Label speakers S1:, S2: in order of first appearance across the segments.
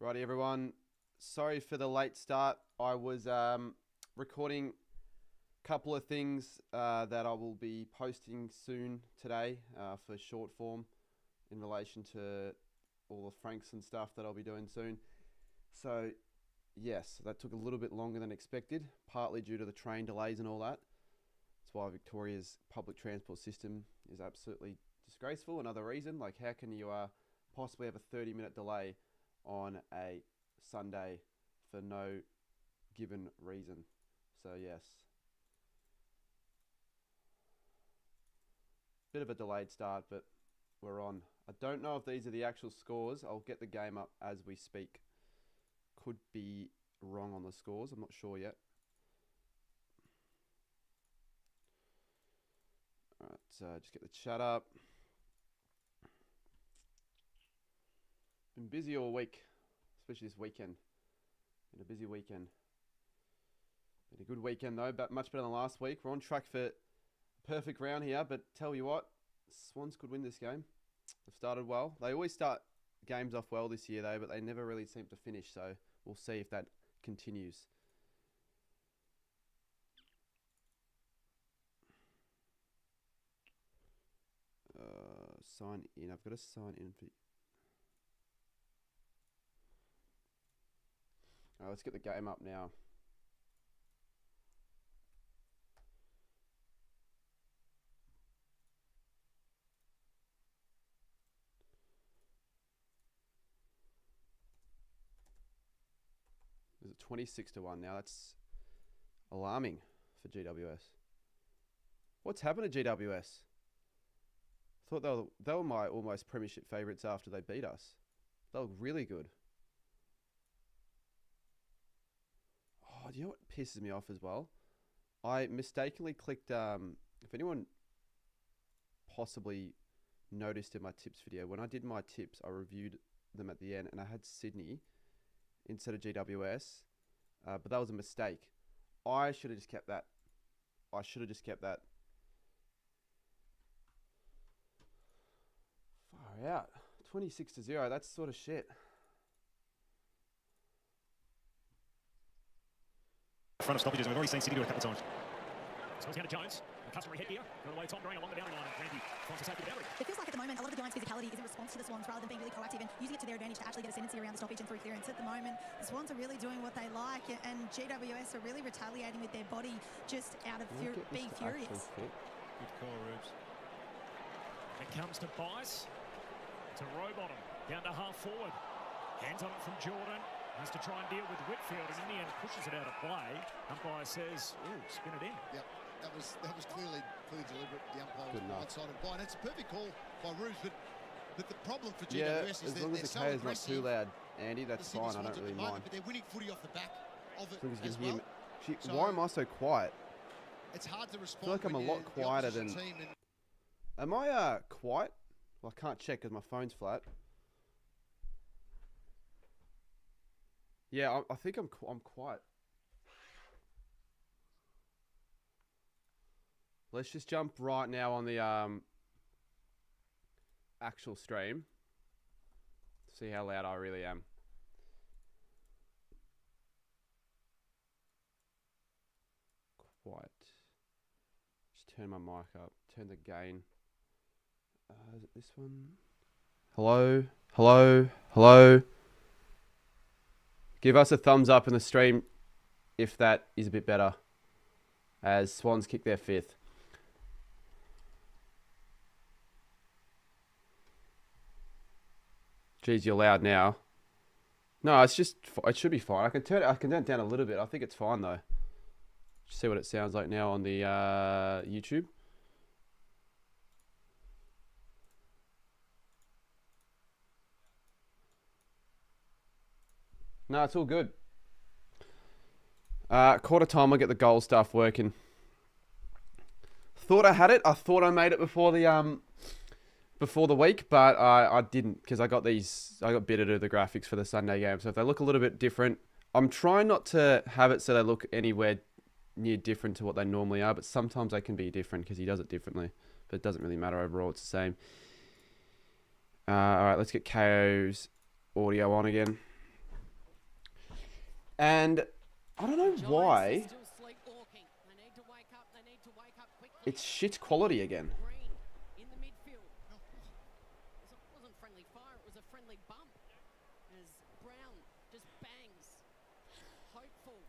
S1: Righty, everyone. Sorry for the late start. I was recording a couple of things that I will be posting soon today for short form in relation to all the Franks and stuff that I'll be doing soon. So, yes, that took a little bit longer than expected, partly due to the train delays and all that. That's why Victoria's public transport system is absolutely disgraceful. Another reason, like how can you possibly have a 30-minute delay on a Sunday for no given reason? So yes, bit of a delayed start, but we're on. I don't know if these are the actual scores. I'll get the game up as we speak. Could be wrong on the scores. I'm not sure yet. Alright, so just get the chat up. Been busy all week, especially this weekend. Been a busy weekend. Been a good weekend though, but much better than last week. We're on track for a perfect round here, but tell you what, Swans could win this game. They've started well. They always start games off well this year though, but they never really seem to finish, so we'll see if that continues. Sign in. I've got to sign in for... Alright, let's get the game up now. Is it 26-1 now? That's alarming for GWS. What's happened to GWS? I thought they were my almost premiership favourites after they beat us. They look really good. Oh, do you know what pisses me off as well? I mistakenly clicked, if anyone possibly noticed in my tips video, when I did my tips, I reviewed them at the end, and I had Sydney instead of GWS, but that was a mistake. I should have just kept that. Far out. 26-0, that's sort of shit.
S2: Front of stoppages, we've already seen City do it a couple of times. So it's down to Jones, the customary headgear, got away Tom Green along the boundary line, and Randy finds to take the boundary.
S3: It feels like at the moment a lot of the Giants' physicality is in response to the Swans rather than being really proactive and using it to their advantage to actually get ascendancy around the stoppage and through clearance. At the moment, the Swans are really doing what they like, and GWS are really retaliating with their body just out of being furious.
S2: Good call, Rubes. It comes to Bice, to Rowbottom, down to half forward. Hands on it from Jordan. Has to try and deal with Whitfield, and in the end pushes it out of play. Umpire says, "Ooh, spin it in."
S4: Yep, that was clearly deliberate. The umpire was blindsided by, and it's a perfect call by Roos. But the problem for GWS is
S1: as long as the K is not too loud, Andy, that's fine. I don't really mind.
S4: But they're winning footy off the back of it
S1: As
S4: as well.
S1: So why am I so quiet?
S4: It's hard to respond.
S1: I feel like I'm a lot quieter than. Am I quiet? Well, I can't check because my phone's flat. Yeah, I think I'm quiet. Let's just jump right now on the actual stream. See how loud I really am. Quiet. Just turn my mic up. Turn the gain. Is it this one? Hello? Hello? Hello? Give us a thumbs up in the stream if that is a bit better, as Swans kick their fifth. Geez, you're loud now. No, it should be fine. I can turn it down a little bit. I think it's fine though. Just see what it sounds like now on the YouTube. No, it's all good. Quarter time, I'll get the goal stuff working. Thought I had it. I thought I made it before the week, but I didn't, because I got Bitter to do the graphics for the Sunday game. So if they look a little bit different, I'm trying not to have it so they look anywhere near different to what they normally are, but sometimes they can be different because he does it differently. But it doesn't really matter overall. It's the same. All right, let's get KO's audio on again. And I don't know why it's shit quality again.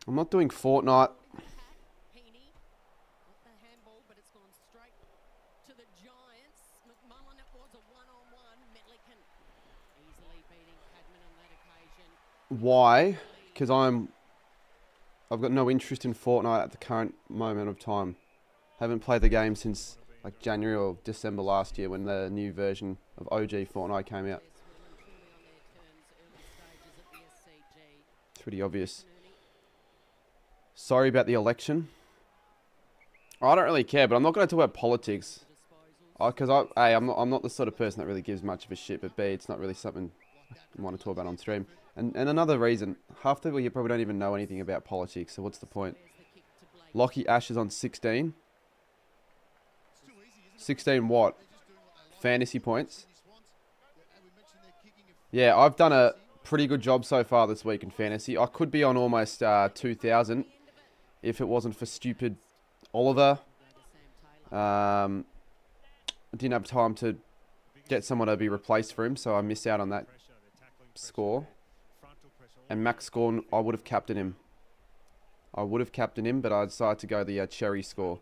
S1: I'm not doing Fortnite. Why? Because I've got no interest in Fortnite at the current moment of time. Haven't played the game since like January or December last year when the new version of OG Fortnite came out. It's pretty obvious. Sorry about the election. I don't really care, but I'm not going to talk about politics. Because A, I'm not the sort of person that really gives much of a shit, but B, it's not really something I want to talk about on stream. And another reason, half the people here probably don't even know anything about politics, so what's the point? Lockie Ash is on 16. 16 what? Fantasy points? Yeah, I've done a pretty good job so far this week in fantasy. I could be on almost 2,000 if it wasn't for stupid Oliver. I didn't have time to get someone to be replaced for him, so I missed out on that score. And Max scored, I would have captained him. But I decided to go the cherry score.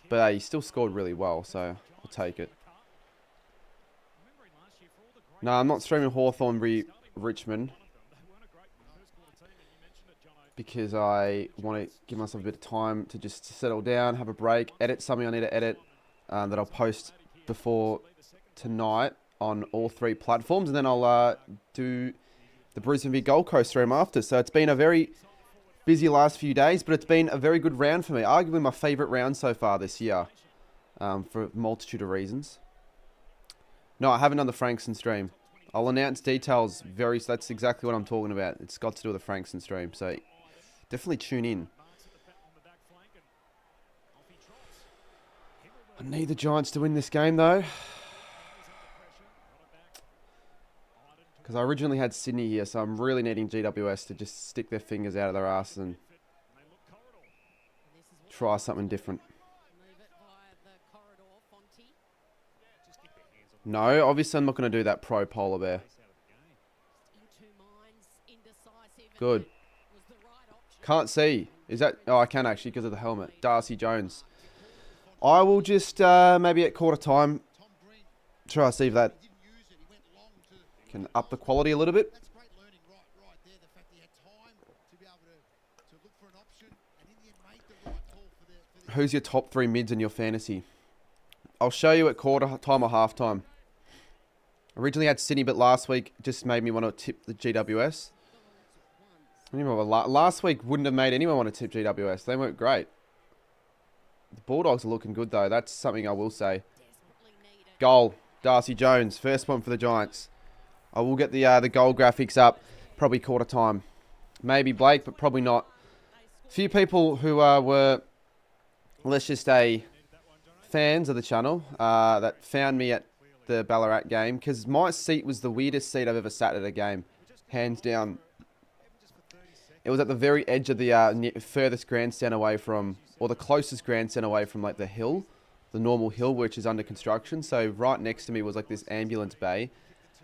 S1: But he still scored really well, so I'll take it. No, I'm not streaming Hawthorn v Richmond because I want to give myself a bit of time to just settle down, have a break, edit something I need to edit that I'll post before tonight on all 3 platforms, and then I'll do the Brisbane v Gold Coast stream after. So it's been a very busy last few days, but it's been a very good round for me. Arguably my favourite round so far this year, for a multitude of reasons. No, I haven't done the Frankson stream. I'll announce details so that's exactly what I'm talking about. It's got to do with the Frankson stream, so definitely tune in. I need the Giants to win this game, though. Because I originally had Sydney here, so I'm really needing GWS to just stick their fingers out of their ass and try something different. No, obviously I'm not going to do that pro polar bear. Good. Can't see. Is that... Oh, I can actually because of the helmet. Darcy Jones. I will just maybe at quarter time try to see if that can up the quality a little bit. Who's your top 3 mids in your fantasy? I'll show you at quarter time or half time. Originally had Sydney, but last week just made me want to tip the GWS. Last week wouldn't have made anyone want to tip GWS. They weren't great. The Bulldogs are looking good, though. That's something I will say. Goal. Darcy Jones. First one for the Giants. I will get the goal graphics up. Probably quarter time. Maybe Blake, but probably not. A few people who were, let's just say, fans of the channel that found me at the Ballarat game. Because my seat was the weirdest seat I've ever sat at a game. Hands down. It was at the very edge of the furthest grandstand away from, or the closest grandstand away from like the hill, the normal hill, which is under construction. So right next to me was like this ambulance bay,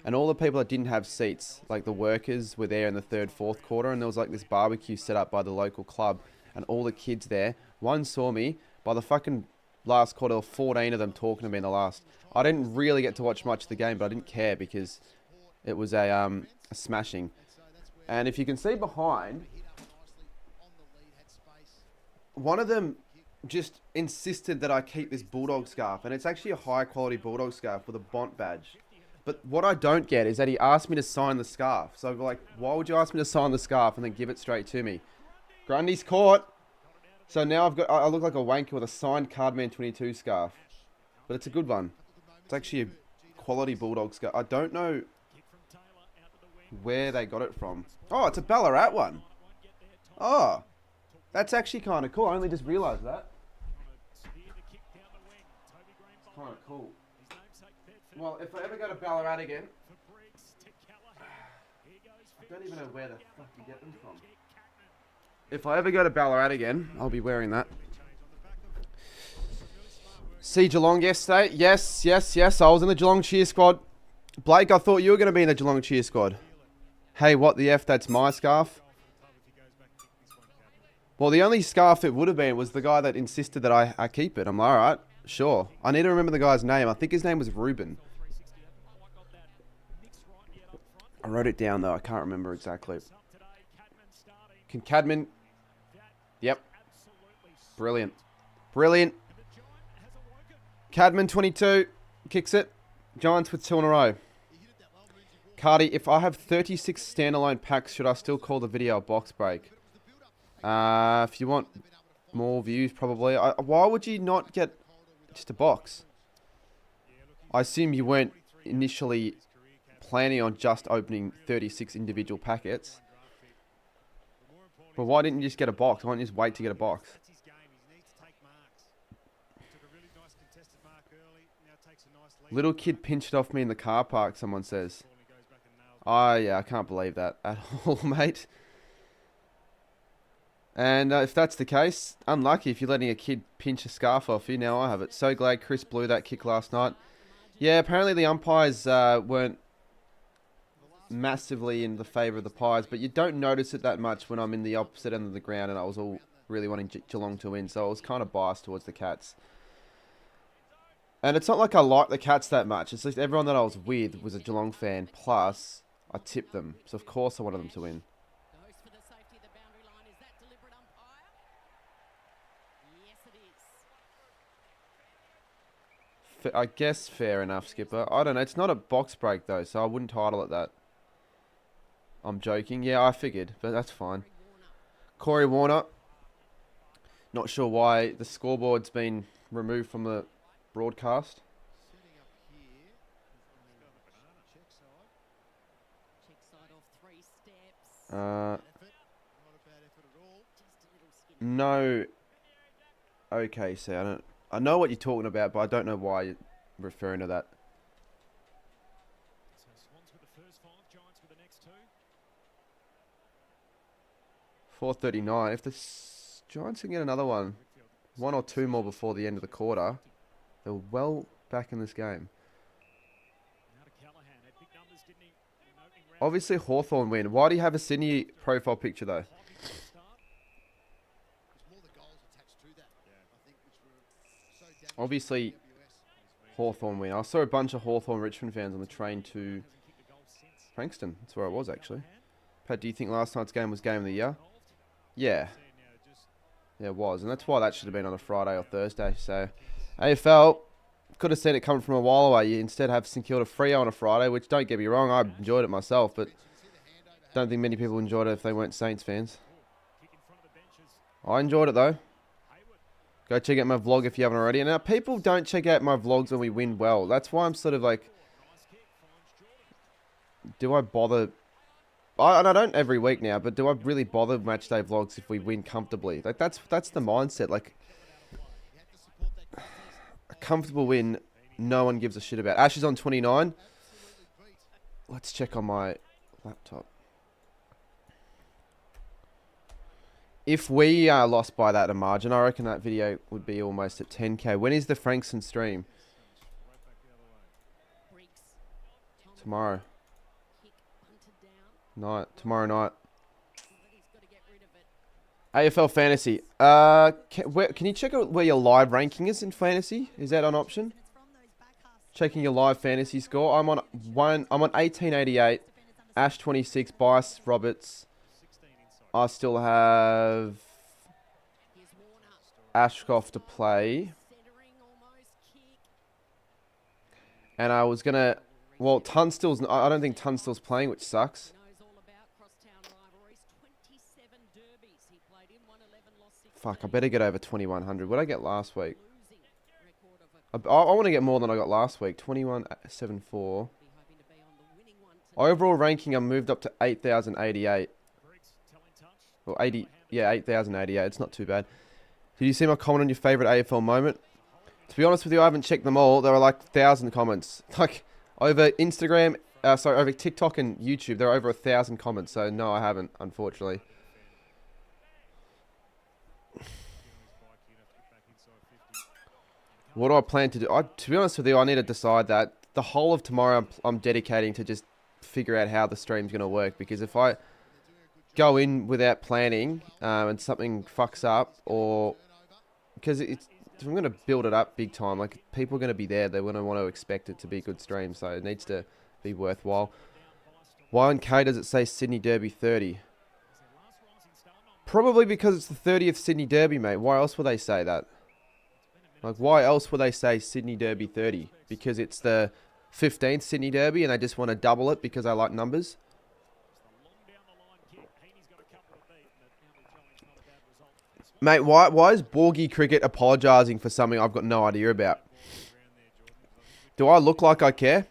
S1: and all the people that didn't have seats, like the workers, were there in the 3rd, 4th quarter, and there was like this barbecue set up by the local club, and all the kids there. One saw me by the fucking last quarter, there were 14 of them talking to me in the last. I didn't really get to watch much of the game, but I didn't care because it was a smashing. And if you can see behind, one of them just insisted that I keep this Bulldog scarf. And it's actually a high quality Bulldog scarf with a Bont badge. But what I don't get is that he asked me to sign the scarf. So like, why would you ask me to sign the scarf and then give it straight to me? Grundy's caught. So now I look like a wanker with a signed Cardman 22 scarf. But it's a good one. It's actually a quality Bulldog scarf. I don't know where they got it from. Oh, it's a Ballarat one. Oh, that's actually kind of cool. I only just realised that. It's kind of cool. Well, if I ever go to Ballarat again, I don't even know where the fuck you get them from. If I ever go to Ballarat again, I'll be wearing that. See Geelong yesterday? Yes. I was in the Geelong cheer squad. Blake, I thought you were going to be in the Geelong cheer squad. Hey, what the F? That's my scarf. Well, the only scarf it would have been was the guy that insisted that I keep it. I'm like, all right, sure. I need to remember the guy's name. I think his name was Ruben. I wrote it down, though. I can't remember exactly. Can Cadman... Yep. Brilliant. Cadman, 22. Kicks it. Giants with 2 in a row. Cardi, if I have 36 standalone packs, should I still call the video a box break? If you want more views, probably. Why would you not get just a box? I assume you weren't initially planning on just opening 36 individual packets. But why didn't you just get a box? Why don't you just wait to get a box? Little kid pinched off me in the car park, someone says. Oh, yeah, I can't believe that at all, mate. And if that's the case, unlucky if you're letting a kid pinch a scarf off you. Now I have it. So glad Chris blew that kick last night. Yeah, apparently the umpires weren't massively in the favour of the Pies, but you don't notice it that much when I'm in the opposite end of the ground and I was all really wanting Geelong to win, so I was kind of biased towards the Cats. And it's not like I like the Cats that much. It's just everyone that I was with was a Geelong fan, plus I tipped them, so of course I wanted them to win. I guess fair enough, Skipper. I don't know. It's not a box break, though, so I wouldn't title it that. I'm joking. Yeah, I figured, but that's fine. Corey Warner. Not sure why the scoreboard's been removed from the broadcast. No. Okay, so I know what you're talking about, but I don't know why you're referring to that.
S2: So Swans with the first 5, Giants with the next 2.
S1: 4:39. If the Giants can get another one or two more before the end of the quarter, they're well back in this game. Obviously, Hawthorn win. Why do you have a Sydney profile picture, though? Obviously, Hawthorn win. I saw a bunch of Hawthorn Richmond fans on the train to Frankston. That's where I was, actually. Pat, do you think last night's game was game of the year? Yeah. Yeah, it was. And that's why that should have been on a Friday or Thursday. So, AFL, could have seen it coming from a while away. You instead have St Kilda Freo on a Friday, which, don't get me wrong, I enjoyed it myself, but don't think many people enjoyed it if they weren't Saints fans. I enjoyed it, though. Go check out my vlog if you haven't already. And now, people don't check out my vlogs when we win well. That's why I'm sort of like, do I bother? And I don't every week now, but do I really bother match day vlogs if we win comfortably? Like, that's the mindset. Like, a comfortable win, no one gives a shit about. Ash is on 29. Let's check on my laptop. If we lost by that margin, I reckon that video would be almost at 10k. When is the Frankston stream? Tomorrow. Tomorrow night. AFL Fantasy. Can you check out where your live ranking is in Fantasy? Is that an option? Checking your live fantasy score. I'm on 1888. Ash 26. Bice Roberts. I still have Ashcroft to play. And I was going to... Well, Tunstall's... I don't think Tunstall's playing, which sucks. Fuck, I better get over 2100. What did I get last week? I want to get more than I got last week. 2174. Overall ranking, I moved up to 8088. Well, 8088. It's not too bad. Did you see my comment on your favourite AFL moment? To be honest with you, I haven't checked them all. There are like 1,000 comments. Like, over Instagram, over TikTok and YouTube, there are over 1,000 comments. So, no, I haven't, unfortunately. What do I plan to do? To be honest with you, I need to decide that. The whole of tomorrow I'm dedicating to just figure out how the stream's going to work. Because if I go in without planning and something fucks up, or... Because I'm going to build it up big time. Like, people are going to be there. They're going to want to expect it to be a good stream. So it needs to be worthwhile. Why on K does it say Sydney Derby 30? Probably because it's the 30th Sydney Derby, mate. Why else would they say that? Like, why else would they say Sydney Derby 30? Because it's the 15th Sydney Derby and they just want to double it because I like numbers? Mate, why is Borgie Cricket apologising for something I've got no idea about? Do I look like I care?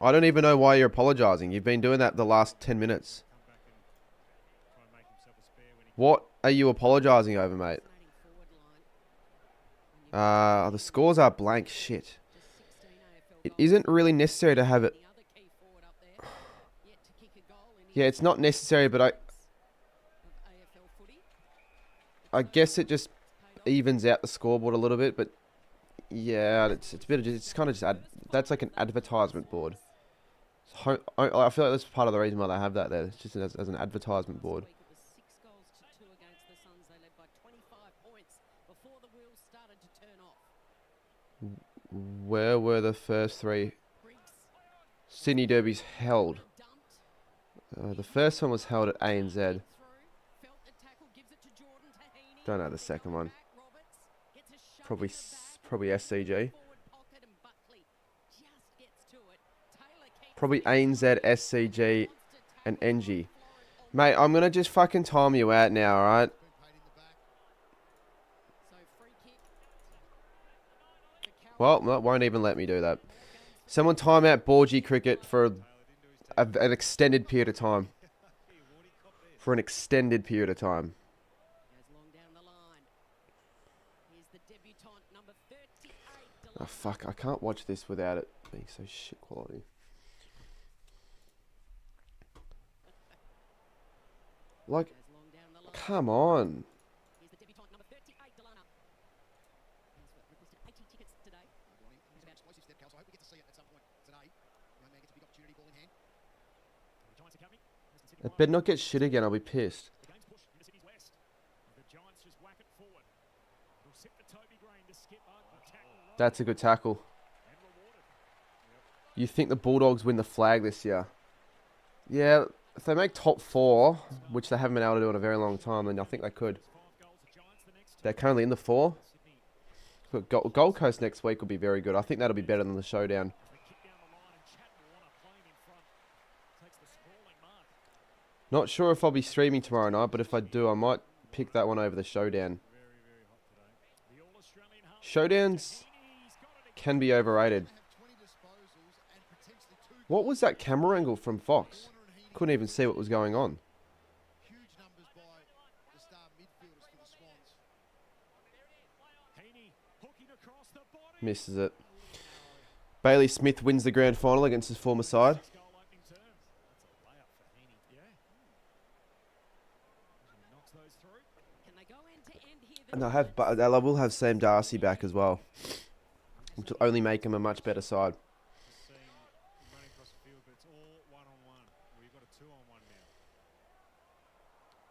S1: I don't even know why you're apologising. You've been doing that the last 10 minutes. What are you apologising over, mate? The scores are blank. Shit. It isn't really necessary to have it. Yeah, it's not necessary, but I guess it just evens out the scoreboard a little bit. But yeah, it's a bit of just, it's kind of just that's like an advertisement board. So, I feel like that's part of the reason why they have that there. It's just as an advertisement board. Where were the first 3 Sydney Derbies held? The first one was held at ANZ. Don't know the second one. Probably SCG. Probably ANZ, SCG, and NG. Mate, I'm gonna just fucking time you out now, alright? Well, that won't even let me do that. Someone time out Borgie Cricket for an extended period of time. For an extended period of time. Oh, fuck. I can't watch this without it being so shit quality. Like, come on. It better not get shit again, I'll be pissed. That's a good tackle. You think the Bulldogs win the flag this year? Yeah, if they make top 4, which they haven't been able to do in a very long time, then I think they could. They're currently in the 4. Gold Coast next week will be very good. I think that'll be better than the Showdown. Not sure if I'll be streaming tomorrow night, but if I do, I might pick that one over the Showdown. Showdowns can be overrated. What was that camera angle from Fox? Couldn't even see what was going on. Misses it. Bailey Smith wins the grand final against his former side. And I will have Sam Darcy back as well, which will only make him a much better side.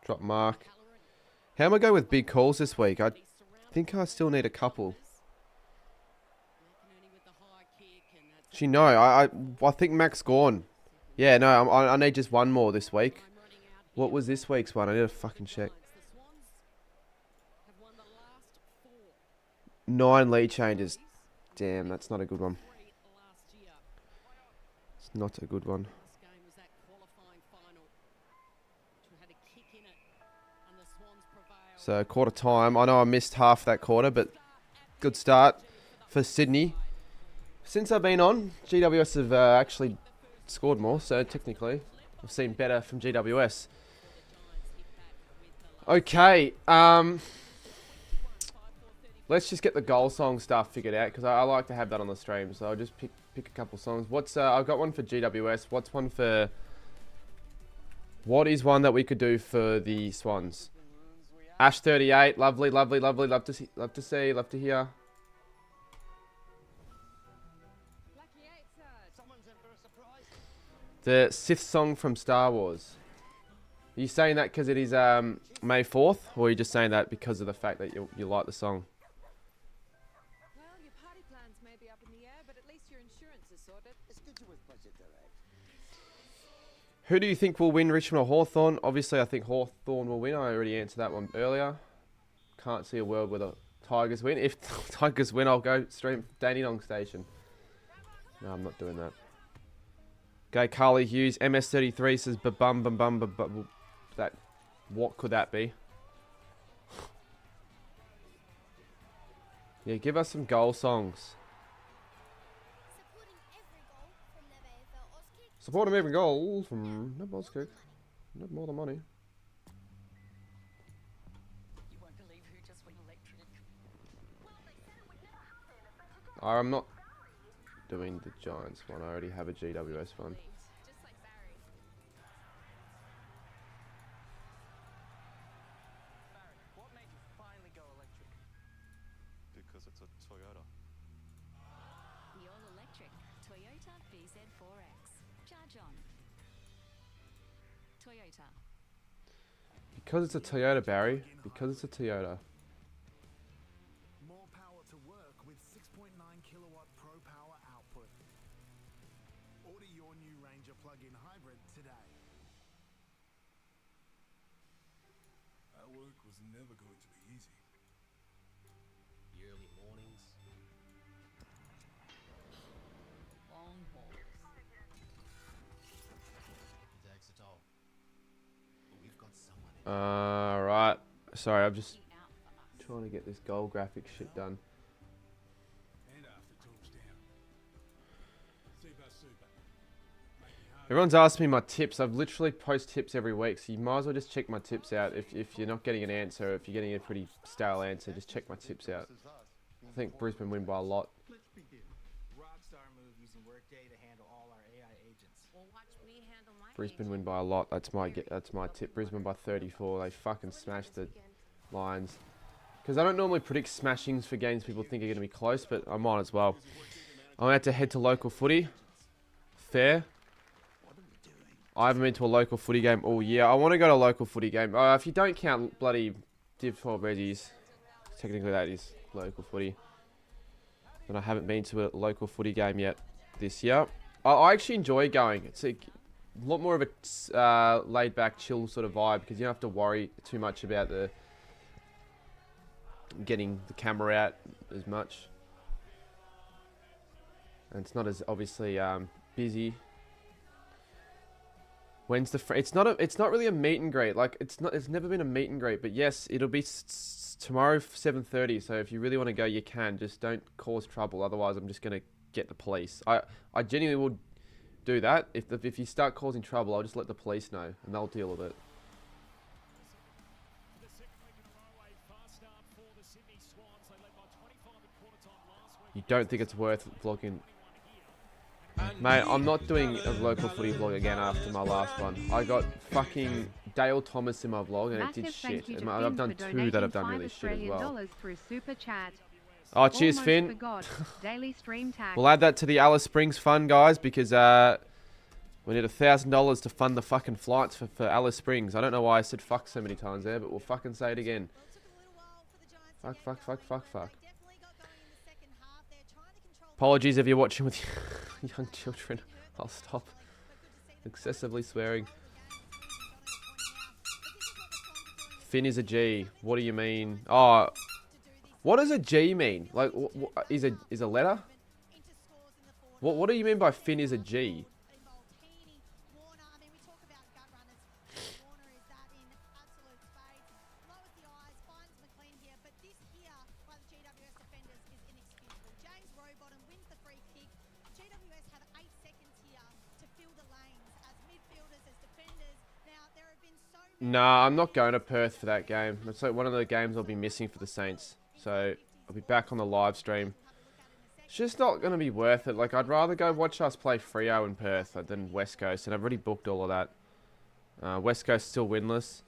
S1: Drop mark. How am I going with big calls this week? I think I still need a couple. Actually, no. I think Mac's gone. Yeah, no. I need just one more this week. What was this week's one? I need to fucking check. 9 lead changes. Damn, that's not a good one. It's not a good one. So, quarter time. I know I missed half that quarter, but good start for Sydney. Since I've been on, GWS have actually scored more, so technically I've seen better from GWS. Okay, let's just get the goal song stuff figured out, because I like to have that on the stream, so I'll just pick a couple songs. I've got one for GWS. What is one that we could do for the Swans? Ash 38, lovely, lovely, lovely. Love to see, love to hear. The Sith song from Star Wars. Are you saying that because it is May 4th, or are you just saying that because of the fact that you like the song?
S5: Well, your party plans may be up in the air, but at least your insurance is sorted. It's good to budget, all right.
S1: Who do you think will win, Richmond or Hawthorn? Obviously, I think Hawthorn will win. I already answered that one earlier. Can't see a world where the Tigers win. If Tigers win, I'll go stream Dandenong Station. No, I'm not doing that. Okay, Carly Hughes, MS33 says ba-bum, ba-bum, ba-bum. That, what could that be? Yeah, give us some goal songs. Supporting every goal from no balls kick. Not more than money.
S5: You won't believe who just went electric.
S1: I'm not doing the Giants one. I already have a GWS one.
S5: Just like Barry. Barry, what made you finally go electric?
S6: Because it's a Toyota.
S7: The all-electric Toyota BZ4X. Charge on. Toyota.
S1: Because it's a Toyota, Barry. Because it's a Toyota.
S8: More power to work with 6.9 kilowatt pro power output. Order your new Ranger plug-in hybrid today.
S6: Our work was never going to be easy.
S9: The early mornings, long hauls. It takes a toll. But we've got someone in
S1: Right. Sorry, I'm just trying to get this goal graphic shit done.
S6: And after touchdown. Super, super.
S1: Everyone's asked me my tips. I've literally post tips every week, so you might as well just check my tips out. If you're not getting an answer, if you're getting a pretty stale answer, just check my tips out. I think Brisbane win by a lot.
S8: Let's begin. Rockstar move using Workday to handle all our AI agents.
S5: Well, watch me handle my
S1: Brisbane win by a lot. That's my tip. Brisbane by 34. They fucking smashed the Lions. Because I don't normally predict smashings for games people think are going to be close, but I might as well. I'm about to head to local footy. Fair. I haven't been to a local footy game all year. I want to go to a local footy game. If you don't count bloody Div 12 Reggies, technically that is local footy. And I haven't been to a local footy game yet this year. I actually enjoy going. It's a lot more of a laid-back, chill sort of vibe because you don't have to worry too much about the getting the camera out as much. And it's not as obviously busy. When's the it's not really a meet and greet. Like it's never been a meet and greet, but yes, it'll be tomorrow 7:30. So if you really want to go, you can. Just don't cause trouble. Otherwise, I'm just gonna get the police. I genuinely will do that. If you start causing trouble, I'll just let the police know and they'll deal with it.
S2: For the second week in a row, a fast start for the Sydney Swans. They led by 25 at quarter time last week.
S1: You don't think it's worth vlogging? Mate, I'm not doing a local footy vlog again after my last one. I got fucking Dale Thomas in my vlog and it did shit. And I've done two that have done really shit as well.
S10: Through Super Chat.
S1: Oh, cheers, Finn.
S10: Forgot. Daily stream tag.
S1: We'll add that to the Alice Springs fund, guys, because we need $1,000 to fund the fucking flights for Alice Springs. I don't know why I said fuck so many times there, but we'll fucking say it again. Fuck, fuck, fuck, fuck, fuck. Apologies if you're watching with young children. I'll stop excessively swearing. Finn is a G. What do you mean? Oh, what does a G mean? Like, is a letter? What do you mean by Finn is a G? Nah, I'm not going to Perth for that game. It's like one of the games I'll be missing for the Saints. So I'll be back on the live stream. It's just not going to be worth it. Like, I'd rather go watch us play Freo in Perth than West Coast. And I've already booked all of that. West Coast still winless.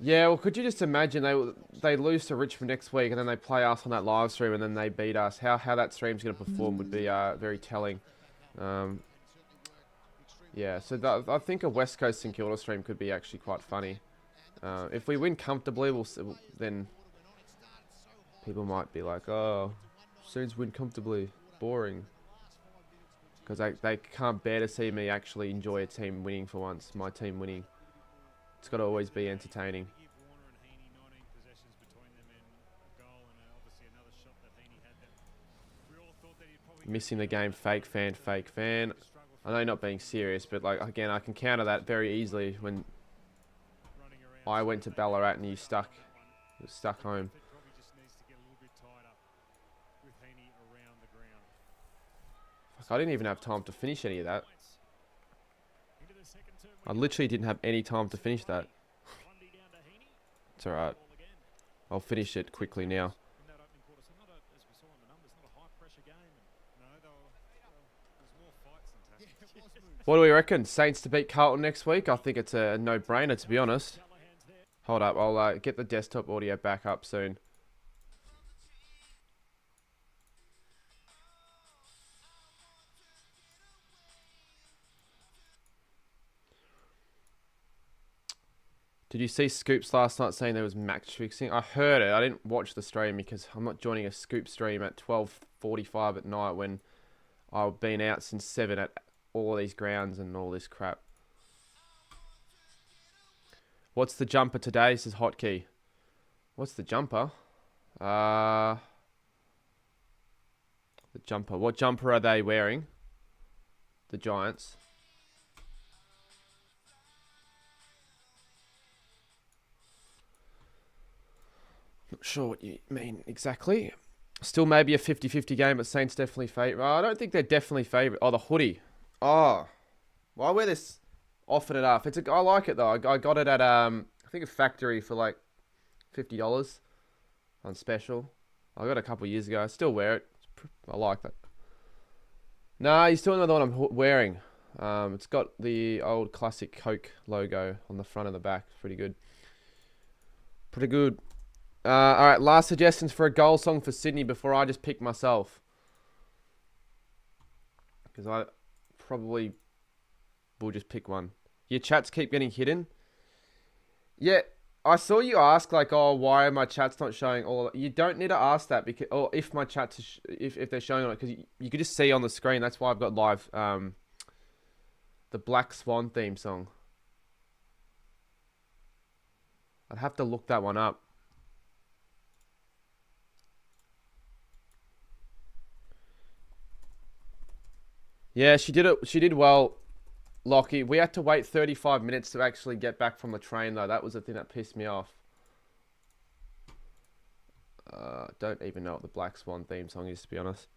S1: Yeah, well, could you just imagine they lose to Richmond next week and then they play us on that live stream and then they beat us. How that stream's going to perform would be very telling. Yeah, so I think a West Coast St Kilda stream could be actually quite funny. If we win comfortably, then people might be like, "Oh, Saints win comfortably, boring," because they can't bear to see me actually enjoy a team winning for once. My team winning. It's got to always be entertaining. Missing the game, fake fan, fake fan. I know you're not being serious, but like again, I can counter that very easily when I went to Ballarat and you stuck home. Fuck, I didn't even have time to finish any of that. I literally didn't have any time to finish that. It's alright. I'll finish it quickly now. What do we reckon? Saints to beat Carlton next week? I think it's a no-brainer, to be honest. Hold up, I'll get the desktop audio back up soon. Did you see Scoops last night saying there was match fixing? I heard it. I didn't watch the stream because I'm not joining a Scoop stream at 12:45 at night when I've been out since 7 at all these grounds and all this crap. What's the jumper today? Says Hotkey. What's the jumper? The jumper. What jumper are they wearing? The Giants. Not sure what you mean exactly. Still maybe a 50-50 game, but Saints definitely favourite. I don't think they're definitely favourite. Oh, the hoodie. Oh. Well, I wear this often enough. I like it, though. I got it at, I think a factory for like $50 on special. I got it a couple of years ago. I still wear it. I like that. Nah, you still know the one I'm wearing. It's got the old classic Coke logo on the front and the back. It's pretty good. Pretty good. Alright, last suggestions for a goal song for Sydney before I just pick myself. Because I probably will just pick one. Your chats keep getting hidden. Yeah, I saw you ask like, oh, why are my chats not showing all? You don't need to ask that because, or if my chats, if they're showing on it, because you could just see on the screen. That's why I've got live the Black Swan theme song. I'd have to look that one up. Yeah, she did it. She did well, Lockie. We had to wait 35 minutes to actually get back from the train, though. That was the thing that pissed me off. Don't even know what the Black Swan theme song is, to be honest.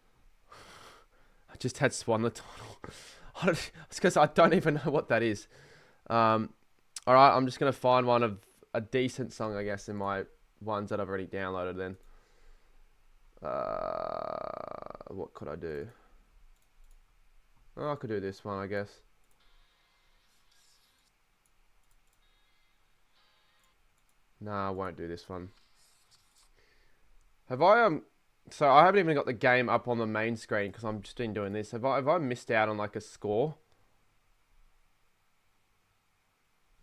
S1: I just had Swan the title. It's because I don't even know what that is. Alright, I'm just going to find one of a decent song, I guess, in my ones that I've already downloaded then. What could I do? Oh, I could do this one, I guess. Nah, I won't do this one. Have I, so I haven't even got the game up on the main screen because I'm just been doing this. Have I missed out on like a score?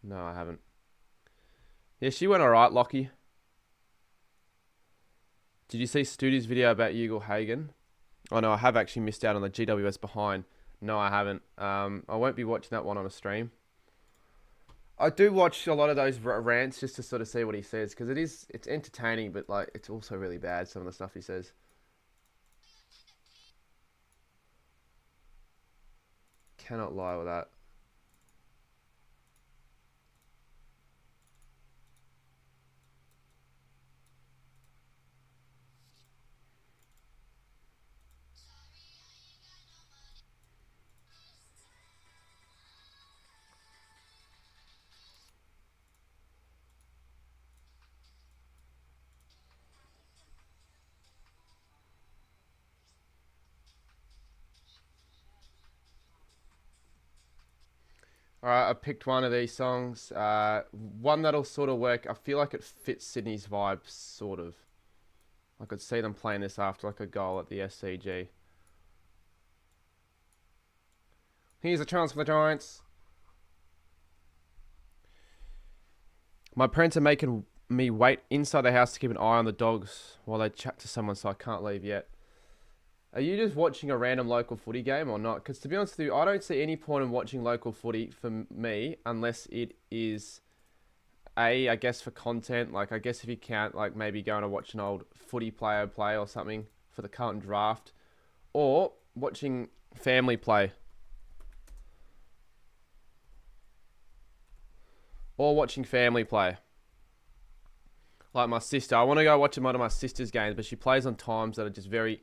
S1: No, I haven't. Yeah, she went alright, Lockie. Did you see Studi's video about Ugle-Hagan? Oh no, I have actually missed out on the GWS behind. No, I haven't. I won't be watching that one on a stream. I do watch a lot of those rants just to sort of see what he says, because it's entertaining, but like it's also really bad, some of the stuff he says. Cannot lie with that. Alright, I picked one of these songs. One that'll sort of work. I feel like it fits Sydney's vibe, sort of. I could see them playing this after like a goal at the SCG. Here's a chance for the Giants. My parents are making me wait inside the house to keep an eye on the dogs while they chat to someone, so I can't leave yet. Are you just watching a random local footy game or not? Because to be honest with you, I don't see any point in watching local footy for me unless it is, I guess for content. Like, I guess if you count, like maybe going to watch an old footy player play or something for the current draft. Or watching family play. Or watching family play. Like my sister. I want to go watch one of my sister's games, but she plays on times that are just very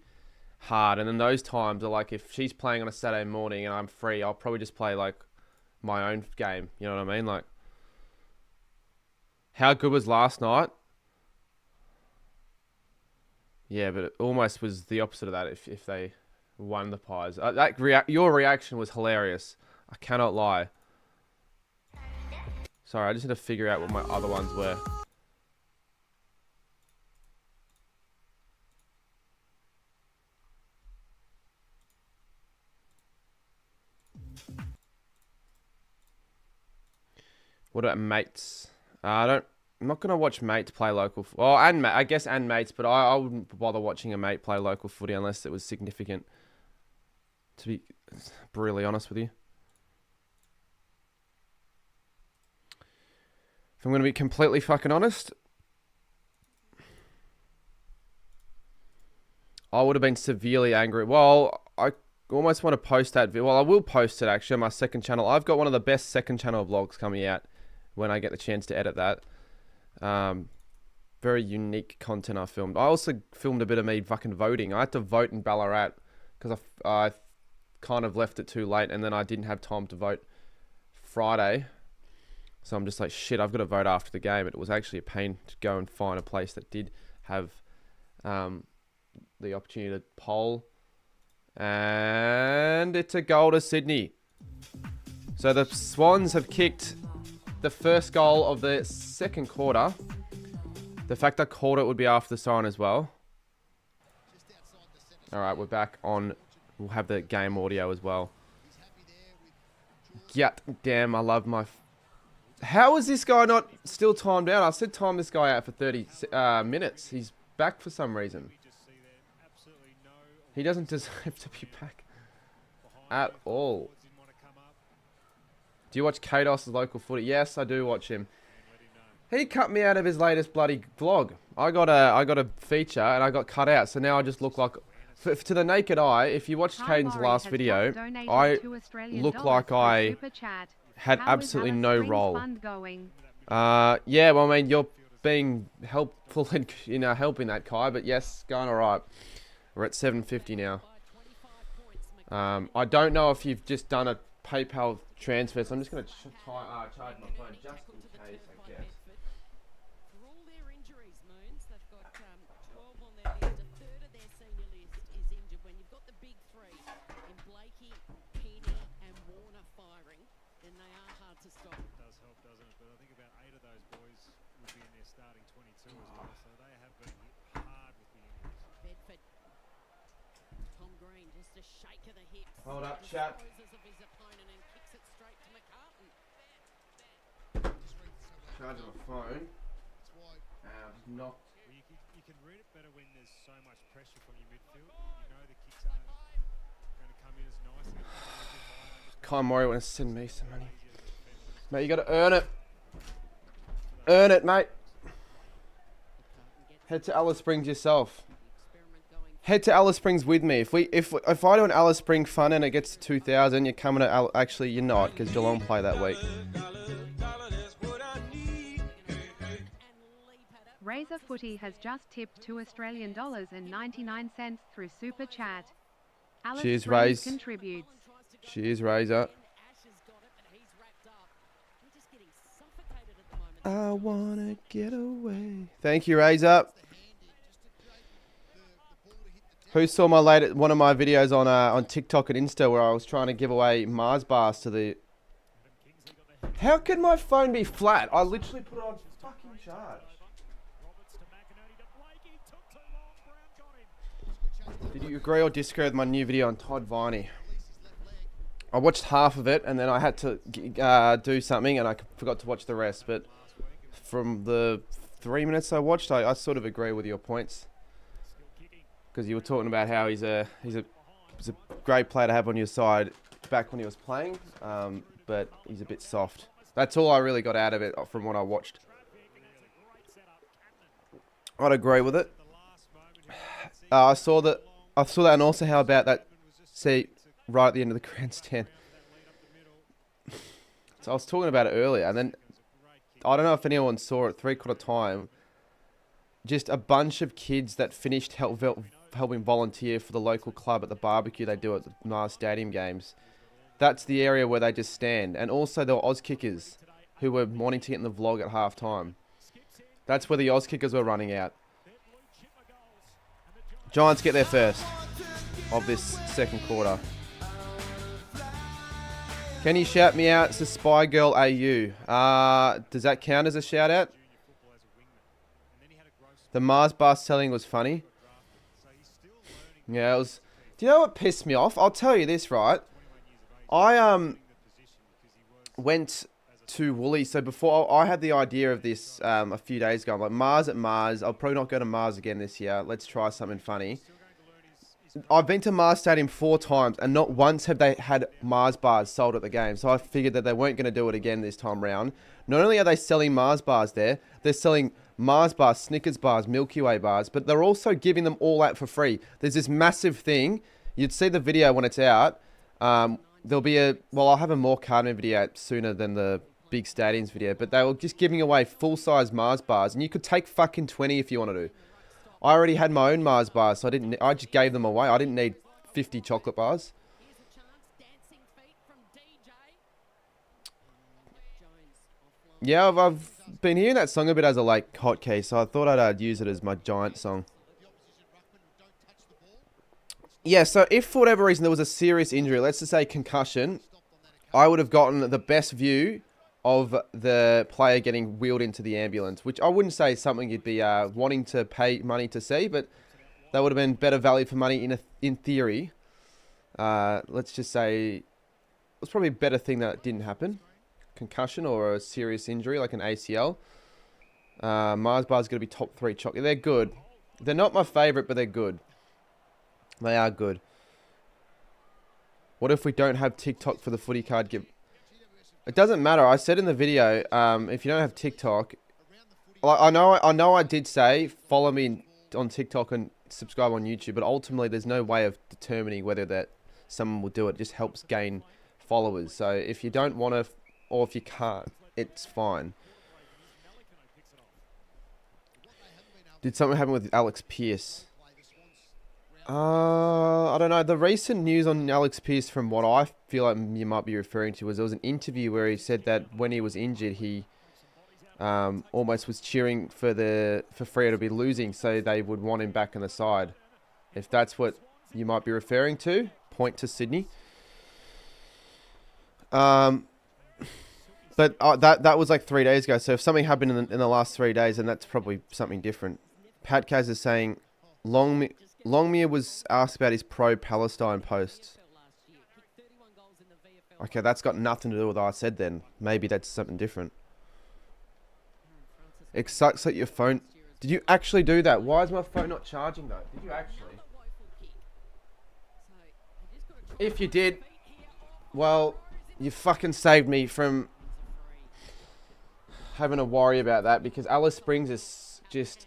S1: hard. And then those times are like, if she's playing on a Saturday morning and I'm free, I'll probably just play like my own game. You know what I mean? Like, how good was last night? Yeah, but it almost was the opposite of that if they won the Pies. Your reaction was hilarious. I cannot lie. Sorry, I just had to figure out what my other ones were. What about mates? I'm not gonna watch mates play local. I guess mates, but I wouldn't bother watching a mate play local footy unless it was significant. To be brutally honest with you, if I'm gonna be completely fucking honest, I would have been severely angry. Well, I almost want to post that. Well, I will post it actually on my second channel. I've got one of the best second channel vlogs coming out when I get the chance to edit that. Very unique content I filmed. I also filmed a bit of me fucking voting. I had to vote in Ballarat because I kind of left it too late and then I didn't have time to vote Friday. So I'm just like, shit, I've got to vote after the game. It was actually a pain to go and find a place that did have the opportunity to poll. And it's a goal to Sydney. So the Swans have kicked the first goal of the second quarter. The fact I called it would be after the siren as well. Alright, we're back on. We'll have the game audio as well. God damn, I love my... How is this guy not still timed out? I said time this guy out for 30 minutes. He's back for some reason. He doesn't deserve to be back at all. Do you watch Kados' local footy? Yes, I do watch him. He cut me out of his latest bloody vlog. I got a feature and I got cut out, so now I just look like... to the naked eye, if you watched Caden's last video, I look like I had absolutely no role. Yeah, well, I mean, you're being helpful in helping that, Kai, but yes, going alright. We're at 750 now. I don't know if you've just done a PayPal transfer, so I'm just going to charge my phone just in case, I guess.
S5: For all their injuries, Moons, they've got 12 on their list. A third of their senior list is injured. When you've got the big three in Blakey, Heaney and Warner firing, then they are hard to stop.
S2: It does help, doesn't it? But I think about 8 of those boys would be in their starting 22 as well, so they have been hit hard with the injuries.
S5: Bedford. Tom Green, just a shake of the hips.
S1: Hold up, chat. Charging my phone. Not.
S2: Well, you can read it better when there's so much pressure from your midfield. You know the kicks aren't going to come in as nicely.
S1: Kai Mori wants to send me some money. Mate, you got to earn it. Earn it, mate. Head to Alice Springs yourself. Head to Alice Springs with me. If I do an Alice Springs fun and it gets to 2,000, you're coming to actually you're not because Geelong play that week.
S10: Razor Footy has just tipped $2.99 through Super Chat. Alice
S1: Cheers,
S10: Springs
S1: Raze.
S10: contributes.
S1: Cheers, Razor. I wanna get away. Thank you, Razor. Who saw my one of my videos on TikTok and Insta where I was trying to give away Mars bars to the... How could my phone be flat? I literally put it on fucking charge. Did you agree or disagree with my new video on Todd Viney? I watched half of it, and then I had to do something, and I forgot to watch the rest. But from the 3 minutes I watched, I sort of agree with your points, because you were talking about how he's a great player to have on your side back when he was playing, but he's a bit soft. That's all I really got out of it from what I watched. I'd agree with it. I saw that, and also how about that seat right at the end of the grandstand. So I was talking about it earlier, and then I don't know if anyone saw it, 3/4 time. Just a bunch of kids that finished helping volunteer for the local club at the barbecue they do at the Mars Stadium games. That's the area where they just stand. And also there were Oz kickers who were wanting to get in the vlog at half time. That's where the Oz kickers were running out. Giants get there first of this second quarter. Can you shout me out? It's the Spy Girl AU. Does that count as a shout out? The Mars bar selling was funny. Yeah, it was. Do you know what pissed me off? I'll tell you this, right? I went to Woolies. So before I had the idea of this a few days ago. I'm like, Mars at Mars. I'll probably not go to Mars again this year. Let's try something funny. I've been to Mars Stadium 4 times, and not once have they had Mars bars sold at the game. So I figured that they weren't going to do it again this time round. Not only are they selling Mars bars there, they're selling Mars bars, Snickers bars, Milky Way bars, but they're also giving them all out for free. There's this massive thing. You'd see the video when it's out. There'll be I'll have a more Cartman video out sooner than the big stadiums video, but they were just giving away full-size Mars bars, and you could take fucking 20 if you wanted to. I already had my own Mars bars, so I just gave them away. I didn't need 50 chocolate bars. Yeah, I've been hearing that song a bit as a like hotkey, so I thought I'd use it as my Giant song. Yeah, so if for whatever reason there was a serious injury, let's just say concussion, I would have gotten the best view of the player getting wheeled into the ambulance, which I wouldn't say is something you'd be wanting to pay money to see, but that would have been better value for money in theory. Let's just say it was probably a better thing that it didn't happen. Concussion or a serious injury like an ACL. Mars bar's going to be top 3 chocolate. They're good. They're not my favourite, but they're good. They are good. What if we don't have TikTok for the footy card give? It doesn't matter. I said in the video, if you don't have TikTok, I know I did say follow me on TikTok and subscribe on YouTube, but ultimately there's no way of determining whether that someone will do it. It just helps gain followers. So if you don't want to, or if you can't, it's fine. Did something happen with Alex Pearce? I don't know. The recent news on Alex Pearce, from what I feel like you might be referring to, was there was an interview where he said that when he was injured, he almost was cheering for Freo to be losing, so they would want him back on the side. If that's what you might be referring to, point to Sydney. But that was like 3 days ago. So if something happened in the last 3 days, then that's probably something different. Pat Kaz is saying Longmire was asked about his pro-Palestine posts. Okay, that's got nothing to do with what I said then. Maybe that's something different. It sucks that your phone... Did you actually do that? Why is my phone not charging though? Did you actually? If you did, well, you fucking saved me from having to worry about that, because Alice Springs is just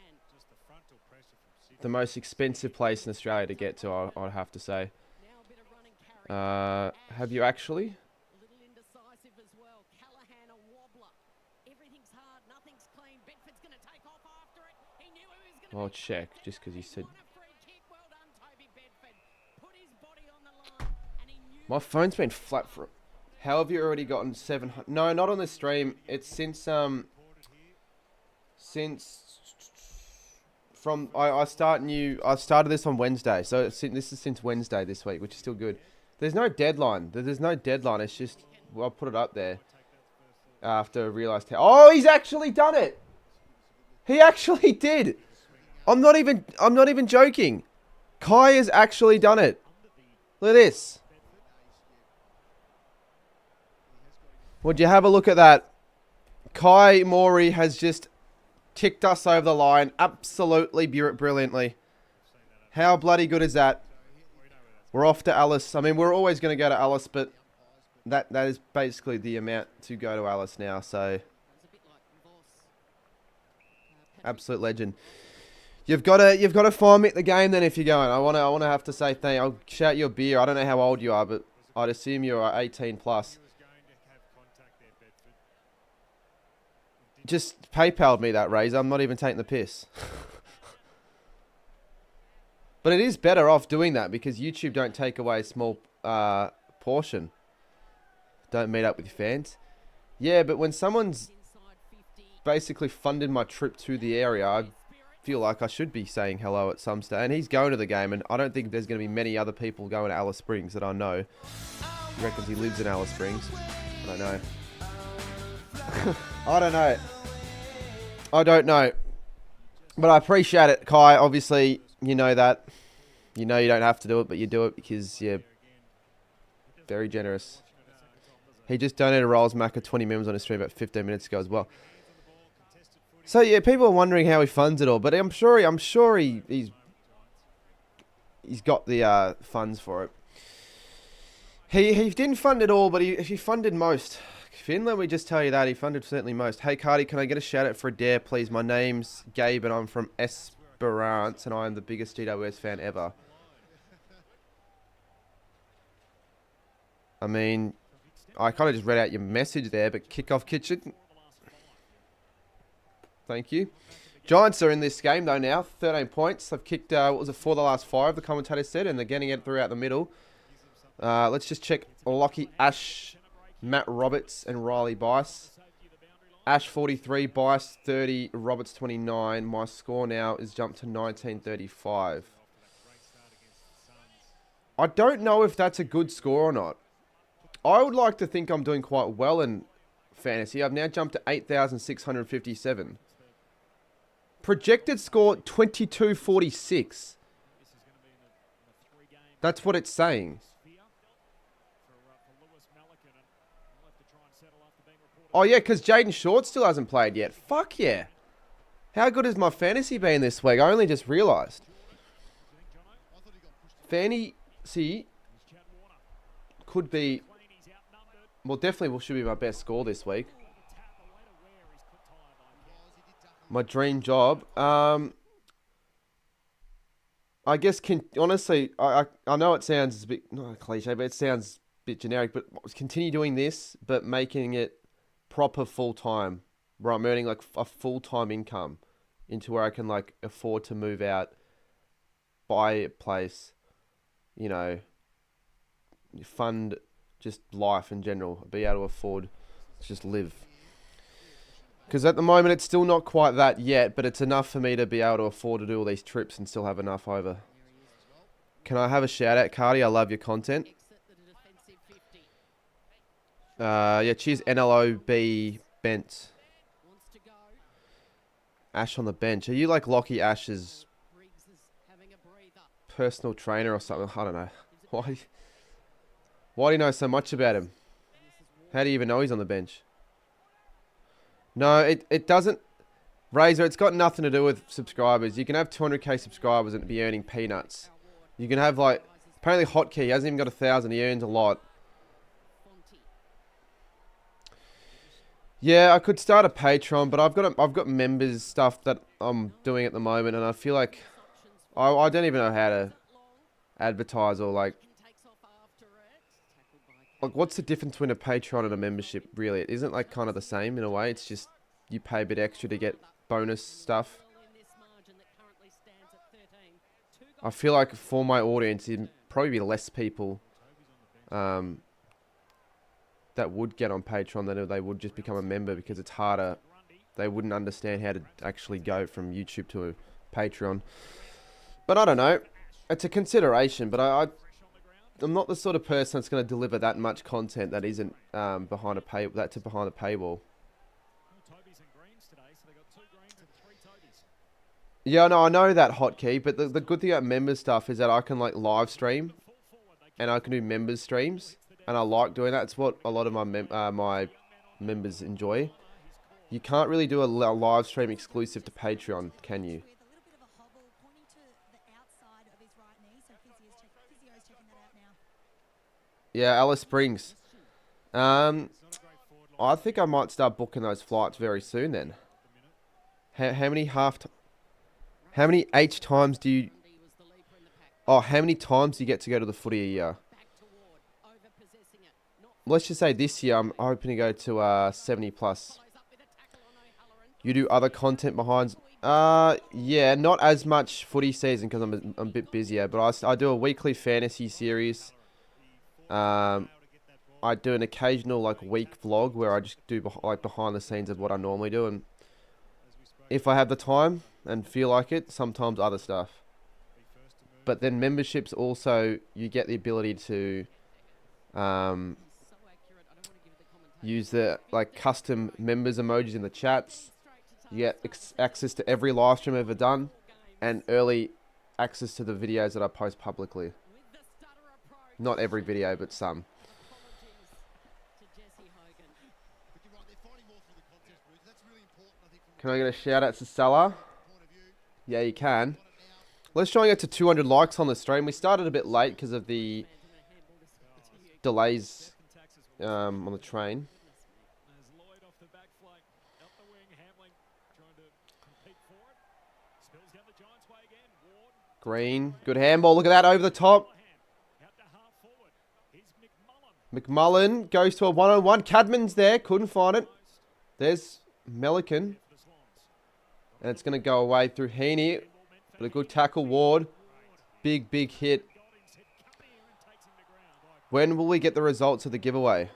S1: the most expensive place in Australia to get to, I'd have to say. Have you actually? I'll check, just because you said... My phone's been flat for... How have you already gotten 700? No, not on the stream. It's since from I started this on Wednesday, so this is since Wednesday this week, which is still good. There's no deadline. There's no deadline. It's just, well, I'll put it up there after I realised how... Oh, he's actually done it. He actually did. I'm not even joking. Kai has actually done it. Look at this. Would you have a look at that? Kai Mori has just ticked us over the line absolutely brilliantly. How bloody good is that? We're off to Alice. I mean, we're always going to go to Alice, but that is basically the amount to go to Alice now. So, absolute legend. You've got to find me at the game then if you're going. I want to have to say thank. I'll shout you a beer. I don't know how old you are, but I'd assume you're 18 plus. Just PayPal'd me that, Razor. I'm not even taking the piss. But it is better off doing that because YouTube don't take away a small portion. Don't meet up with your fans. Yeah, but when someone's basically funded my trip to the area, I feel like I should be saying hello at some stage. And he's going to the game, and I don't think there's going to be many other people going to Alice Springs that I know. He reckons he lives in Alice Springs. I don't know. I don't know. I don't know. But I appreciate it, Kai. Obviously, you know that. You know you don't have to do it, but you do it because you're very generous. He just donated Rolls Macca 20 memes on his stream about 15 minutes ago as well. So yeah, people are wondering how he funds it all, but I'm sure he's got the funds for it. He didn't fund it all, but he funded most. Finn, let me just tell you that he funded certainly most. Hey Cardi, can I get a shout out for a dare, please? My name's Gabe and I'm from Esperance, and I am the biggest GWS fan ever. I mean, I kind of just read out your message there, but Kickoff Kitchen. Thank you. Giants are in this game, though, now. 13 points. They've kicked, what was it, 4 of the last 5, the commentator said, and they're getting it throughout the middle. Let's just check Lockie, Ash, Matt Roberts, and Riley Bice. Ash 43, Bice 30, Roberts 29. My score now is jumped to 1935. I don't know if that's a good score or not. I would like to think I'm doing quite well in fantasy. I've now jumped to 8,657. Projected score 2246. That's what it's saying. Oh yeah, because Jaden Short still hasn't played yet. Fuck yeah. How good has my fantasy been this week? I only just realised. Fantasy could be... Well, definitely should be my best score this week. My dream job. I guess, honestly, I know it sounds a bit not a cliche, but it sounds a bit generic, but continue doing this, but making it proper full-time, where I'm earning like a full-time income into where I can like afford to move out, buy a place, you know, fund just life in general, be able to afford to just live. Because at the moment, it's still not quite that yet, but it's enough for me to be able to afford to do all these trips and still have enough over. Can I have a shout out, Cardi? I love your content. Yeah, cheers, NLOB Bent. Ash on the bench. Are you like Lockie Ash's personal trainer or something? I don't know. Why do you know so much about him? How do you even know he's on the bench? No, it doesn't. Razor, it's got nothing to do with subscribers. You can have 200k subscribers and be earning peanuts. You can have like, apparently Hotkey, he hasn't even got 1,000, he earns a lot. Yeah, I could start a Patreon, but I've got members stuff that I'm doing at the moment, and I feel like I don't even know how to advertise or like what's the difference between a Patreon and a membership, really? It isn't like kind of the same in a way. It's just you pay a bit extra to get bonus stuff. I feel like for my audience, it'd probably be less people that would get on Patreon than they would just become a member, because it's harder. They wouldn't understand how to actually go from YouTube to a Patreon. But I don't know. It's a consideration, but I'm not the sort of person that's going to deliver that much content that isn't behind a paywall. Yeah, no, I know that Hotkey, but the good thing about members stuff is that I can like live stream, and I can do members streams, and I like doing that. It's what a lot of my members enjoy. You can't really do a live stream exclusive to Patreon, can you? Yeah, Alice Springs. I think I might start booking those flights very soon then. How many how many H times do you... Oh, how many times do you get to go to the footy a year? Let's just say this year I'm hoping to go to 70 plus. You do other content behind... yeah, not as much footy season because I'm a bit busier. But I do a weekly fantasy series. I do an occasional like week vlog where I just do like behind the scenes of what I normally do, and if I have the time and feel like it, sometimes other stuff. But then memberships also, you get the ability to use the like custom members emojis in the chats. You get access to every live stream I've ever done, and early access to the videos that I post publicly. Not every video, but some. Can I get a shout out to Salah? Yeah, you can. Let's try and get to 200 likes on the stream. We started a bit late because of the delays on the train. Green, good handball. Look at that over the top. McMullen goes to a one-on-one. Cadman's there, couldn't find it. There's Melican. And it's going to go away through Heaney. But a good tackle, Ward. Big hit. When will we get the results of the giveaway?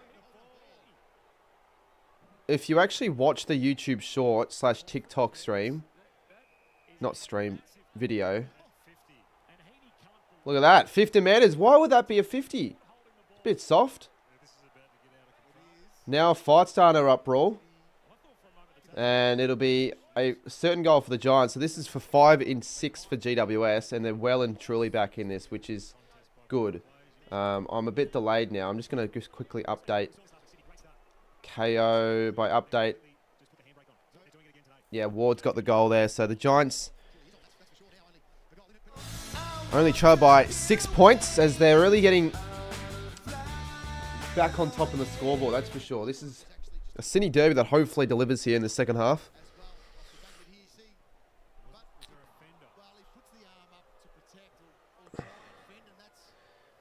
S1: If you actually watch the YouTube short / TikTok stream, not stream, video. Look at that, 50 meters. Why would that be a 50? It's a bit soft. Now a fight starter uproar. And it'll be a certain goal for the Giants. So this is for 5 in 6 for GWS. And they're well and truly back in this, which is good. I'm a bit delayed now. I'm just going to just quickly update. KO by update. Yeah, Ward's got the goal there. So the Giants only trail by 6 points as they're really getting back on top of the scoreboard. That's for sure. This is a Sydney derby that hopefully delivers here in the second half.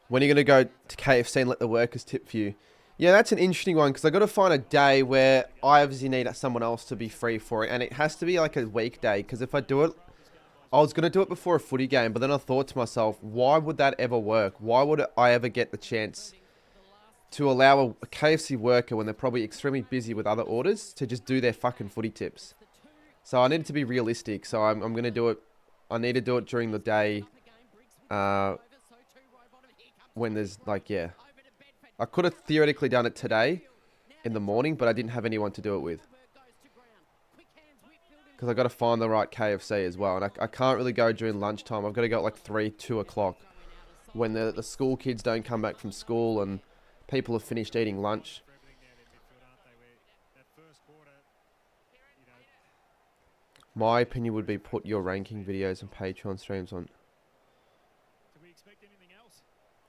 S1: When are you going to go to KFC and let the workers tip for you? Yeah, that's an interesting one because I got to find a day where I obviously need someone else to be free for it. And it has to be like a weekday because if I do it, I was going to do it before a footy game. But then I thought to myself, why would that ever work? Why would I ever get the chance to allow a KFC worker when they're probably extremely busy with other orders to just do their fucking footy tips? So I needed to be realistic. So I'm going to do it. I need to do it during the day. When there's like, yeah. I could have theoretically done it today in the morning, but I didn't have anyone to do it with. Because I got to find the right KFC as well. And I can't really go during lunchtime. I've got to go at like 3, 2 o'clock. When the school kids don't come back from school and people have finished eating lunch. My opinion would be put your ranking videos and Patreon streams on.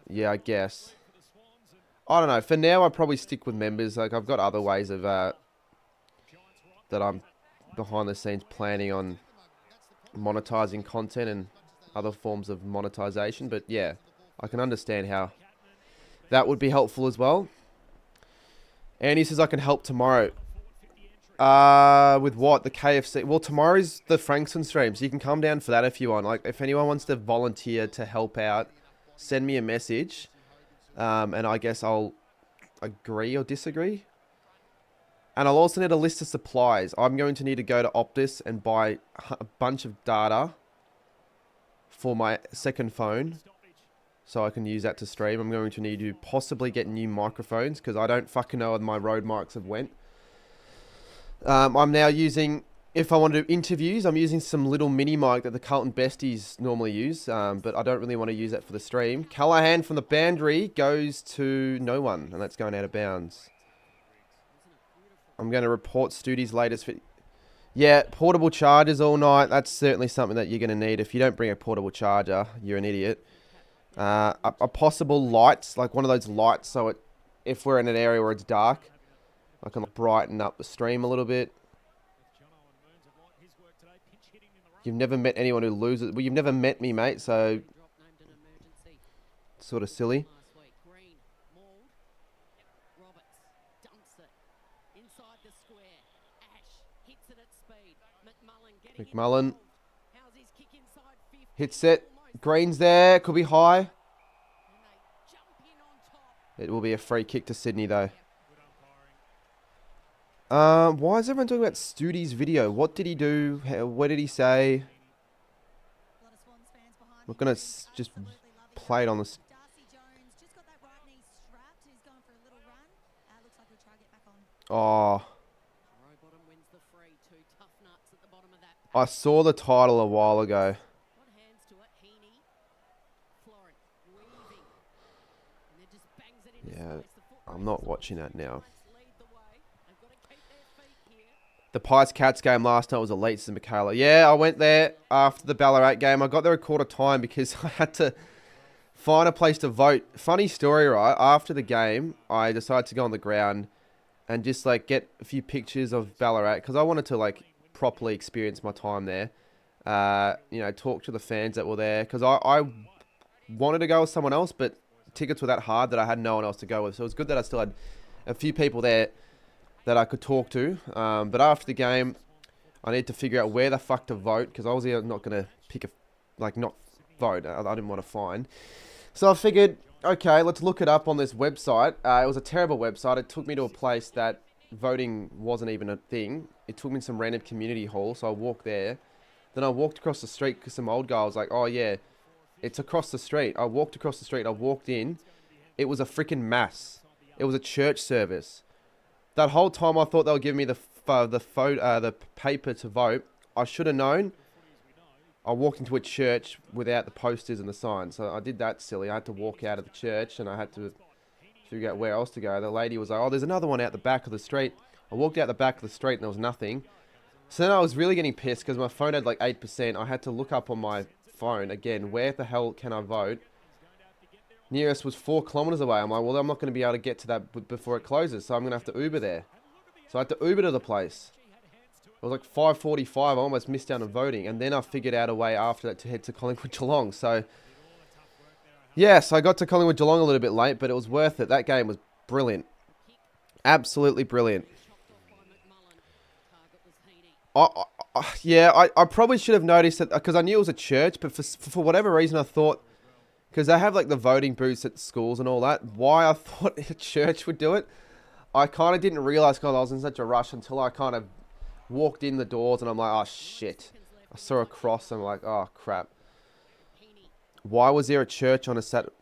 S1: Yeah, I guess. I don't know. For now, I'll probably stick with members. Like, I've got other ways of that I'm behind the scenes planning on monetizing content and other forms of monetization. But yeah, I can understand how that would be helpful as well. And he says I can help tomorrow. With what? The KFC? Well, tomorrow's the Frankston stream, so you can come down for that if you want. Like, if anyone wants to volunteer to help out, send me a message. And I guess I'll agree or disagree. And I'll also need a list of supplies. I'm going to need to go to Optus and buy a bunch of data for my second phone so I can use that to stream. I'm going to need to possibly get new microphones because I don't fucking know where my road mics have went. I'm now using, if I want to do interviews, I'm using some little mini mic that the Carlton Besties normally use, but I don't really want to use that for the stream. Callahan from the boundary goes to no one, and that's going out of bounds. I'm going to report Studi's latest video. Yeah, portable chargers all night. That's certainly something that you're going to need. If you don't bring a portable charger, you're an idiot. A possible lights, like one of those lights, so if we're in an area where it's dark, I can brighten up the stream a little bit. You've never met anyone who loses. Well, you've never met me, mate, so sort of silly. McMullen. Hits it. Green's there. Could be high. It will be a free kick to Sydney, though. Why is everyone talking about Studi's video? What did he do? What did he say? We're going to just play it on this. Oh. I saw the title a while ago. Yeah, I'm not watching that now. The Pies Cats game last night was Elites and Michaela. Yeah, I went there after the Ballarat game. I got there a quarter time because I had to find a place to vote. Funny story, right? After the game, I decided to go on the ground and just like get a few pictures of Ballarat because I wanted to like properly experience my time there. You know, talk to the fans that were there because I wanted to go with someone else, but tickets were that hard that I had no one else to go with. So it was good that I still had a few people there that I could talk to. But after the game, I need to figure out where the fuck to vote because I was not going to pick not vote. I didn't want to fine. So I figured, okay, let's look it up on this website. It was a terrible website. It took me to a place that voting wasn't even a thing. It took me to some random community hall. So I walked there. Then I walked across the street because some old guy was like, oh yeah, it's across the street. I walked across the street. I walked in. It was a freaking mass. It was a church service. That whole time I thought they were giving me the paper to vote. I should have known. I walked into a church without the posters and the signs. So I did that silly. I had to walk out of the church and I had to figure out where else to go. The lady was like, oh, there's another one out the back of the street. I walked out the back of the street and there was nothing. So then I was really getting pissed because my phone had like 8%. I had to look up on my phone again, where the hell can I vote? Nearest was 4 kilometers away. I'm like, well, I'm not going to be able to get to that before it closes, so I'm going to have to Uber there. So I had to Uber to the place. It was like 5:45. I almost missed out on voting, and then I figured out a way after that to head to Collingwood Geelong. So, yes, I got to Collingwood Geelong a little bit late, but it was worth it. That game was brilliant. Absolutely brilliant. I probably should have noticed that because I knew it was a church, but for whatever reason I thought, because they have like the voting booths at schools and all that, why I thought a church would do it, I kind of didn't realise because I was in such a rush until I kind of walked in the doors and I'm like, oh shit. I saw a cross and I'm like, oh crap. Why was there a church on a Saturday?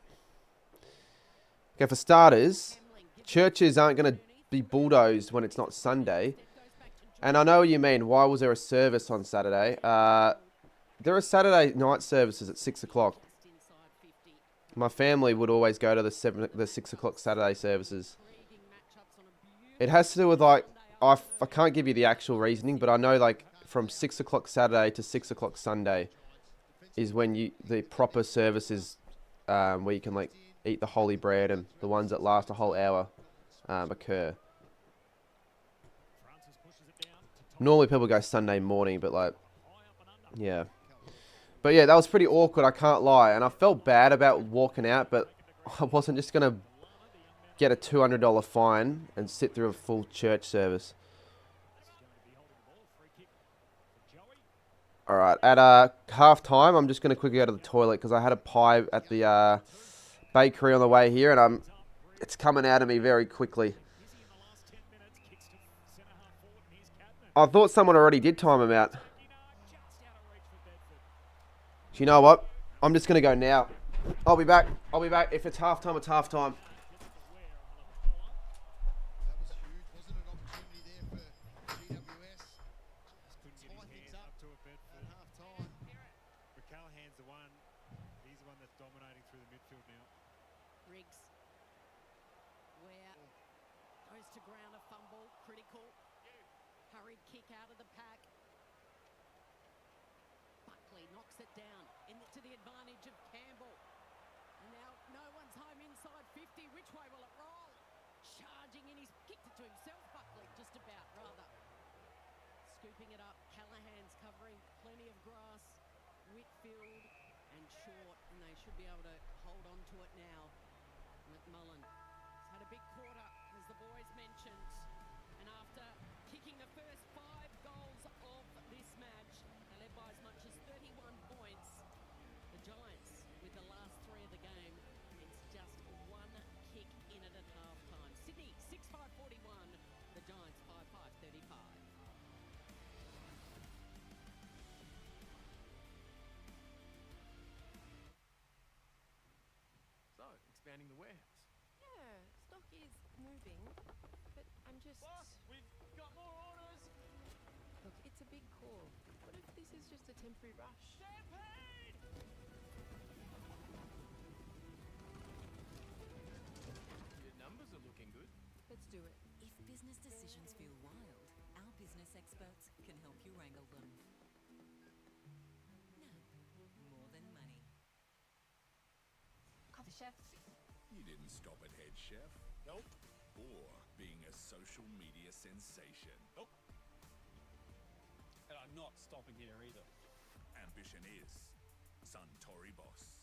S1: Okay, for starters, churches aren't going to be bulldozed when it's not Sunday. And I know what you mean. Why was there a service on Saturday? There are Saturday night services at 6 o'clock. My family would always go to the 6 o'clock Saturday services. It has to do with like, I can't give you the actual reasoning, but I know like from 6 o'clock Saturday to 6 o'clock Sunday is when the proper services where you can like eat the holy bread and the ones that last a whole hour occur. Normally people go Sunday morning, but like, yeah. But yeah, that was pretty awkward, I can't lie. And I felt bad about walking out, but I wasn't just going to get a $200 fine and sit through a full church service. Alright, at half time, I'm just going to quickly go to the toilet because I had a pie at the bakery on the way here and it's coming out of me very quickly. I thought someone already did time him out. Do you know what? I'm just going to go now. I'll be back. If it's half time, it's half time.
S4: That was huge, wasn't it? Opportunity there for GWS. Tie things up at half time.
S2: McCallaghan's the one. He's the one that's dominating through the midfield now.
S5: Riggs. Where goes to ground, a fumble, critical. free kick out of the pack. Buckley knocks it down to the advantage of Campbell. And now no one's home inside 50. Which way will it roll? Charging in, he's kicked it to himself, Buckley, just about, rather. Scooping it up, Callahan's covering plenty of grass. Whitfield and Short, and they should be able to hold on to it now. McMullen has had a big quarter, as the boys mentioned, and after kicking the first 5 goals of this match, they led by as much as 31 points. The Giants, with the last 3 of the game, it's just 1 kick in it at half-time. Sydney, 6-5-41, the Giants 5-5-35.
S11: So, expanding the warehouse.
S12: Yeah, stock is moving, but I'm just...
S2: Boss, we've got more orders.
S12: Look, it's a big call. What if this is just a temporary rush?
S2: Champagne!
S11: Your numbers are looking good.
S12: Let's do it.
S7: If business decisions feel wild, our business experts can help you wrangle them. No, more than money.
S12: Coffee chef.
S6: You didn't stop at head chef.
S2: Nope.
S6: Or being a social media sensation.
S2: Nope. And I'm not stopping here either.
S6: Ambition is Suntory Boss.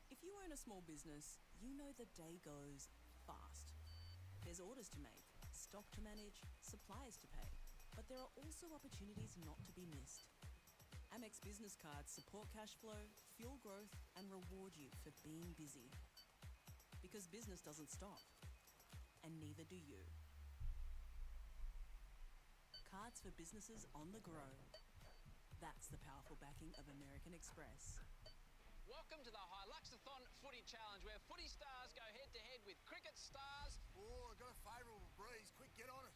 S13: If you own a small business, you know the day goes fast. There's orders to make, stock to manage, suppliers to pay. But there are also opportunities not to be missed. Amex business cards support cash flow, fuel growth, and reward you for being busy. Because business doesn't stop, and neither do you. Cards for businesses on the grow. That's the powerful backing of American Express.
S14: Welcome to the Hiluxathon Footy Challenge, where footy stars go head-to-head with cricket stars.
S8: Oh, I got a favourable breeze. Quick, get on it.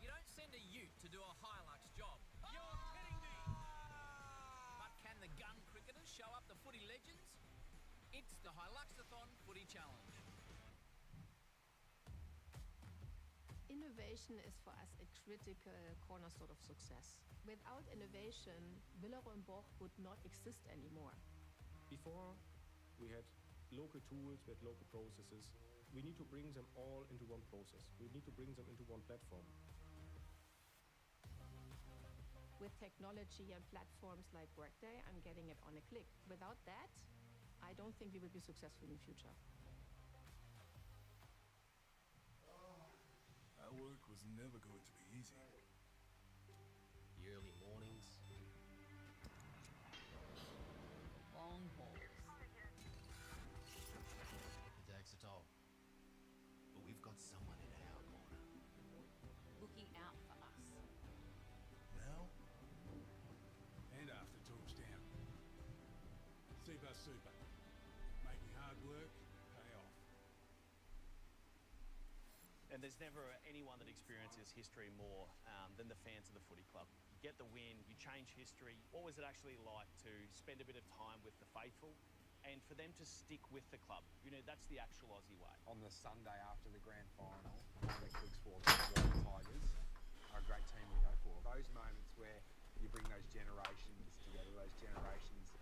S14: You don't send a ute to do a Hilux job. You're kidding me! But can the gun cricketers show up the footy legends? It's the Hiluxathon Footy Challenge.
S12: Innovation is for us a critical cornerstone of success. Without innovation, Villeroy and Boch would not exist anymore.
S15: Before, we had local tools, we had local processes. We need to bring them all into one process. We need to bring them into one platform.
S12: With technology and platforms like Workday, I'm getting it on a click. Without that, I don't think we will be successful in the future.
S6: Our work was never going to be easy.
S9: The early mornings.
S5: Long balls.
S9: It takes a toll. But we've got someone in our corner.
S7: Looking out for us.
S6: Now? And after talks down. Super. Making hard work pay off.
S16: And there's never anyone that experiences history more than the fans of the footy club. You get the win, you change history. What was it actually like to spend a bit of time with the faithful and for them to stick with the club? You know, that's the actual Aussie way.
S17: On the Sunday after the grand final, the Quick Sports Tigers are a great team to go for. Those moments where you bring those generations together, those generations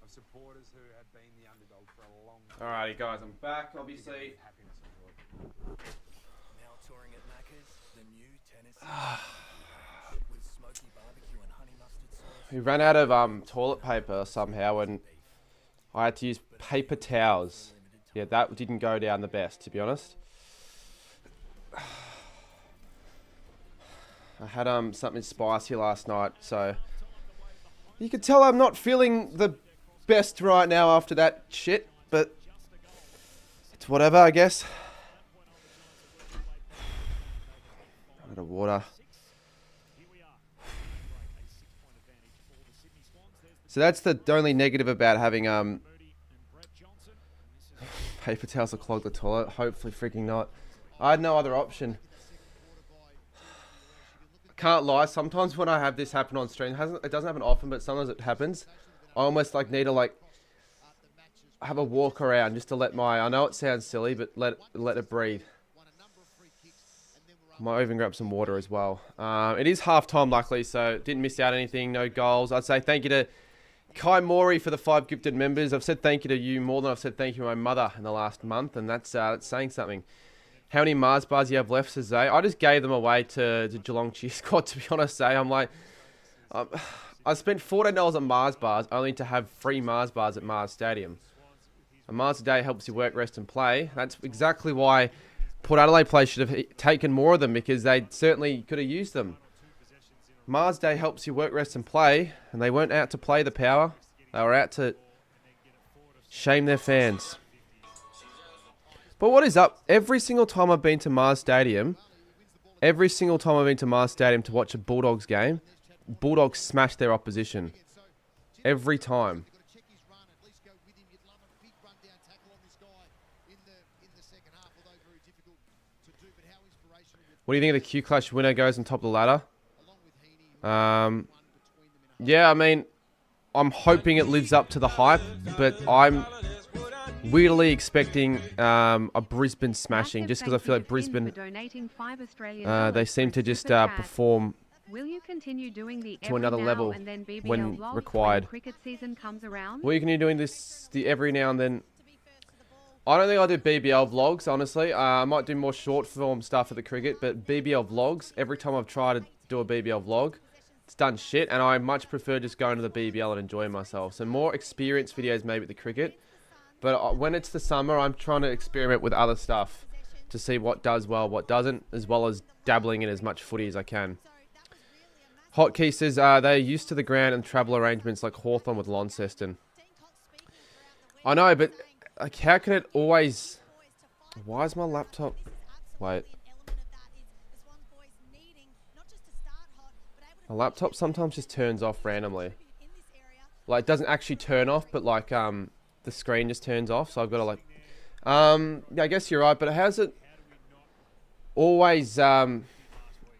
S17: of supporters who have been the underdog for a long time.
S1: Alrighty guys, I'm back, obviously.
S17: Happiness and joy.
S8: Now touring at Macca's, the new Tennessee with smoky barbecue and honey mustard sauce.
S1: We ran out of toilet paper somehow and I had to use paper towels. Yeah, that didn't go down the best, to be honest. I had something spicy last night, so you can tell I'm not feeling the best right now after that shit, but it's whatever, I guess. Out of water. So that's the only negative about having paper towels to clog the toilet. Hopefully freaking not. I had no other option. I can't lie, sometimes when I have this happen on stream, it doesn't happen often, but sometimes it happens. I almost like need to like have a walk around just to let my, I know it sounds silly, but let it breathe. Might even grab some water as well. It is half time luckily, so didn't miss out anything, no goals. I'd say thank you to Kai Mori for the 5 gifted members. I've said thank you to you more than I've said thank you to my mother in the last month, and that's saying something. How many Mars bars you have left, says Zay? I just gave them away to Geelong Cheer Squad, to be honest, Zay. I'm like, I spent $14 on Mars bars only to have free Mars bars at Mars Stadium. A Mars a day helps you work, rest and play. That's exactly why Port Adelaide Place should have taken more of them, because they certainly could have used them. Mars Day helps you work, rest and play, and they weren't out to play the power. They were out to shame their fans. But what is up? Every single time I've been to Mars Stadium, to watch a Bulldogs game, Bulldogs smash their opposition. Every time. What do you think of the Q-Clash winner goes on top of the ladder? Yeah, I mean, I'm hoping it lives up to the hype, but I'm weirdly expecting a Brisbane smashing, just because I feel like Brisbane, they seem to just perform
S10: Will you continue doing the
S1: to another level
S10: and then BBL
S1: when
S10: vlogs
S1: required.
S10: When cricket season comes around?
S1: Will you continue doing this the every now and then? I don't think I'll do BBL vlogs, honestly. I might do more short form stuff at the cricket, but BBL vlogs, every time I've tried to do a BBL vlog, it's done shit, and I much prefer just going to the BBL and enjoying myself. So more experience videos maybe at the cricket, but when it's the summer, I'm trying to experiment with other stuff to see what does well, what doesn't, as well as dabbling in as much footy as I can. Hotkey says they're used to the ground and travel arrangements like Hawthorn with Launceston. I know, but like, how can it always... Why is my laptop... Wait. My laptop sometimes just turns off randomly. Like, it doesn't actually turn off, but like the screen just turns off, so I've got to like... yeah, I guess you're right, but how's it always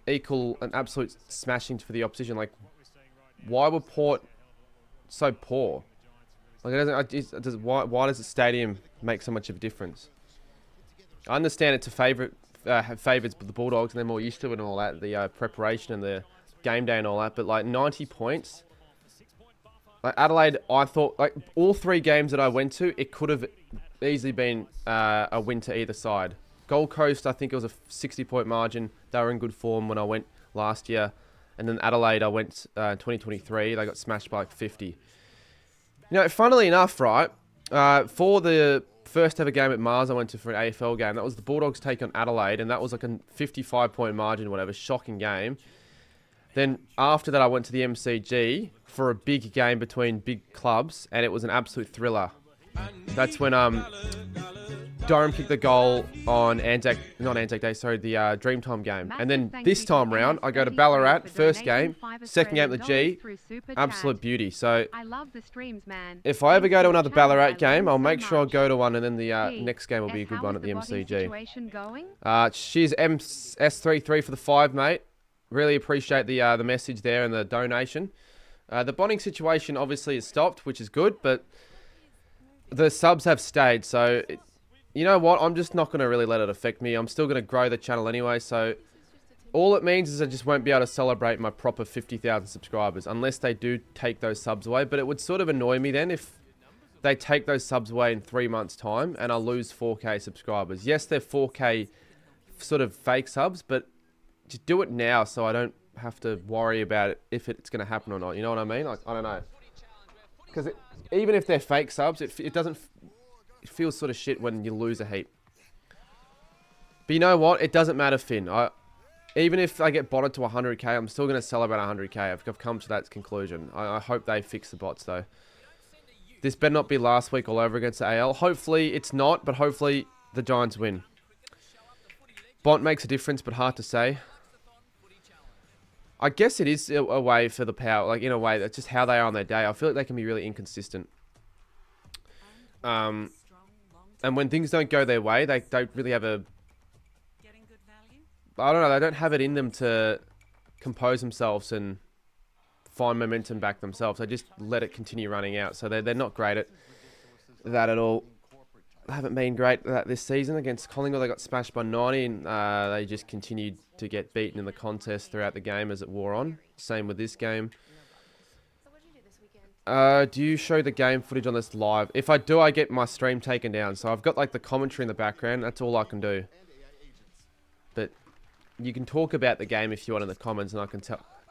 S1: equal an absolute smashing for the opposition? Like, why were Port so poor? Like, it doesn't. Why does the stadium make so much of a difference? I understand it's a favourites the Bulldogs, and they're more used to it and all that, the preparation and the game day and all that. But like 90 points, like Adelaide, I thought like all 3 games that I went to, it could have easily been a win to either side. Gold Coast, I think it was a 60-point margin. They were in good form when I went last year, and then Adelaide, I went 2023. They got smashed by like 50. You know, funnily enough, right, for the first ever game at Mars I went to for an AFL game, that was the Bulldogs take on Adelaide, and that was like a 55-point margin, whatever, shocking game. Then after that, I went to the MCG for a big game between big clubs, and it was an absolute thriller. That's when Durham kicked the goal on the Dreamtime game. And then this time round, I go to Ballarat, first game, second game at the G, absolute beauty. So
S10: I love the streams, man.
S1: if I ever go to another Ballarat game, I'll make sure I go to one, and then the next game will be a good one at the MCG. Cheers MS33 for the 5, mate. Really appreciate the message there and the donation. The bonding situation obviously has stopped, which is good, but the subs have stayed, so you know what? I'm just not going to really let it affect me. I'm still going to grow the channel anyway, so all it means is I just won't be able to celebrate my proper 50,000 subscribers unless they do take those subs away. But it would sort of annoy me then if they take those subs away in 3 months' time and I lose 4K subscribers. Yes, they're 4K sort of fake subs, but just do it now so I don't have to worry about it if it's going to happen or not. You know what I mean? Like, I don't know. Because even if they're fake subs, it doesn't... It feels sort of shit when you lose a heap. But you know what? It doesn't matter, Finn. Even if I get botted to 100k, I'm still going to celebrate 100k. I've come to that conclusion. I hope they fix the bots, though. This better not be last week all over against the AL. Hopefully it's not, but hopefully the Giants win. Bot makes a difference, but hard to say. I guess it is a way for the power. Like, in a way, that's just how they are on their day. I feel like they can be really inconsistent. And when things don't go their way, they don't really have a... I don't know, they don't have it in them to compose themselves and find momentum back themselves. They just let it continue running out. So they're not great at that at all. They haven't been great at that this season. Against Collingwood, they got smashed by 90, and they just continued to get beaten in the contest throughout the game as it wore on. Same with this game. Do you show the game footage on this live? If I do, I get my stream taken down. So I've got like the commentary in the background. That's all I can do. But you can talk about the game if you want in the comments, and I can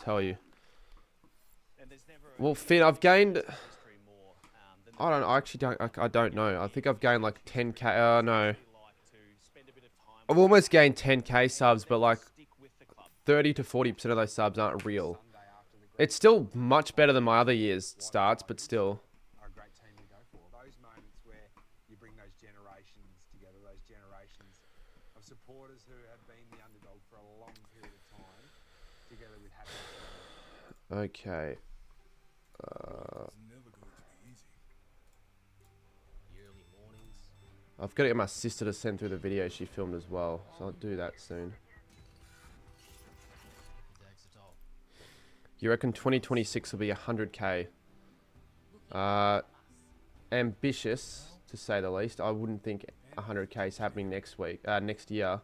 S1: tell you. Well, Finn, I've gained... I actually don't. I don't know. I think I've gained like 10k. No. I've almost gained 10k subs, but like 30 to 40% of those subs aren't real. It's still much better than my other year's starts, but still.
S17: Are a great team to go for. Those moments where you bring those generations together, those generations of supporters who have been the underdog for a long period of time, together with happiness.
S1: Okay. I've got to get my sister to send through the video she filmed as well, so I'll do that soon. You reckon 2026 will be 100k? Ambitious, to say the least. I wouldn't think 100k is happening next year.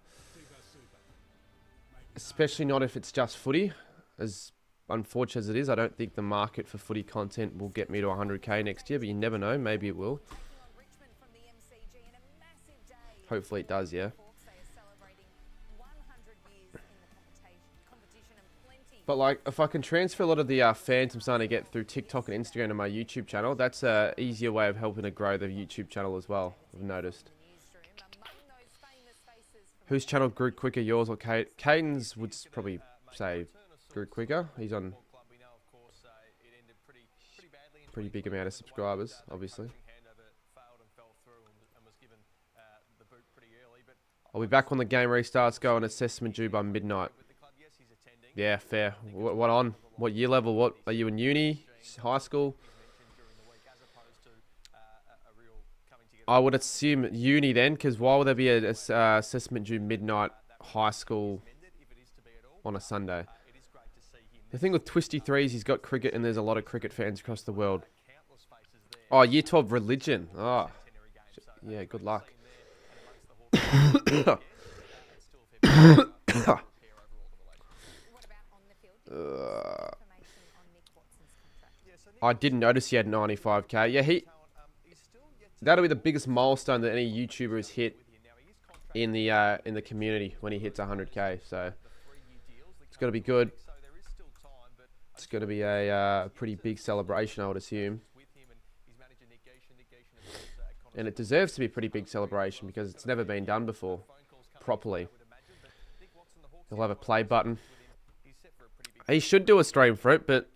S1: Especially not if it's just footy. As unfortunate as it is, I don't think the market for footy content will get me to 100k next year, but you never know. Maybe it will. Hopefully it does, yeah. But like, if I can transfer a lot of the fans I'm starting to get through TikTok and Instagram to my YouTube channel, that's an easier way of helping to grow the YouTube channel as well, I've noticed. Whose channel grew quicker, yours or Kate? Caden's would probably say grew quicker. He's on pretty big amount of subscribers, obviously. I'll be back when the game restarts. Go on assessment due by midnight. Yeah, fair. What on? What year level? What are you in uni? High school? I would assume uni then, because why would there be an assessment due midnight high school on a Sunday? The thing with Twisty Threes, he's got cricket, and there's a lot of cricket fans across the world. Oh, year 12 religion. Oh, yeah. Good luck. I didn't notice he had 95k. Yeah, that'll be the biggest milestone that any YouTuber has hit in the community when he hits 100k. So it's gonna be good. It's gonna be a pretty big celebration, I would assume. And it deserves to be a pretty big celebration because it's never been done before properly. He'll have a play button. He should do a stream for it, but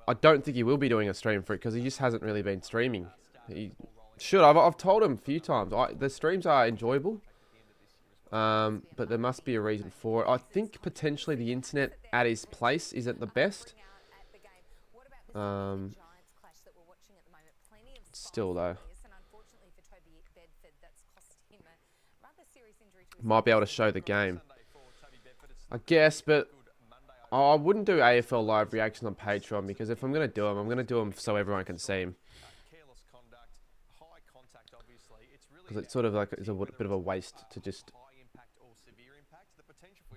S1: I don't think he will be doing a stream for it because he just hasn't really been streaming. He should. I've told him a few times. The streams are enjoyable, but there must be a reason for it. I think potentially the internet at his place isn't the best. Still though. Might be able to show the game, I guess, but I wouldn't do AFL live reactions on Patreon because if I'm going to do them, I'm going to do them so everyone can see them. Because it's sort of like it's a bit of a waste to just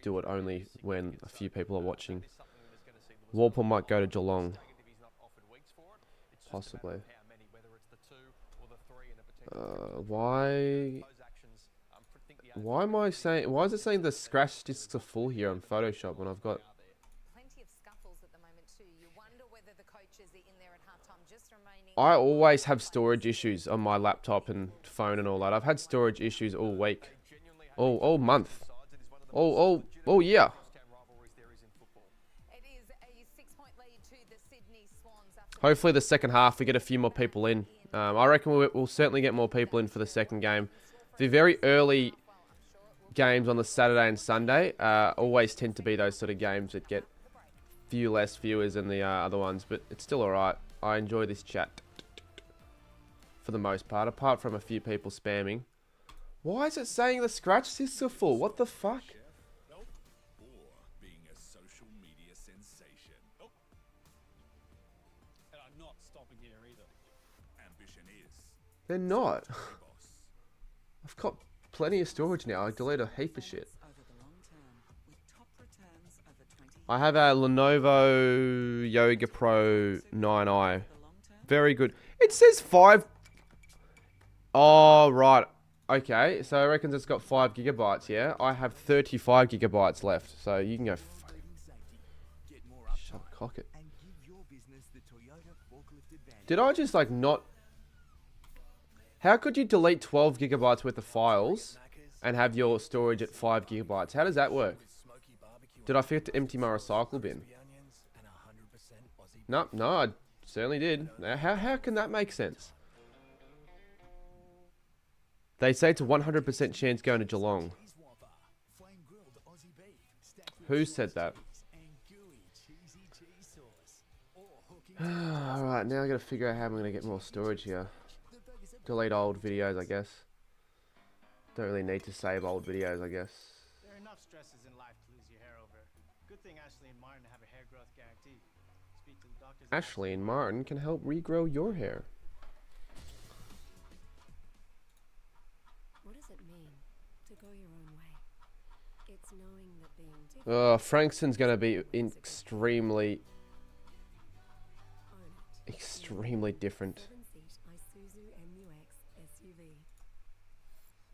S1: do it only when a few people are watching. Walpole might go to Geelong. Possibly. Why am I saying? Why is it saying the scratch discs are full here on Photoshop when I've got? I always have storage issues on my laptop and phone and all that. I've had storage issues all week, all month, all year. Hopefully the second half we get a few more people in. I reckon we'll certainly get more people in for the second game. The very early games on the Saturday and Sunday always tend to be those sort of games that get few less viewers than the other ones, but it's still alright. I enjoy this chat for the most part, apart from a few people spamming. Why is it saying the scratch discs are full? What the fuck?
S2: in here either.
S6: Ambition is.
S18: They're not. I've got plenty of storage now. I delete a heap of shit. I have a Lenovo Yoga Pro 9i. Very good. It says 5. Oh, right. Okay, so I reckon it's got 5 gigabytes, yeah? I have 35 gigabytes left, so you can go shut a cocket. Did I just, like, not... How could you delete 12 gigabytes worth of files and have your storage at 5 gigabytes? How does that work? Did I forget to empty my recycle bin? No, I certainly did. How can that make sense? They say it's a 100% chance going to Geelong. Who said that? Alright, now I gotta figure out how I'm gonna get more storage here. Delete old videos, I guess. Don't really need to save old videos, I guess.
S19: There are enough stresses in life to lose your hair over. Good thing Ashley and Martin have a hair growth guarantee. Speak to the doctors.
S18: Ashley and Martin can help regrow your hair.
S20: What does it mean to go your own way? It's knowing that being different.
S18: Frankston's gonna be extremely different.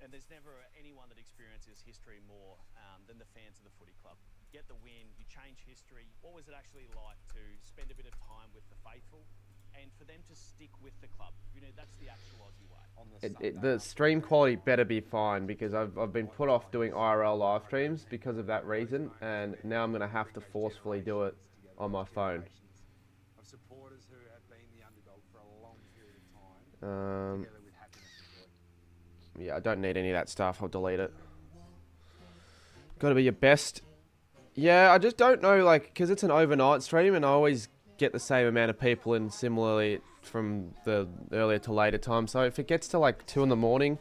S16: And there's never anyone that experiences history more than the fans of the footy club. You get the win, you change history. What was it actually like to spend a bit of time with the faithful and for them to stick with the club? You know, that's the actual Aussie way.
S18: The stream quality better be fine because I've been put off doing IRL live streams because of that reason, and now I'm gonna have to forcefully do it on my phone.
S17: Of supporters who have been the underdog for a long period of time, together with happiness and joy.
S18: Yeah, I don't need any of that stuff. I'll delete it. Got to be your best. Yeah, I just don't know, like, because it's an overnight stream, and I always get the same amount of people in similarly from the earlier to later time. So if it gets to like 2 in the morning,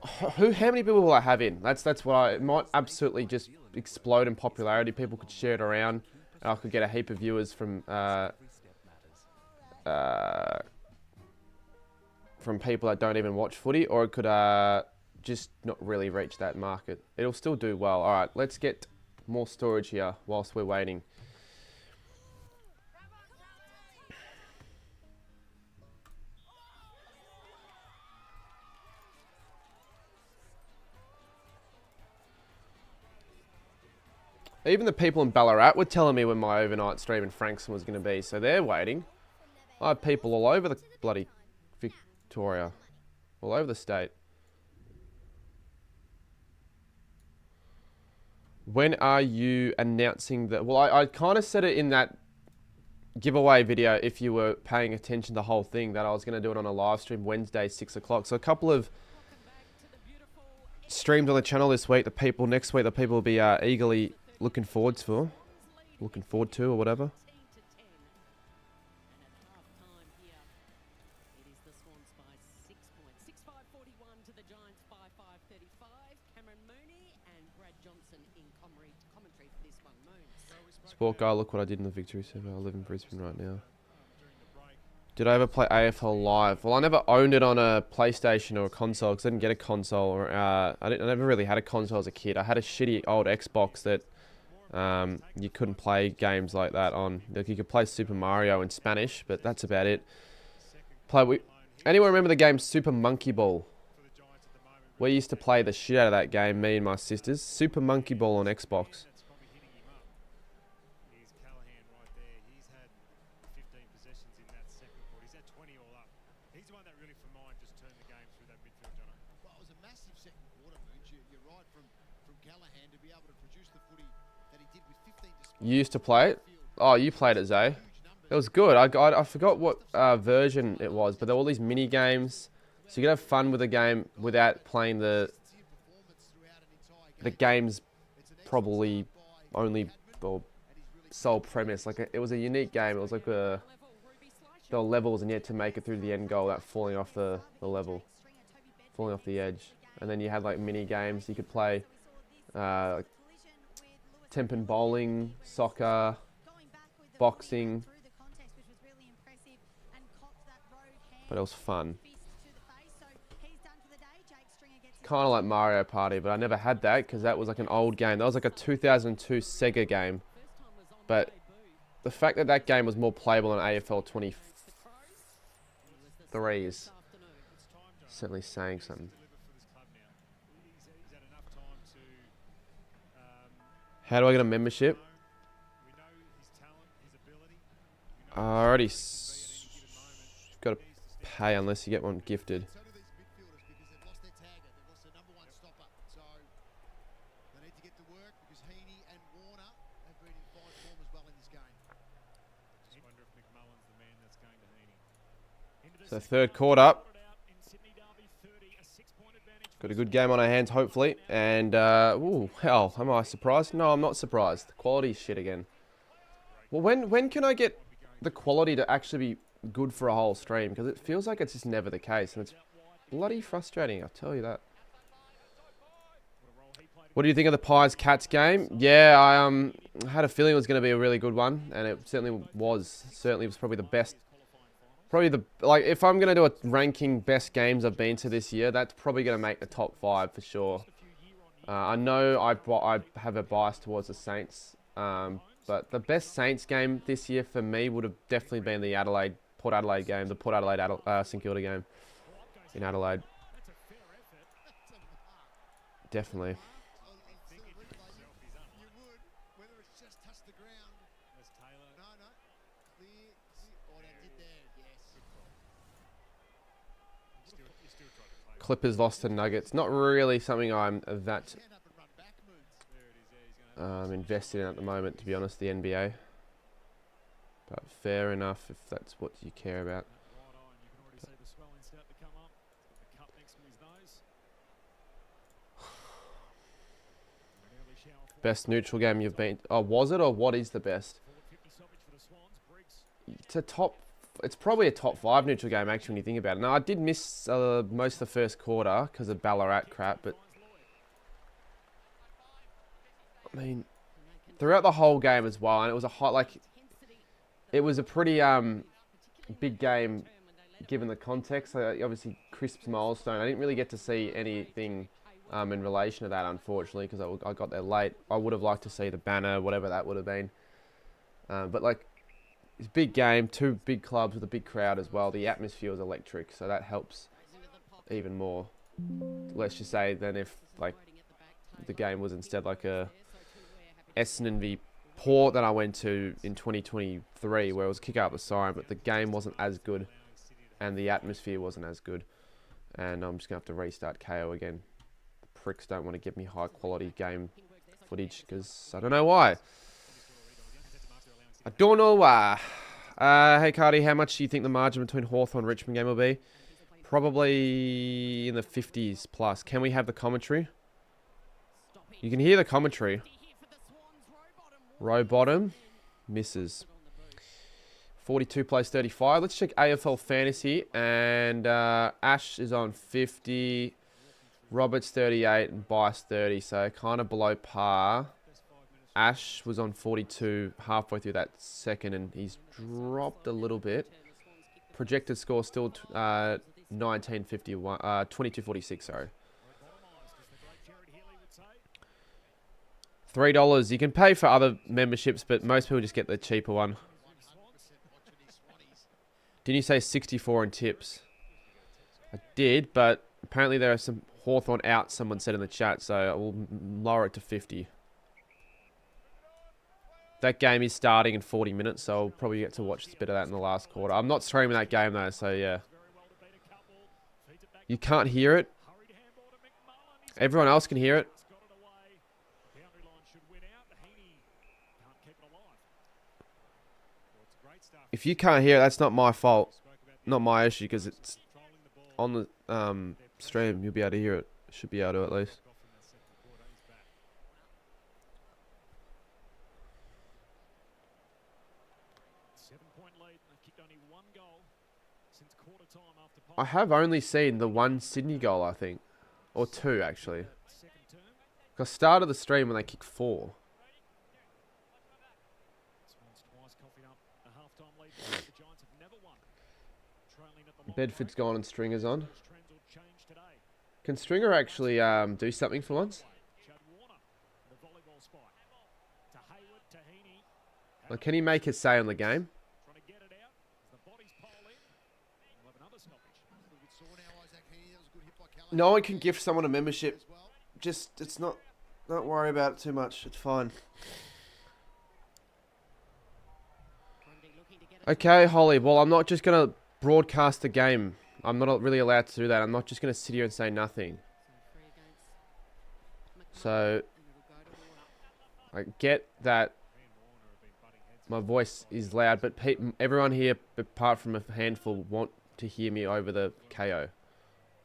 S18: how many people will I have in? That's why it might absolutely just explode in popularity. People could share it around, and I could get a heap of viewers from people that don't even watch footy, or it could just not really reach that market. It'll still do well. All right, let's get more storage here whilst we're waiting. Even the people in Ballarat were telling me when my overnight stream in Frankston was going to be, so they're waiting. I have people all over the bloody Victoria, all over the state. When are you announcing that? Well, I kind of said it in that giveaway video, if you were paying attention to the whole thing, that I was going to do it on a live stream Wednesday, 6 o'clock. So a couple of streams on the channel this week, next week, the people will be eagerly looking forward to, or whatever. Sport guy, look what I did in the victory server. I live in Brisbane right now. Did I ever play AFL live? Well, I never owned it on a PlayStation or a console because I didn't get a console. Or I never really had a console as a kid. I had a shitty old Xbox that you couldn't play games like that on. Like, you could play Super Mario in Spanish, but that's about it. Anyone remember the game Super Monkey Ball? We used to play the shit out of that game, me and my sisters. Super Monkey Ball on Xbox. You used to play it? Oh, you played it, Zay. It was good. I forgot what version it was, but there were all these mini games, so you could have fun with the game without playing the game's probably only sole premise. Like, it was a unique game. It was like there were levels, and you had to make it through the end goal without falling off the level, falling off the edge. And then you had like mini games you could play. Like, Tempin bowling, soccer, boxing. but it was fun. Kind of like Mario Party, but I never had that because that was like an old game. That was like a 2002 Sega game. But the fact that that game was more playable than AFL 23 is certainly saying something. How do I get a membership? I already got to pay unless you get one gifted. So third quarter. Got a good game on our hands, hopefully. And, ooh, hell, am I surprised? No, I'm not surprised. The quality's shit again. Well, when can I get the quality to actually be good for a whole stream? Because it feels like it's just never the case. And it's bloody frustrating, I'll tell you that. What do you think of the Pies-Cats game? Yeah, I had a feeling it was going to be a really good one. And it certainly was. Certainly was probably the best. Probably like, if I'm going to do a ranking best games I've been to this year, that's probably going to make the top 5 for sure. I know I have a bias towards the Saints, but the best Saints game this year for me would have definitely been the Port Adelaide game, the Port Adelaide St Kilda game in Adelaide. Definitely. Clippers lost to Nuggets. Not really something I'm that invested in at the moment, to be honest, the NBA. But fair enough if that's what you care about. Best neutral game you've been... Oh, was it, or what is the best? It's probably a top 5 neutral game, actually, when you think about it. Now, I did miss most of the first quarter because of Ballarat crap, but... I mean, throughout the whole game as well, and it was it was a pretty big game, given the context. Obviously, Crisp's milestone. I didn't really get to see anything in relation to that, unfortunately, because I got there late. I would have liked to see the banner, whatever that would have been. But, like... It's a big game, 2 big clubs with a big crowd as well. The atmosphere was electric, so that helps even more. Let's just say than if like the game was instead like a Essendon v Port that I went to in 2023, where it was kick out the siren, but the game wasn't as good and the atmosphere wasn't as good. And I'm just gonna have to restart KO again. The pricks don't want to give me high quality game footage because I don't know why. I don't know why. Hey, Cardi, how much do you think the margin between Hawthorn and Richmond game will be? Probably in the 50s plus. Can we have the commentary? You can hear the commentary. Row bottom. Misses. 42 plays 35. Let's check AFL Fantasy. And Ash is on 50. Roberts 38 and Bice 30. So kind of below par. Ash was on 42 halfway through that second, and he's dropped a little bit. Projected score still 1951, 2246. Sorry. $3. You can pay for other memberships, but most people just get the cheaper one. Didn't you say 64 in tips? I did, but apparently there are some Hawthorn out. Someone said in the chat, so I will lower it to 50. That game is starting in 40 minutes, so I'll probably get to watch a bit of that in the last quarter. I'm not streaming that game, though, so yeah. You can't hear it. Everyone else can hear it. If you can't hear it, that's not my fault. Not my issue, because it's on the stream. You'll be able to hear it. Should be able to, at least. I have only seen the one Sydney goal, I think. Or 2, actually. I started the stream when they kicked 4. Bedford's gone and Stringer's on. Can Stringer actually do something for once? Like, can he make his say on the game? No one can gift someone a membership. Just, it's not, don't worry about it too much. It's fine. Okay, Holly. Well, I'm not just going to broadcast the game. I'm not really allowed to do that. I'm not just going to sit here and say nothing. So, I get that my voice is loud, but everyone here, apart from a handful, want to hear me over the KO.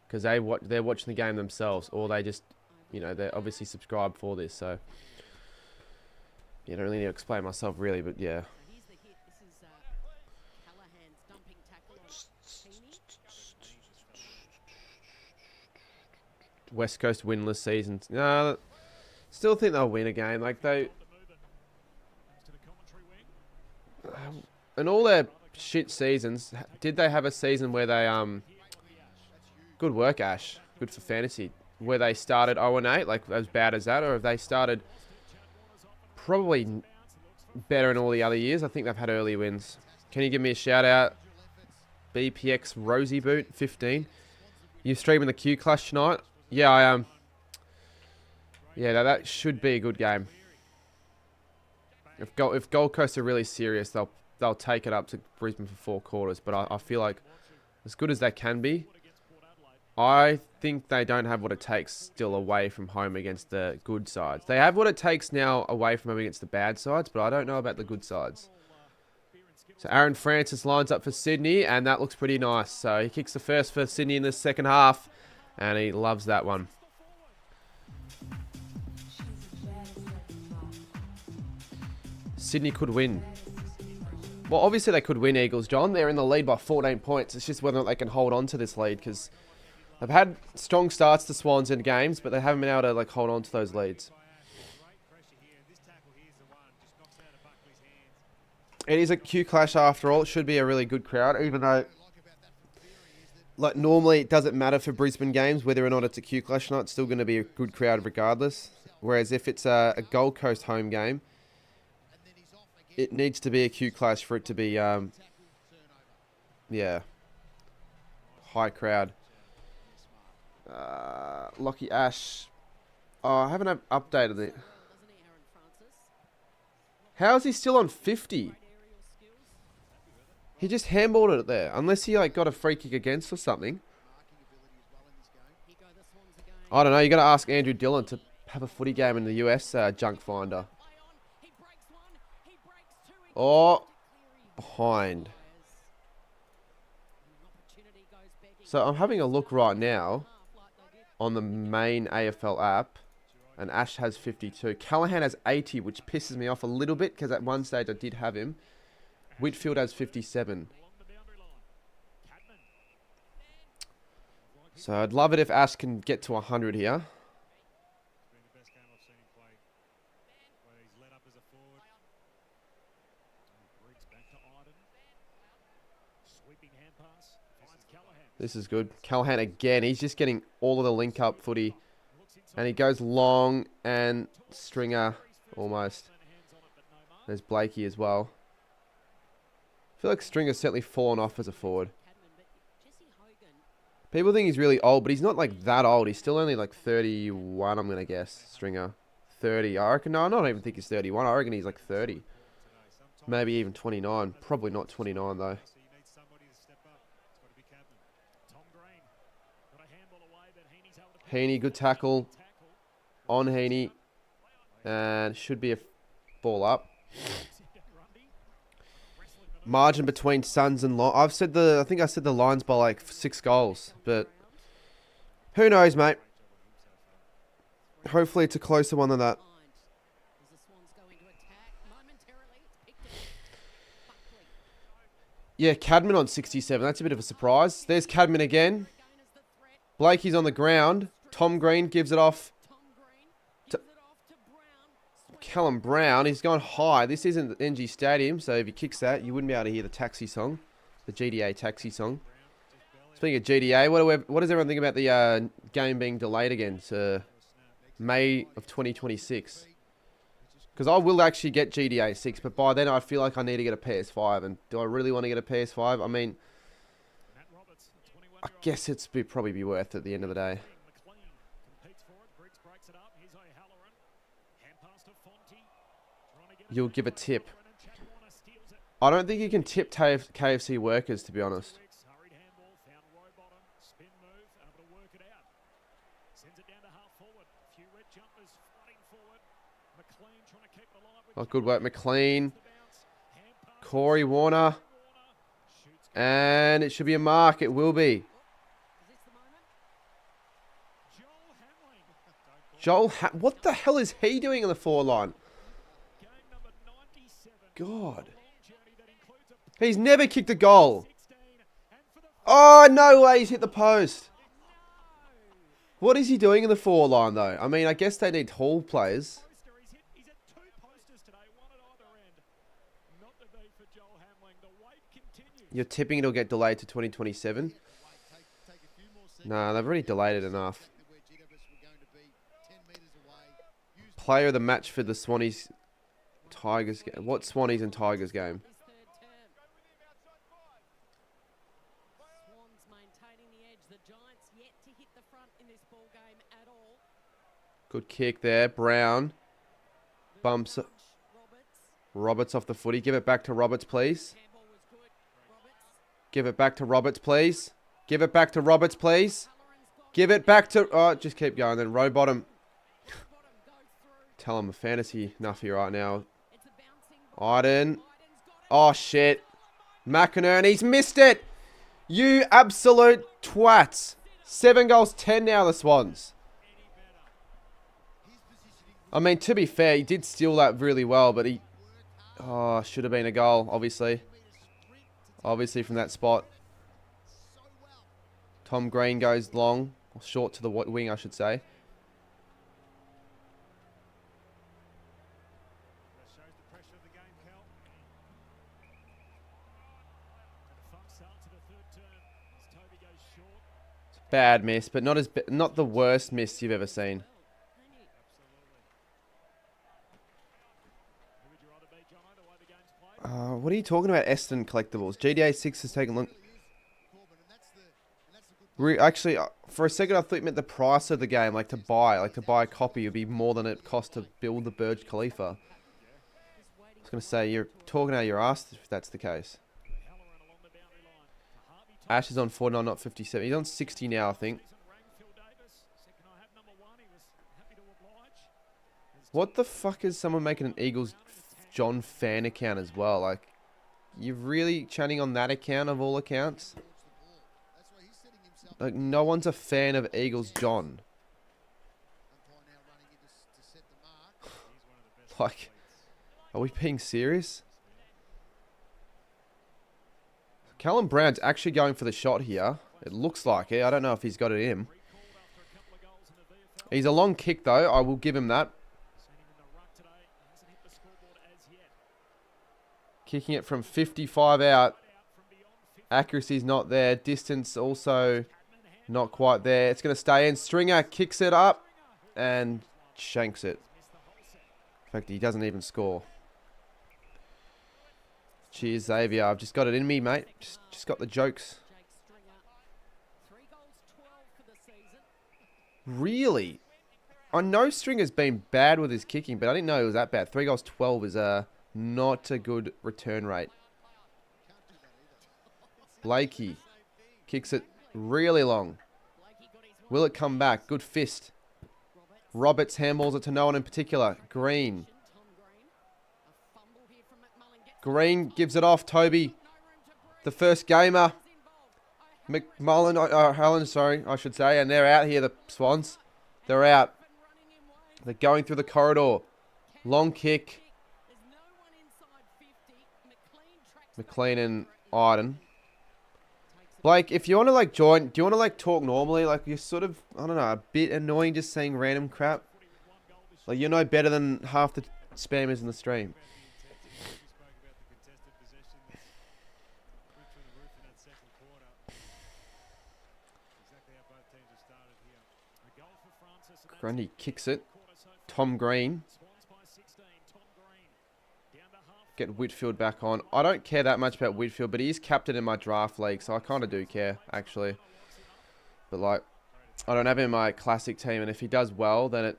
S18: Because they're watching the game themselves, or they just, you know, they're obviously subscribed for this, so... Yeah, I don't really need to explain myself, really, but yeah. West Coast winless seasons. No, still think they'll win a game. Like, they... in all their shit seasons, did they have a season where they, good work, Ash. Good for fantasy. Where they started 0-8, like as bad as that, or have they started probably better in all the other years? I think they've had early wins. Can you give me a shout out? BPX Rosie Boot 15. You streaming the Q Clash tonight? Yeah, I am. Yeah, that should be a good game. If Gold Coast are really serious, they'll take it up to Brisbane for 4 quarters. But I feel like as good as they can be, I think they don't have what it takes still away from home against the good sides. They have what it takes now away from home against the bad sides, but I don't know about the good sides. So Aaron Francis lines up for Sydney, and that looks pretty nice. So he kicks the first for Sydney in the second half, and he loves that one. Sydney could win. Well, obviously they could win, Eagles, John. They're in the lead by 14 points. It's just whether or not they can hold on to this lead, because they've had strong starts to Swans in games, but they haven't been able to like hold on to those leads. It is a Q Clash after all. It should be a really good crowd, even though, like, normally it doesn't matter for Brisbane games whether or not it's a Q Clash or not. It's still going to be a good crowd regardless. Whereas if it's a Gold Coast home game, it needs to be a Q Clash for it to be, yeah, high crowd. Lockie Ash. Oh, I haven't updated it. How is he still on 50? He just handballed it there. Unless he like got a free kick against or something. I don't know. You got to ask Andrew Dillon to have a footy game in the US junk finder. Oh, behind. So I'm having a look right now on the main AFL app, and Ash has 52. Callahan has 80, which pisses me off a little bit because at one stage I did have him. Whitfield has 57. So I'd love it if Ash can get to 100 here. This is good. Callahan again. He's just getting all of the link-up footy. And he goes long and Stringer almost. There's Blakey as well. I feel like Stringer's certainly fallen off as a forward. People think he's really old, but he's not like that old. He's still only like 31, I'm going to guess. Stringer. 30. I reckon. No, I don't even think he's 31. I reckon he's like 30. Maybe even 29. Probably not 29 though. Heaney, good tackle on Heaney, and should be a ball up. Margin between Suns and Lions. I think I said the Lions by like 6 goals, but who knows, mate? Hopefully it's a closer one than that. Yeah, Cadman on 67. That's a bit of a surprise. There's Cadman again. Blakey's on the ground. Tom Green gives it off to Callum Brown. He's gone high. This isn't the NG Stadium, so if he kicks that, you wouldn't be able to hear the taxi song. The GDA taxi song. Speaking of GDA, what does everyone think about the game being delayed again to May of 2026? Because I will actually get GDA 6, but by then I feel like I need to get a PS5. And do I really want to get a PS5? I mean, I guess it's probably be worth it at the end of the day. You'll give a tip. I don't think you can tip KFC workers, to be honest. Oh, good work, McLean. Corey Warner. And it should be a mark. It will be. What the hell is he doing on the forward line? God. He's never kicked a goal. Oh, no way. He's hit the post. What is he doing in the forward line, though? I mean, I guess they need tall players. You're tipping it'll get delayed to 2027? Nah, they've already delayed it enough. Player of the match for the Swannies Tigers game. What Swannies and Tigers game? Good kick there. Brown. Bumps. Roberts off the footy. Give it back to Roberts, please. Give it back to Roberts, please. Give it back to Roberts, please. Give it back to... Oh, just keep going then. Rowbottom. Tell him a fantasy nuffy right now. Iden. Oh, shit. McInerney's missed it. You absolute twats. 7 goals, 10 now, the Swans. I mean, to be fair, he did steal that really well, but he... Oh, should have been a goal, obviously. Obviously from that spot. Tom Green goes long. Or short to the wing, I should say. Bad miss, but not the worst miss you've ever seen. What are you talking about, Eston Collectibles? GDA 6 has taken long. Actually, for a second I thought you meant the price of the game, like to buy a copy would be more than it cost to build the Burj Khalifa. I was going to say, you're talking out your ass if that's the case. Ash is on 49, not 57. He's on 60 now, I think. What the fuck is someone making an Eagles John fan account as well? Like, you're really chatting on that account of all accounts? Like, no one's a fan of Eagles John. Like, are we being serious? Callum Brown's actually going for the shot here. It looks like it. I don't know if he's got it in. He's a long kick, though. I will give him that. Kicking it from 55 out. Accuracy's not there. Distance also not quite there. It's going to stay in. Stringer kicks it up and shanks it. In fact, he doesn't even score. Cheers, Xavier. I've just got it in me, mate. Just got the jokes. Really? I know Stringer's been bad with his kicking, but I didn't know it was that bad. 3 goals, 12 is not a good return rate. Blakey kicks it really long. Will it come back? Good fist. Roberts handballs it to no one in particular. Green. Green gives it off. Toby, the first gamer. Helen, sorry, I should say. And they're out here, the Swans. They're out. They're going through the corridor. Long kick. McLean and Iden. Blake, if you want to like join, do you want to like talk normally? Like you're sort of, I don't know, a bit annoying just saying random crap. Like you're no better than half the spammers in the stream. Grundy kicks it. Tom Green. Get Whitfield back on. I don't care that much about Whitfield, but he is captain in my draft league, so I kind of do care, actually. But, like, I don't have him in my classic team, and if he does well, then it...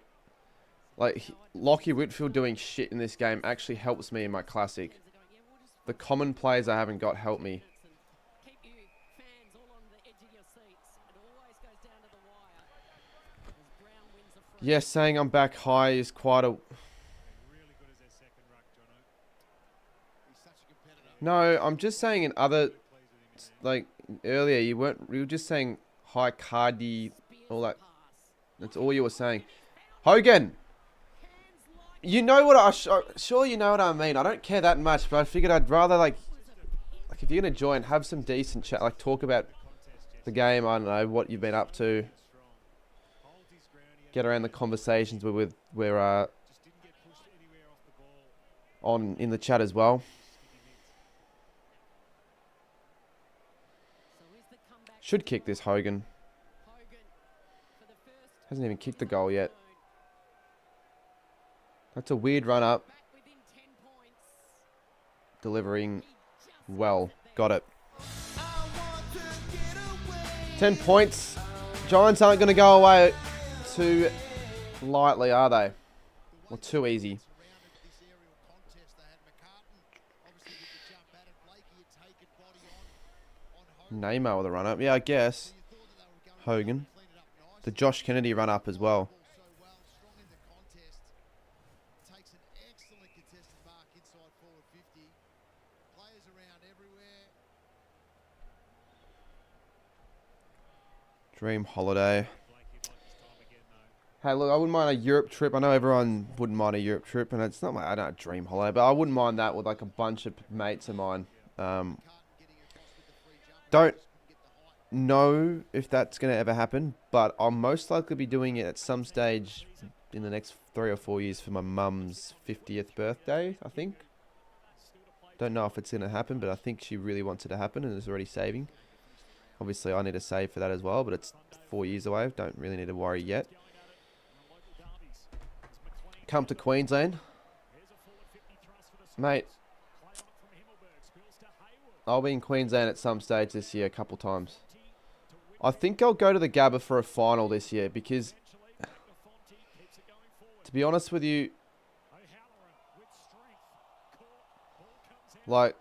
S18: Like, Lockie Whitfield doing shit in this game actually helps me in my classic. The common players I haven't got help me. Yes, saying I'm back high is quite a... No, I'm just saying in other... Like, earlier, you were just saying high cardi, all that. That's all you were saying. Hogan! You know what sure you know what I mean. I don't care that much, but I figured I'd rather, like if you're going to join, have some decent chat. Like, talk about the game. I don't know, what you've been up to. Get around the conversations we're on in the chat as well. Should kick this, Hogan. Hasn't even kicked the goal yet. That's a weird run up. Delivering well. Got it. 10 points. Giants aren't going to go away too lightly, are they? Or too easy. Neymar with a run up. Yeah, I guess. Hogan. The Josh Kennedy run up as well. Dream holiday. Hey, look, I wouldn't mind a Europe trip. I know everyone wouldn't mind a Europe trip, and it's not my, I don't know, dream holiday, but I wouldn't mind that with like a bunch of mates of mine. Don't know if that's going to ever happen, but I'll most likely be doing it at some stage in the next 3 or 4 years for my mum's 50th birthday, I think. Don't know if it's going to happen, but I think she really wants it to happen and is already saving. Obviously, I need to save for that as well, but it's 4 years away. Don't really need to worry yet. Come to Queensland. Mate, I'll be in Queensland at some stage this year, a couple times. I think I'll go to the Gabba for a final this year because, to be honest with you, like,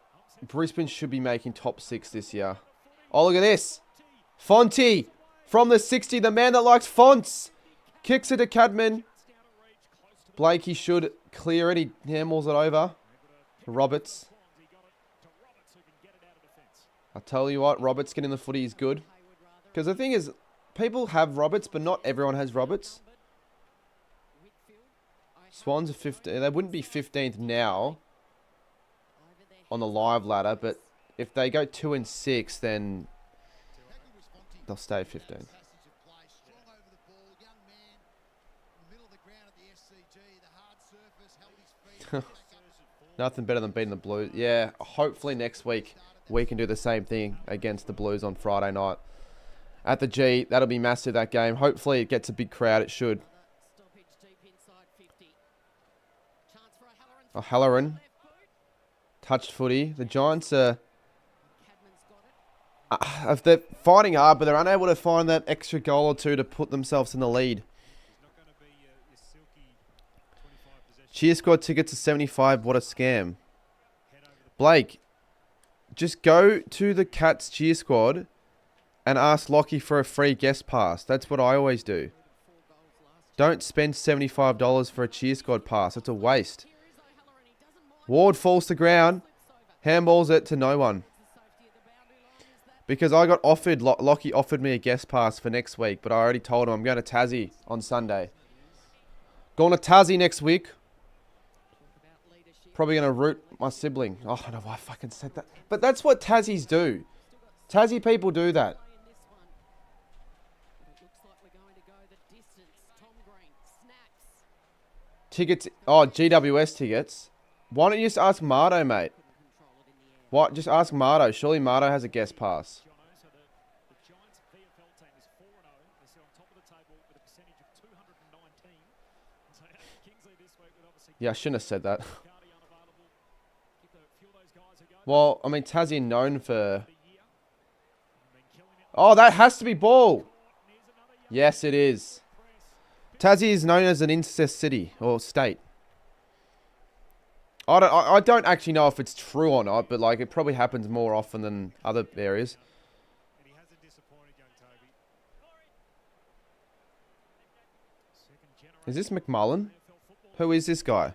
S18: Brisbane should be making top 6 this year. Oh, look at this. Fonty from the 60, the man that likes fonts. Kicks it to Cadman. Blakey should clear it. He handballs it over. Roberts. I'll tell you what, Roberts getting the footy is good. Because the thing is, people have Roberts, but not everyone has Roberts. Swans are 15. They wouldn't be 15th now on the live ladder, but if they go 2 and 6, then they'll stay 15th. Nothing better than beating the Blues. Yeah, hopefully next week we can do the same thing against the Blues on Friday night. At the G, that'll be massive, that game. Hopefully it gets a big crowd. It should. Oh, Halloran. Touched footy. The Giants are... they're fighting hard, but they're unable to find that extra goal or two to put themselves in the lead. Cheer squad tickets are 75. What a scam. Blake, just go to the Cats cheer squad and ask Lockie for a free guest pass. That's what I always do. Don't spend $75 for a cheer squad pass. It's a waste. Ward falls to ground. Handballs it to no one. Because I got offered, Lockie offered me a guest pass for next week, but I already told him I'm going to Tassie on Sunday. Going to Tassie next week. Probably going to root my sibling. Oh, I don't know why I fucking said that. But that's what Tassies do. Tassie people do that. Tickets. Oh, GWS tickets. Why don't you just ask Mardo, mate? What? Just ask Mardo. Surely Mardo has a guest pass.
S2: VFL team is 4-0. They sit on top of the table with a percentage of 219. So Kingsley this week with obviously...
S18: Yeah, I shouldn't have said that. Well, I mean, Tassie known for... Oh, that has to be ball. Yes, it is. Tassie is known as an incest city or state. I don't actually know if it's true or not, but like it probably happens more often than other areas. Is this McMullen? Who is this guy?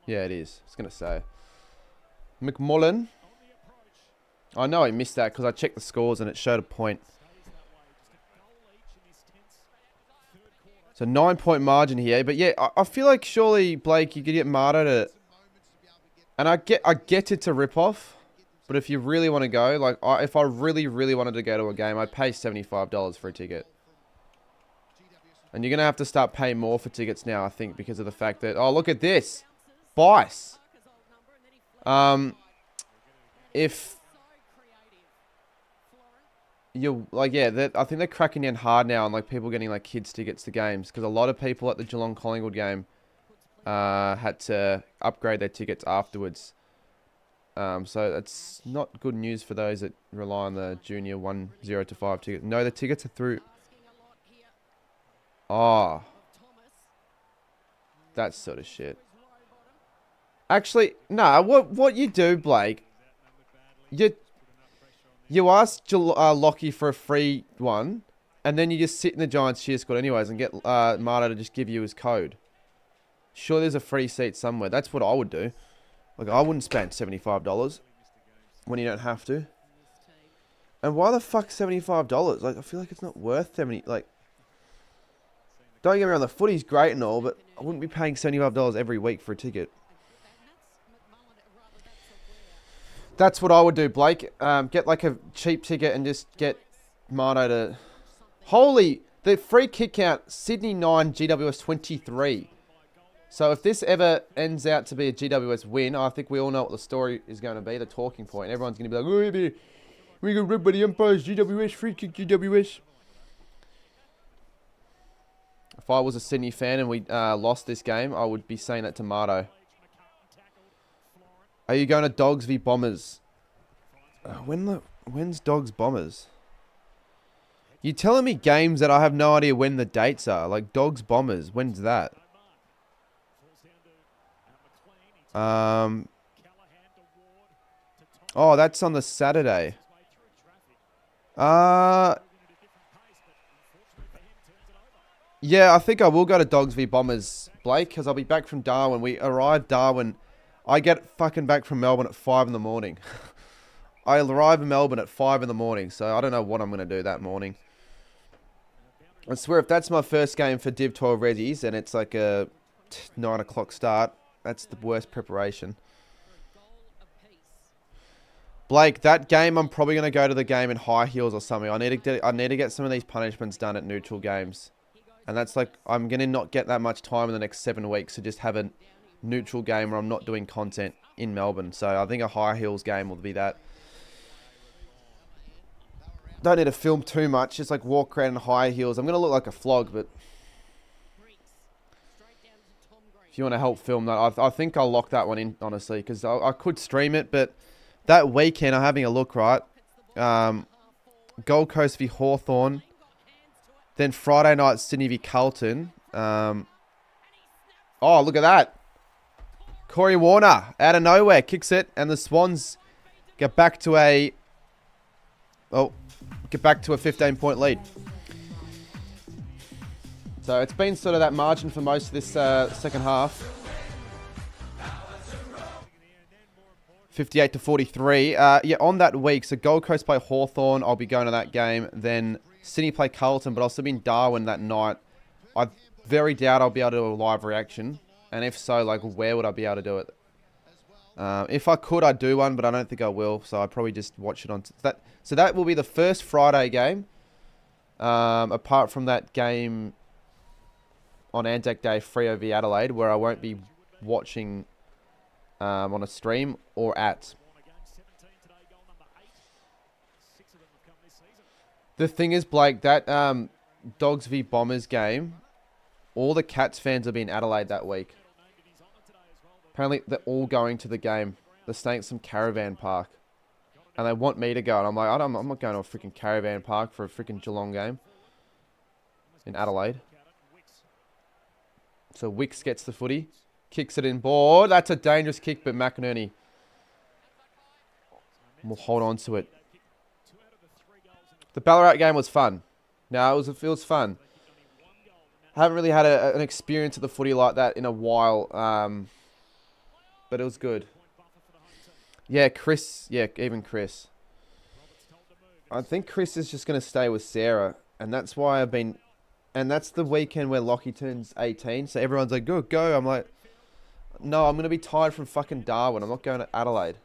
S18: Yeah, it is. I was going to say. McMullen. I know I missed that because I checked the scores and it showed a point. So 9-point margin here. But yeah, I feel like surely, Blake, you could get Marta to... And I get it's a rip-off. But if you really want to go, like, if I really, really wanted to go to a game, I'd pay $75 for a ticket. And you're going to have to start paying more for tickets now, I think, because of the fact that... Oh, look at this. Bice. If... You like, yeah, I think they're cracking down hard now on like people getting like kids tickets to games because a lot of people at the Geelong Collingwood game had to upgrade their tickets afterwards. So it's not good news for those that rely on the junior 1-0 to 5 tickets. No, the tickets are through. Oh, that sort of shit. Actually, nah. What you do, Blake? You ask Lockie for a free one, and then you just sit in the Giants cheer squad anyways and get Marta to just give you his code. Sure, there's a free seat somewhere. That's what I would do. Like, I wouldn't spend $75 when you don't have to. And why the fuck $75? Like, I feel like it's not worth 70. Like, don't get me wrong, the footy's great and all, but I wouldn't be paying $75 every week for a ticket. That's what I would do, Blake. Get like a cheap ticket and just get Marto to... Holy... The free kick count, Sydney 9, GWS 23. So if this ever ends out to be a GWS win, I think we all know what the story is going to be, the talking point. Everyone's going to be like, oh, we got ripped by the umpires, GWS, free kick, GWS. If I was a Sydney fan and we lost this game, I would be saying that to Marto. Are you going to Dogs v Bombers? When's Dogs Bombers? You're telling me games that I have no idea when the dates are. Like Dogs Bombers. When's that? Oh, that's on the Saturday. Yeah, I think I will go to Dogs v Bombers, Blake, because I'll be back from Darwin. We arrived Darwin. I get fucking back from Melbourne at 5 in the morning. I arrive in Melbourne at 5 in the morning, so I don't know what I'm going to do that morning. I swear, if that's my first game for Div 12 Reggies, and it's like a 9 o'clock start, that's the worst preparation. Blake, that game, I'm probably going to go to the game in high heels or something. I need to get some of these punishments done at neutral games. And that's like, I'm going to not get that much time in the next 7 weeks to just have a neutral game where I'm not doing content in Melbourne. So I think a high heels game will be that. Don't need to film too much, just like walk around in high heels. I'm going to look like a flog, but if you want to help film that, I think I'll lock that one in, honestly, because I could stream it, but that weekend I'm having a look, right? Gold Coast v Hawthorn, then Friday night Sydney v Carlton. Oh, look at that. Corey Warner, out of nowhere, kicks it, and the Swans get back to a 15-point lead. So it's been sort of that margin for most of this second half. 58 to 43. Yeah, on that week, so Gold Coast play Hawthorn. I'll be going to that game. Then Sydney play Carlton, but I'll still be in Darwin that night. I very doubt I'll be able to do a live reaction. And if so, like, where would I be able to do it? If I could, I'd do one, but I don't think I will. So I'd probably just watch it on... So that will be the first Friday game. Apart from that game... on Anzac Day free over Adelaide, where I won't be watching on a stream or at. The thing is, Blake, that Dogs v Bombers game, all the Cats fans will be in Adelaide that week. Apparently, they're all going to the game. They're staying at some caravan park. And they want me to go. And I'm like, I'm not going to a freaking caravan park for a freaking Geelong game in Adelaide. So Wicks gets the footy. Kicks it in board. That's a dangerous kick, but McInerney will hold on to it. The Ballarat game was fun. No, it was fun. I haven't really had an experience of the footy like that in a while. But it was good. Yeah, Chris. Yeah, even Chris. I think Chris is just going to stay with Sarah. And that's why I've been... And that's the weekend where Lockie turns 18. So everyone's like, go, go. I'm like, no, I'm going to be tired from fucking Darwin. I'm not going to Adelaide.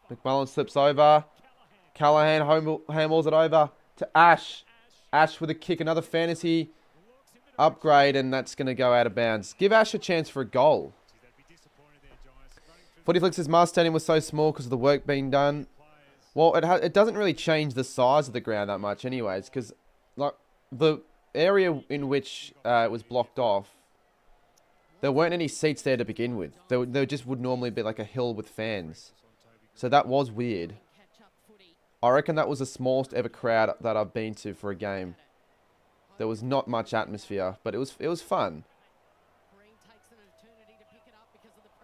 S18: McMullen slips over. Callahan handballs it over to Ash. Ash with a kick. Another fantasy upgrade. And that's going to go out of bounds. Give Ash a chance for a goal. Footyflix's mask stadium was so small because of the work being done. Well, it doesn't really change the size of the ground that much anyways, because like the area in which it was blocked off, there weren't any seats there to begin with. There just would normally be like a hill with fans. So that was weird. I reckon that was the smallest ever crowd that I've been to for a game. There was not much atmosphere, but it was fun.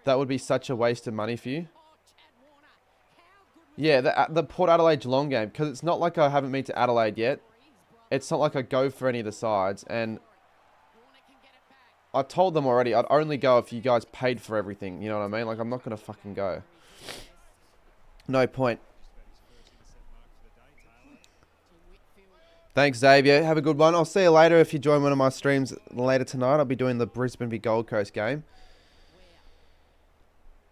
S18: That would be such a waste of money for you. Yeah, the Port Adelaide Geelong game, because it's not like I haven't been to Adelaide yet. It's not like I go for any of the sides, and I told them already I'd only go if you guys paid for everything, you know what I mean? Like, I'm not going to fucking go. No point. Thanks, Xavier. Have a good one. I'll see you later if you join one of my streams later tonight. I'll be doing the Brisbane v Gold Coast game.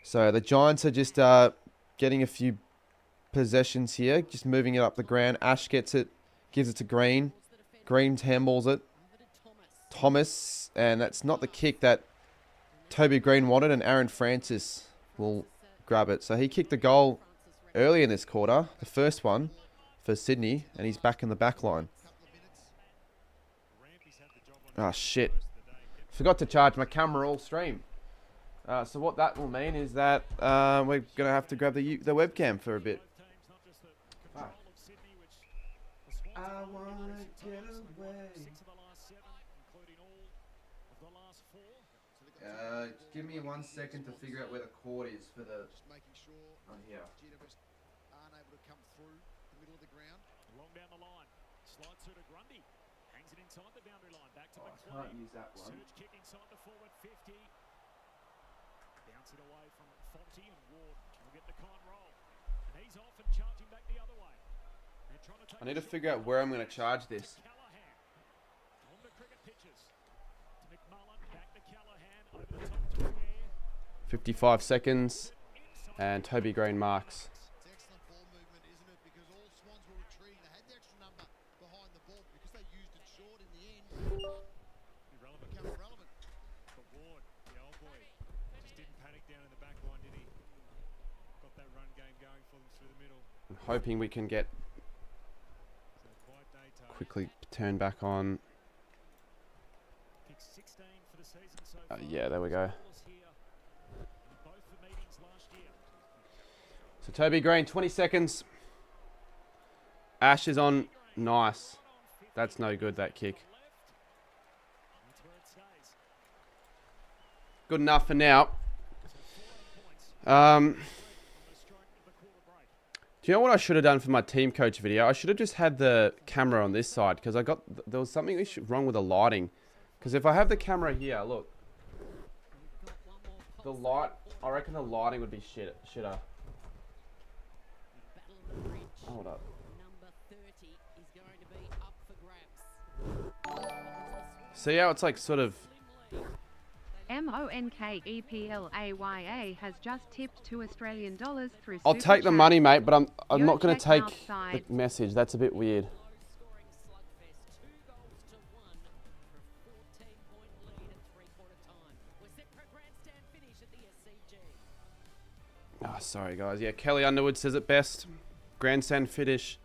S18: So, the Giants are just getting a few possessions here, just moving it up the ground. Ash gets it, gives it to Green. Green handballs it. Thomas, and that's not the kick that Toby Green wanted, and Aaron Francis will grab it. So he kicked the goal early in this quarter, the first one for Sydney, and he's back in the back line. Ah, shit. Forgot to charge my camera all stream. So what that will mean is that we're going to have to grab the webcam for a bit. I wanna get away. Give me 1 second to figure out where the cord is for the... On here.
S4: GWS aren't able to come through the middle of the ground.
S2: Long down the line. Slides through to Grundy. Hangs it inside the boundary line. Back to
S18: I can't use that one.
S2: Surge kick inside the forward 50. Bounce it away from Fonte, and Ward will get the con roll. And he's off and charging back the other way.
S18: I need to figure out where I'm going to charge this.
S2: On the cricket pitches. To McMullen, back to Callahan, over the top to Ware.
S18: 55 seconds. And Toby Green marks.
S4: It's excellent ball movement, isn't it? Because all Swans were retreating. They had the extra number behind the ball because they used it short in the end.
S2: Irrelevant.
S4: Become irrelevant.
S2: But Ward, the old boy, just didn't panic down in the back line, did he? Got that run game going for them through the middle.
S18: I'm hoping we can get quickly turn back on. Yeah, there we go. So Toby Green, 20 seconds. Ash is on. Nice. That's no good, that kick. Good enough for now. Do you know what I should have done for my team coach video? I should have just had the camera on this side, because there was something wrong with the lighting. Because if I have the camera here, look, the light, I reckon the lighting would be shitter. Hold up. See how it's like sort of...
S10: MONKEPLAYA has just tipped $2 through
S18: I'll take the money, mate, but I'm not going to take
S10: outside.
S18: the message. That's a bit weird.
S1: Oh, sorry, guys. Yeah, Kelly Underwood says it best. Grandstand finish.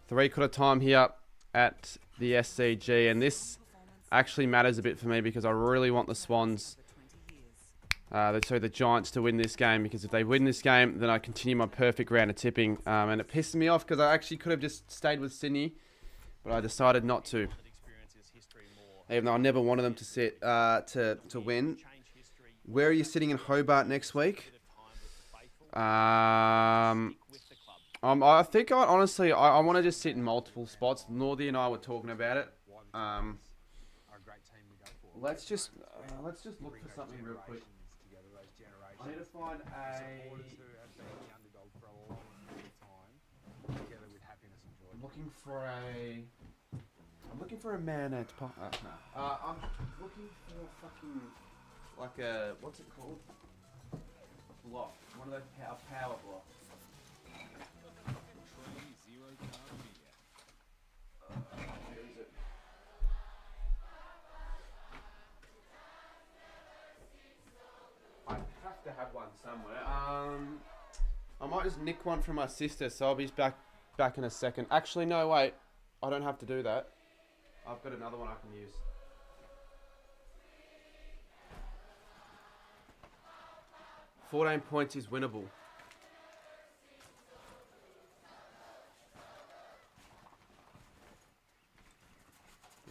S1: 3/4 time here at the SCG. And this actually matters a bit for me because I really want the Swans, the Giants, to win this game. Because if they win this game, then I continue my perfect round of tipping. And it pisses me off because I actually could have just stayed with Sydney. But I decided not to. Even though I never wanted them to sit to win. Where are you sitting in Hobart next week? I think honestly I want to just sit in multiple spots. Northie and I were talking about it. Let's just look for something real quick. I need to find I'm looking for a man at I'm looking for fucking like a, what's it called? Block. One of those power blocks. Where is it? I have to have one somewhere. I might just nick one from my sister, so I'll be back in a second. Actually, no, wait. I don't have to do that. I've got another one I can use. $14 points is winnable.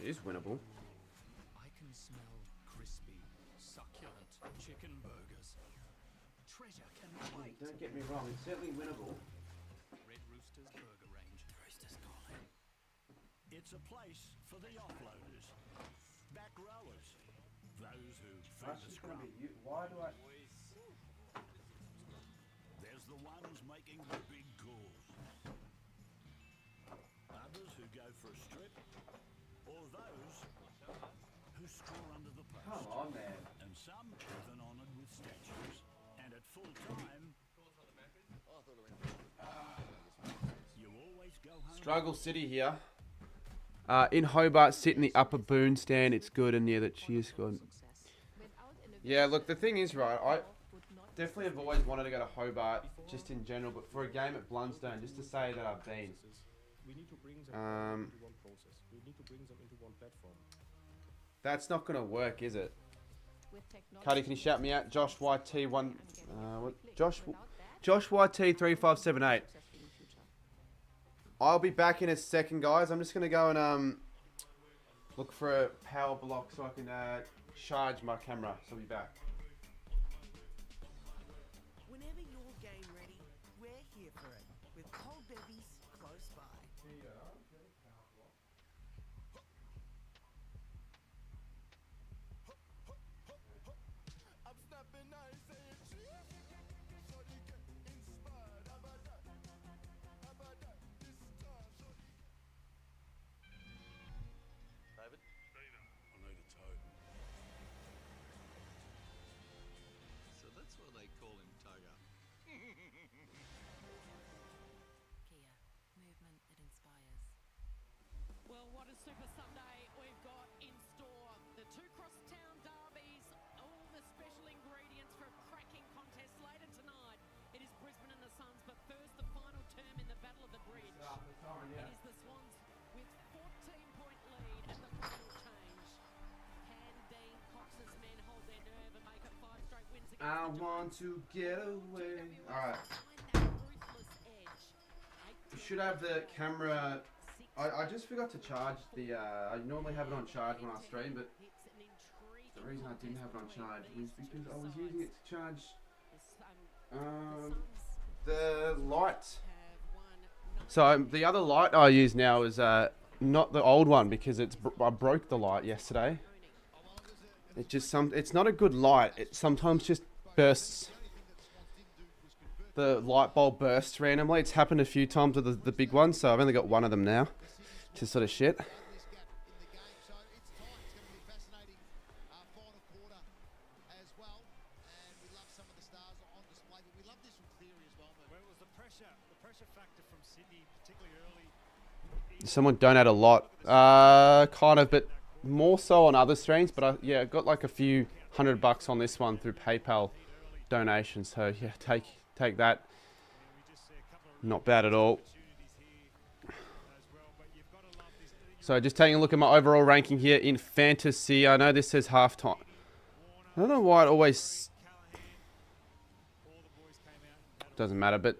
S1: It is winnable.
S2: I can smell crispy, succulent chicken burgers. Treasure can wait.
S1: Don't get me wrong, it's certainly winnable.
S2: Red Rooster's burger range. Rooster's calling. It's a place for the offloaders, back rowers, those who feed the scrum.
S1: Why do I?
S2: There's the ones making the big calls. Others who go for a strip, or those who score under the post.
S1: Come on, man.
S2: And some even honoured with statues. And at full time, you always go home.
S1: Struggle City here. In Hobart, sit in the upper boon stand. It's good, and yeah, that cheers good. Yeah, look, the thing is, right, I definitely have always wanted to go to Hobart, just in general, but for a game at Blundstone, just to say that I've been.
S15: We need to bring them all into one process. We need to bring them into one platform.
S1: That's not going to work, is it? Cuddy, can you shout me out? Josh YT1. Josh YT 3578. I'll be back in a second, guys. I'm just going to go and look for a power block so I can charge my camera. So I'll be back.
S21: Whenever you're game ready, we're here for it with cold bevies close by.
S6: I'm snapping nice and cheap. So you get inspired. How about that? How about that? This time, so
S14: David?
S6: I need a tote.
S14: So that's why they call him Tugger.
S7: Kia, movement that inspires.
S5: Well, what a Super Sunday we've got in store. The two crosstown derbies, all the special ingredients for a cracking contest later tonight. It is Brisbane and the Suns, but first the final term in the Battle of the Bridge. It is the Swans with 14-point lead at the final change. Can Dean Cox's men hold their nerve and make it 5 straight wins against
S1: I want to get away. Alright. You should have the camera. I just forgot to charge the. I normally have it on charge when I stream, but the reason I didn't have it on charge was because I was using it to charge the light. So the other light I use now is not the old one because I broke the light yesterday. It's not a good light. It sometimes just bursts. The light bulb bursts randomly. It's happened a few times with the big one, so I've only got one of them now. Which is sort of shit. Someone donate a lot. Kind of, but more so on other streams. But I got like a few $100 on this one through PayPal donation. So yeah, take that. Not bad at all. So just taking a look at my overall ranking here in fantasy. I know this says halftime. I don't know why it always doesn't matter, but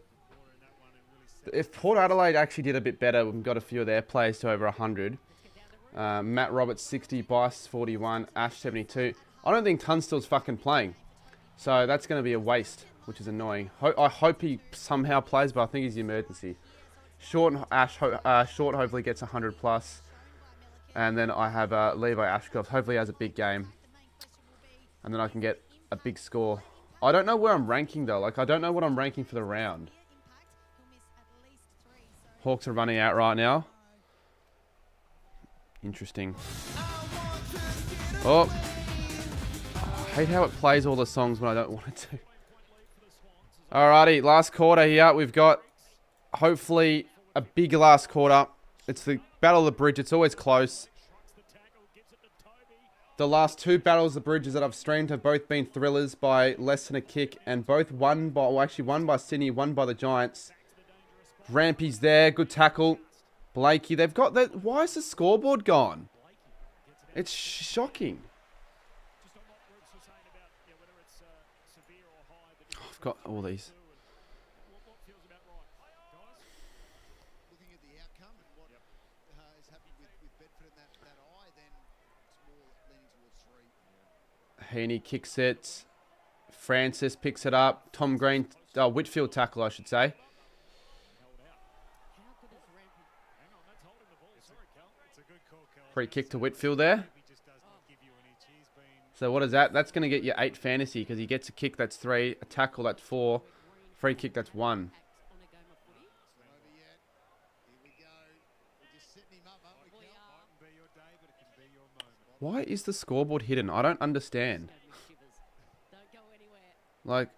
S1: if Port Adelaide actually did a bit better, we've got a few of their players to over 100. Matt Roberts 60, Bice 41, Ash 72. I don't think Tunstall's fucking playing, so that's going to be a waste, which is annoying. I hope he somehow plays, but I think he's the emergency. Short hopefully gets 100 plus, and then I have Levi Ashcroft. Hopefully he has a big game, and then I can get a big score. I don't know where I'm ranking though. Like I don't know what I'm ranking for the round. Hawks are running out right now. Interesting. Oh. I hate how it plays all the songs when I don't want it to. Alrighty, last quarter here. We've got hopefully a big last quarter. It's the Battle of the Bridge. It's always close. The last two Battles of the Bridges that I've streamed have both been thrillers by less than a kick, and both won by, well, actually one by Sydney, one by the Giants. Rampy's there, good tackle. Blakey, they've got that. Why is the scoreboard gone? It's shocking. Oh, I've got all these.
S4: Looking at the outcome and what has happened with Bedford and that eye, then it's more leaning towards 3.
S1: Heaney kicks it. Francis picks it up. Tom Green, Whitfield tackle, I should say. Free kick to Whitfield there. So what is that? That's going to get you 8 fantasy because he gets a kick, that's 3. A tackle, that's 4. Free kick, that's 1. Why is the scoreboard hidden? I don't understand. Like,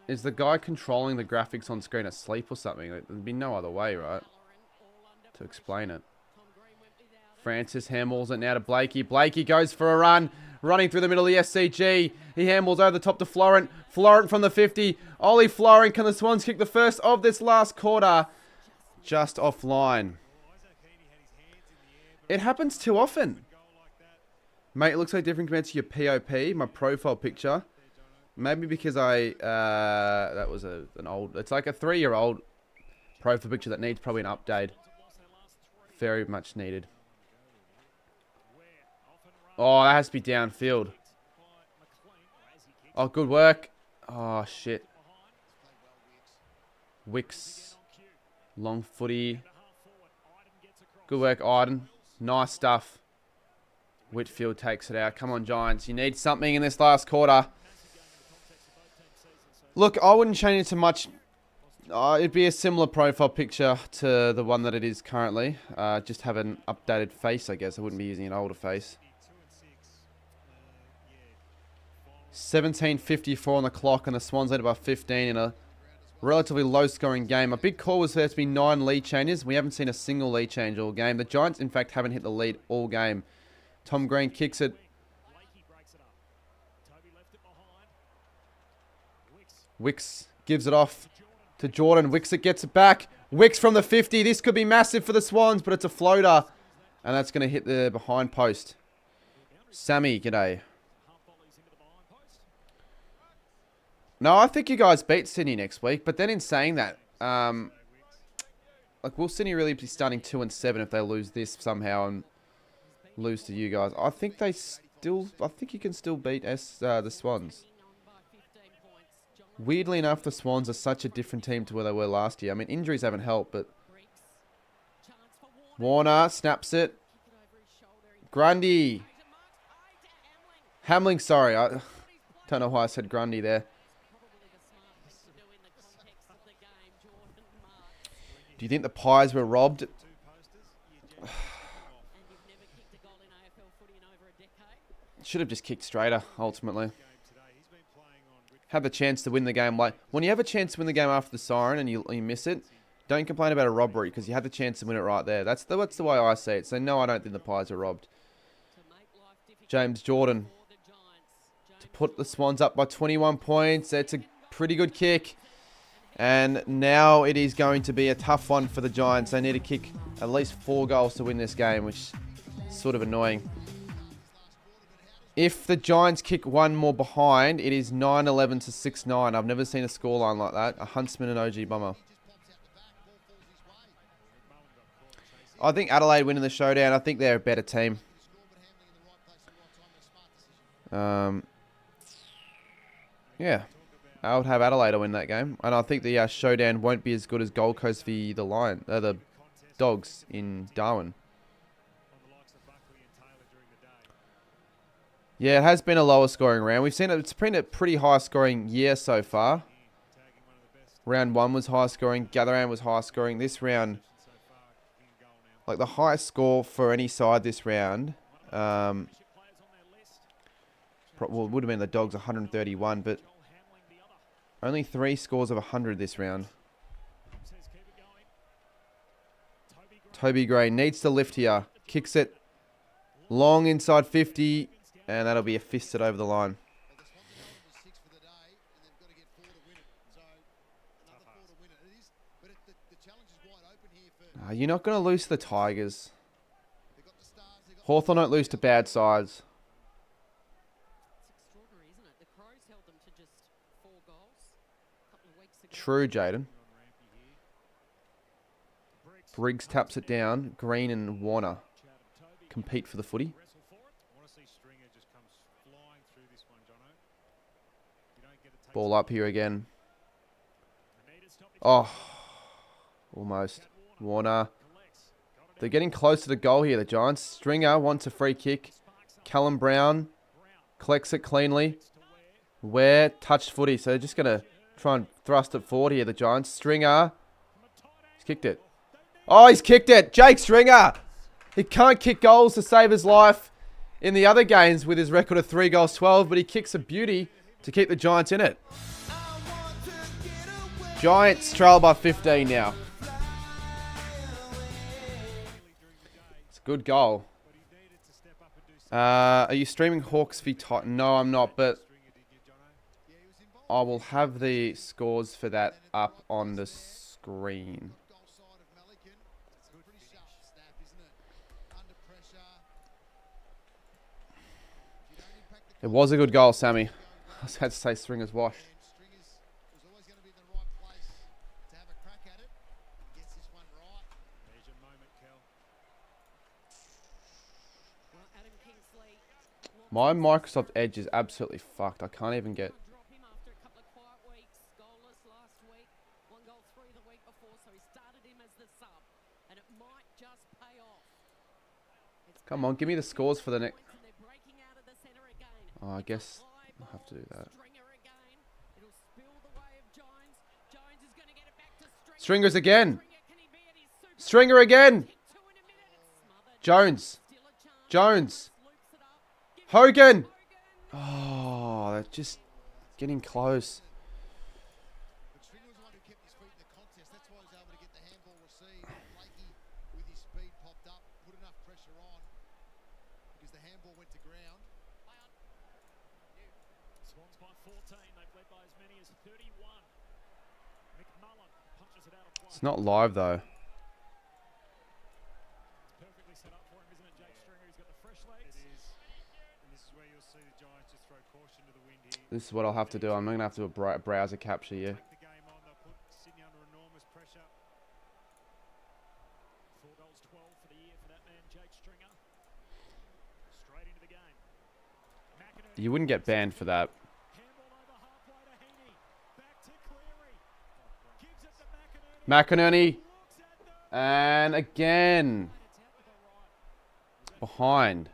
S1: is the guy controlling the graphics on screen asleep or something? Like, there'd be no other way, right, to explain it. Francis handballs it now to Blakey. Blakey goes for a run. Running through the middle of the SCG. He handballs over the top to Florent. Florent from the 50. Ollie Florent. Can the Swans kick the first of this last quarter? Just offline. It happens too often. Mate, it looks like different compared to your POP, my profile picture. Maybe because that was an old, it's like a 3-year-old profile picture that needs probably an update. Very much needed. Oh, that has to be downfield. Oh, good work. Oh, shit. Wicks. Long footy. Good work, Iden. Nice stuff. Whitfield takes it out. Come on, Giants. You need something in this last quarter. Look, I wouldn't change it too much. It'd be a similar profile picture to the one that it is currently. Just have an updated face, I guess. I wouldn't be using an older face. 17:54 on the clock, and the Swans led by 15 in a relatively low-scoring game. A big call was there to be 9 lead changes. We haven't seen a single lead change all game. The Giants, in fact, haven't hit the lead all game. Tom Green kicks it. Wicks gives it off to Jordan. Wicks it gets it back. Wicks from the 50. This could be massive for the Swans, but it's a floater. And that's going to hit the behind post. Sammy, g'day. No, I think you guys beat Sydney next week. But then in saying that, like, will Sydney really be starting 2-7 if they lose this somehow and lose to you guys? I think they still, I think you can still beat the Swans. Weirdly enough, the Swans are such a different team to where they were last year. I mean, injuries haven't helped, but Warner snaps it. Grundy. Hamling, sorry. I don't know why I said Grundy there. Do you think the Pies were robbed? Should have just kicked straighter, ultimately. Had the chance to win the game. Like, when you have a chance to win the game after the siren and you miss it, don't complain about a robbery because you had the chance to win it right there. That's the way I see it. So, no, I don't think the Pies are robbed. James Jordan.
S18: to put the Swans up by 21 points. It's a pretty good kick. And now it is going to be a tough one for the Giants. They need to kick at least 4 goals to win this game, which is sort of annoying. If the Giants kick one more behind, it is 9-11 to 6-9. I've never seen a scoreline like that. A Huntsman and OG Bomber. I think Adelaide winning the showdown. I think they're a better team. Yeah. I would have Adelaide to win that game. And I think the showdown won't be as good as Gold Coast v the Dogs in Darwin. Yeah, it has been a lower scoring round. We've seen it's been a pretty high scoring year so far. Round 1 was high scoring. Gatherand was high scoring. This round, like the highest score for any side this round, well, it would have been the Dogs 131, but only 3 scores of 100 this round. Toby Gray needs to lift here. Kicks it long inside 50. And that'll be a fisted over the line. You're not going to lose to the Tigers. Hawthorn don't lose to bad sides. True, Jaden. Briggs taps it down. Green and Warner compete for the footy. Ball up here again. Oh, almost. Warner. They're getting close to the goal here, the Giants. Stringer wants a free kick. Callum Brown collects it cleanly. Ware touched footy, so they're just going to try and thrust it forward here, the Giants. Stringer. He's kicked it. Oh, he's kicked it. Jake Stringer. He can't kick goals to save his life in the other games with his record of 3 goals, 12, but he kicks a beauty to keep the Giants in it. Giants trail by 15 now. It's a good goal. Are you streaming Hawks v Titan? No, I'm not, but I will have the scores for that up on the screen. It was a good goal, Sammy. I was about to say Stringer's washed. My Microsoft Edge is absolutely fucked. I can't even get... Come on, give me the scores for the next... Oh, I guess I'll have to do that. Stringers again. Stringer again. Jones. Jones. Hogan. Oh, they're just getting close. It's not live though. This is what I'll have to do. I'm going to have to do a browser capture here. You wouldn't get banned for that. McInerney. And again. Behind.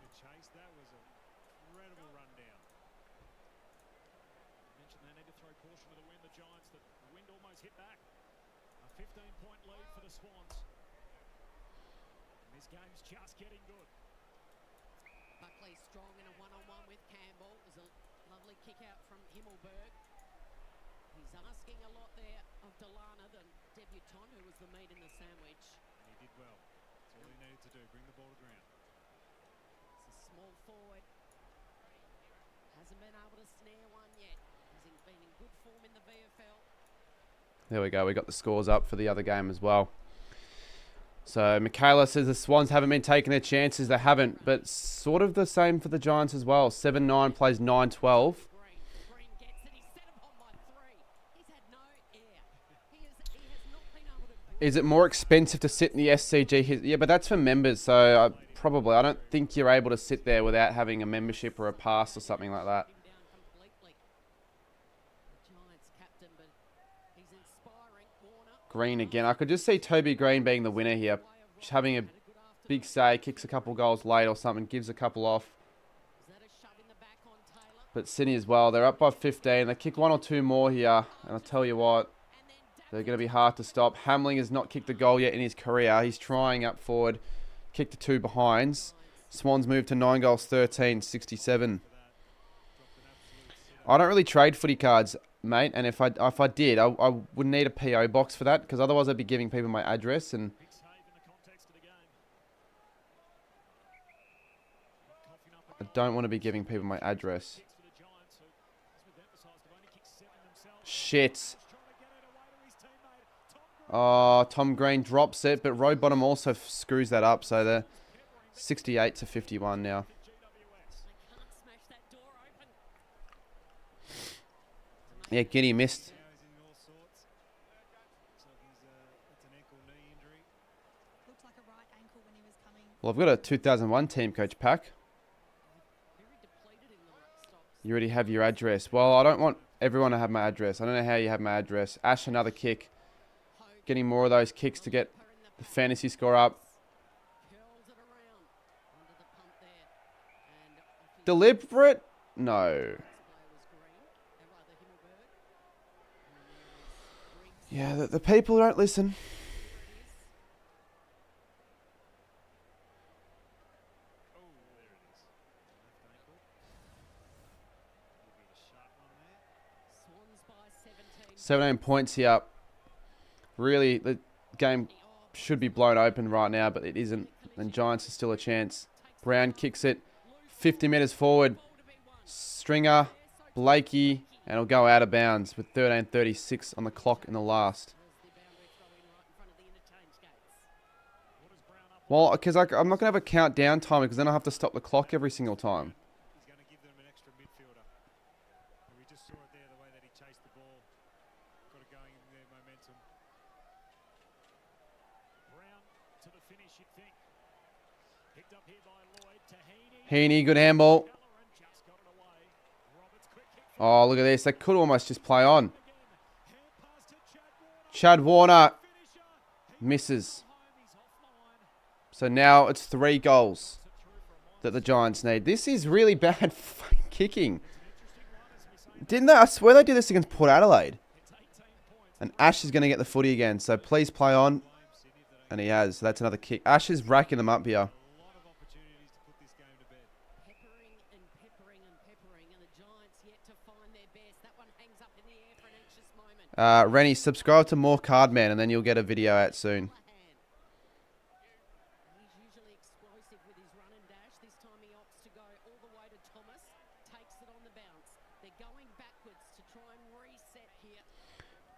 S1: There we go. We got the scores up for the other game as well. So Michaela says the Swans haven't been taking their chances. They haven't, but sort of the same for the Giants as well. 7-9 plays 9-12. Is it more expensive to sit in the SCG? Yeah, but that's for members, so probably. I don't think you're able to sit there without having a membership or a pass or something like that. Green again. I could just see Toby Green being the winner here. Just having a big say, kicks a couple goals late or something, gives a couple off. But Sydney as well, they're up by 15. They kick one or two more here, and I'll tell you what, they're going to be hard to stop. Hamling has not kicked a goal yet in his career. He's trying up forward, kicked the two behinds. Swans move to 9 goals, 13, 67. I don't really trade footy cards, mate, and if I did, I would need a PO box for that, because otherwise I'd be giving people my address, and I don't want to be giving people my address. Shit. Oh, Tom Green drops it, but Rowbottom also screws that up, so they're 68 to 51 now. Yeah, Giddy missed. Well, I've got a 2001 team coach pack. You already have your address. Well, I don't want everyone to have my address. I don't know how you have my address. Ash, another kick. Getting more of those kicks to get the fantasy score up. Deliberate? No. Yeah, the people don't listen. Seventeen points here. Really, the game should be blown open right now, but it isn't. And Giants are still a chance. Brown kicks it 50 metres forward. Stringer, Blakey, and it'll go out of bounds with 13:36 on the clock in the last. Well, because I'm not going to have a countdown timer, because then I'll have to stop the clock every single time. Heaney, good handball. Oh, look at this. They could almost just play on. Chad Warner misses. So now it's 3 goals that the Giants need. This is really bad kicking. Didn't they? I swear they did this against Port Adelaide. And Ash is going to get the footy again. So please play on. And he has. So that's another kick. Ash is racking them up here. Rennie, subscribe to More Cardman and then you'll get a video out soon.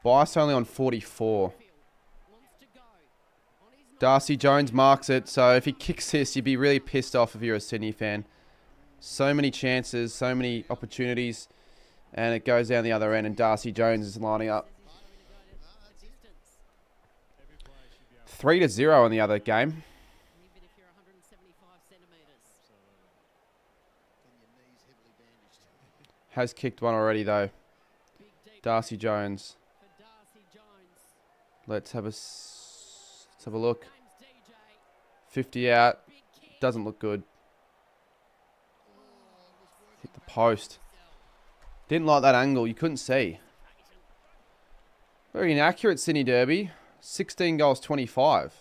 S1: Bice only on 44. Darcy Jones marks it, so if he kicks this, you'd be really pissed off if you're a Sydney fan. So many chances, so many opportunities, and it goes down the other end, and Darcy Jones is lining up. 3-0 in the other game. Has kicked one already, though. Darcy Jones. Let's have a look. 50 out. Doesn't look good. Hit the post. Didn't like that angle. You couldn't see. Very inaccurate Sydney Derby. 16 goals, 25.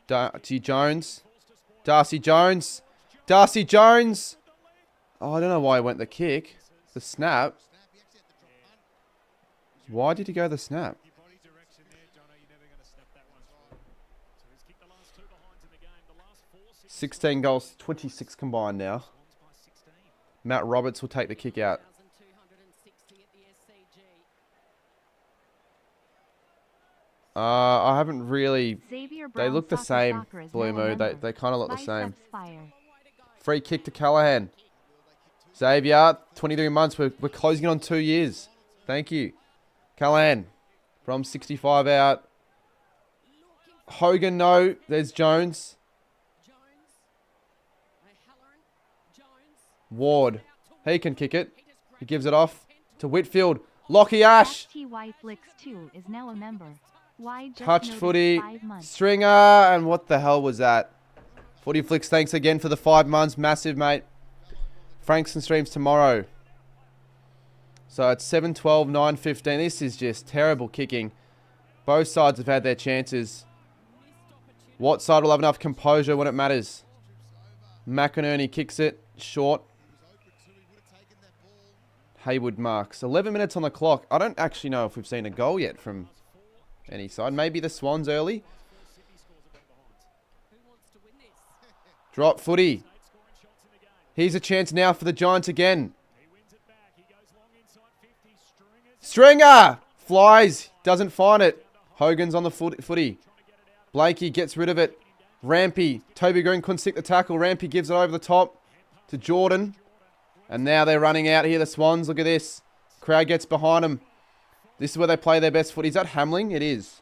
S1: Darcy Jones. Darcy Jones. Darcy Jones. Oh, I don't know why he went the kick. The snap. Why did he go the snap? 16 goals, 26 combined now. Matt Roberts will take the kick out. I haven't really... They look the same, Blue Moon. They kind of look the same. Free kick to Callahan. Xavier, 23 months. We're closing in on 2 years. Thank you. Callahan from 65 out. Hogan, no. There's Jones. Ward. He can kick it. He gives it off to Whitfield. Lockie Ash.
S3: STY2 is now a member.
S1: Touched footy. Stringer. And what the hell was that? Footy Flicks, thanks again for the 5 months. Massive, mate. Frankston streams tomorrow. So it's 7-12, 9-15. This is just terrible kicking. Both sides have had their chances. What side will have enough composure when it matters? McInerney kicks it. Short. Haywood marks. 11 minutes on the clock. I don't actually know if we've seen a goal yet from any side. Maybe the Swans early. Drop footy. Here's a chance now for the Giants again. Stringer! Flies. Doesn't find it. Hogan's on the footy. Blakey gets rid of it. Rampy. Toby Green couldn't stick the tackle. Rampy gives it over the top to Jordan. And now they're running out here, the Swans. Look at this. Crowd gets behind them. This is where they play their best footy. Is that Hamling? It is.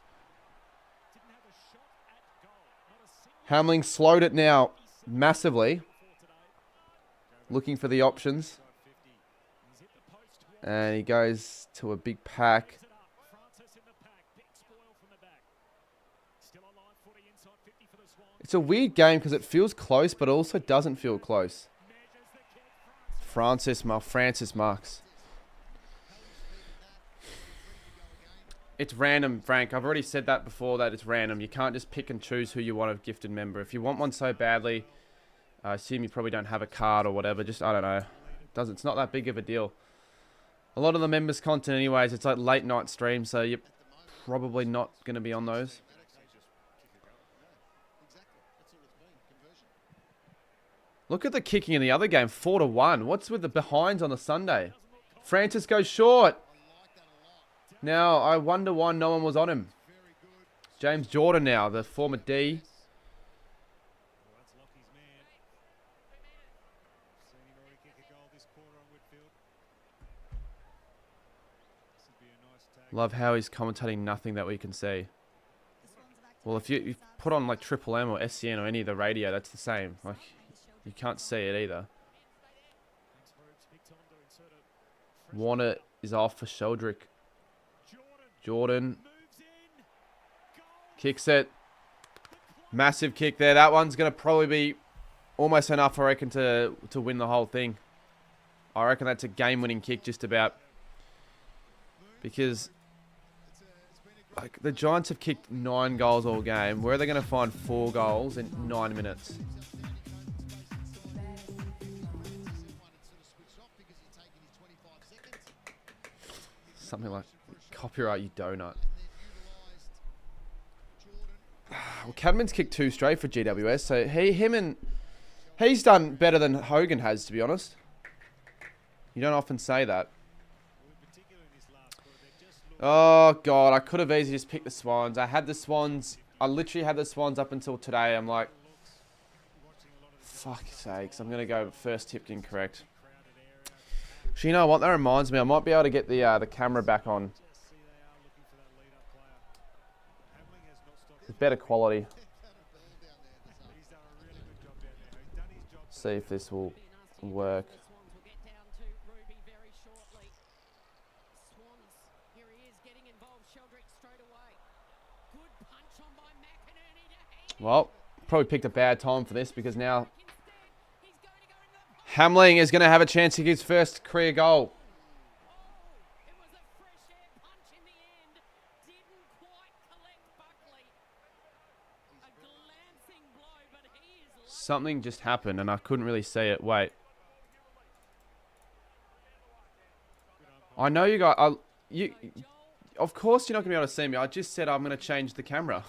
S1: Hamling slowed it now massively. Looking for the options. And he goes to a big pack. It's a weird game because it feels close, but also doesn't feel close. Francis Marks. It's random, Frank. I've already said that before, that it's random. You can't just pick and choose who you want a gifted member. If you want one so badly, I assume you probably don't have a card or whatever. Just, I don't know. It's not that big of a deal. A lot of the members' content anyways, it's like late night streams, so you're probably not going to be on those. Look at the kicking in the other game, 4-1. What's with the behinds on the Sunday? Francis goes short. Now, I wonder why no one was on him. James Jordan now, the former D. Love how he's commentating nothing that we can see. Well, if you put on like Triple M or SCN or any of the radio, that's the same. Like, you can't see it either. Warner is off for Sheldrick. Jordan kicks it. Massive kick there. That one's going to probably be almost enough, I reckon, to win the whole thing. I reckon that's a game-winning kick just about. Because like the Giants have kicked 9 goals all game. Where are they going to find 4 goals in 9 minutes? Something like copyright, you donut. Well, Cadman's kicked 2 straight for GWS, so he's done better than Hogan has, to be honest. You don't often say that. Oh god, I could have easily just picked the Swans. I literally had the Swans up until today. I'm like, fuck's sakes, I'm gonna go first tipped incorrect. So you know what? That reminds me, I might be able to get the camera back on. It's better quality. See if this will work. Well, probably picked a bad time for this because now Hamling is going to have a chance to get his first career goal. Something just happened and I couldn't really see it. Wait. I know you guys...
S18: Of course you're not going to be able to see me. I just said I'm going to change the camera.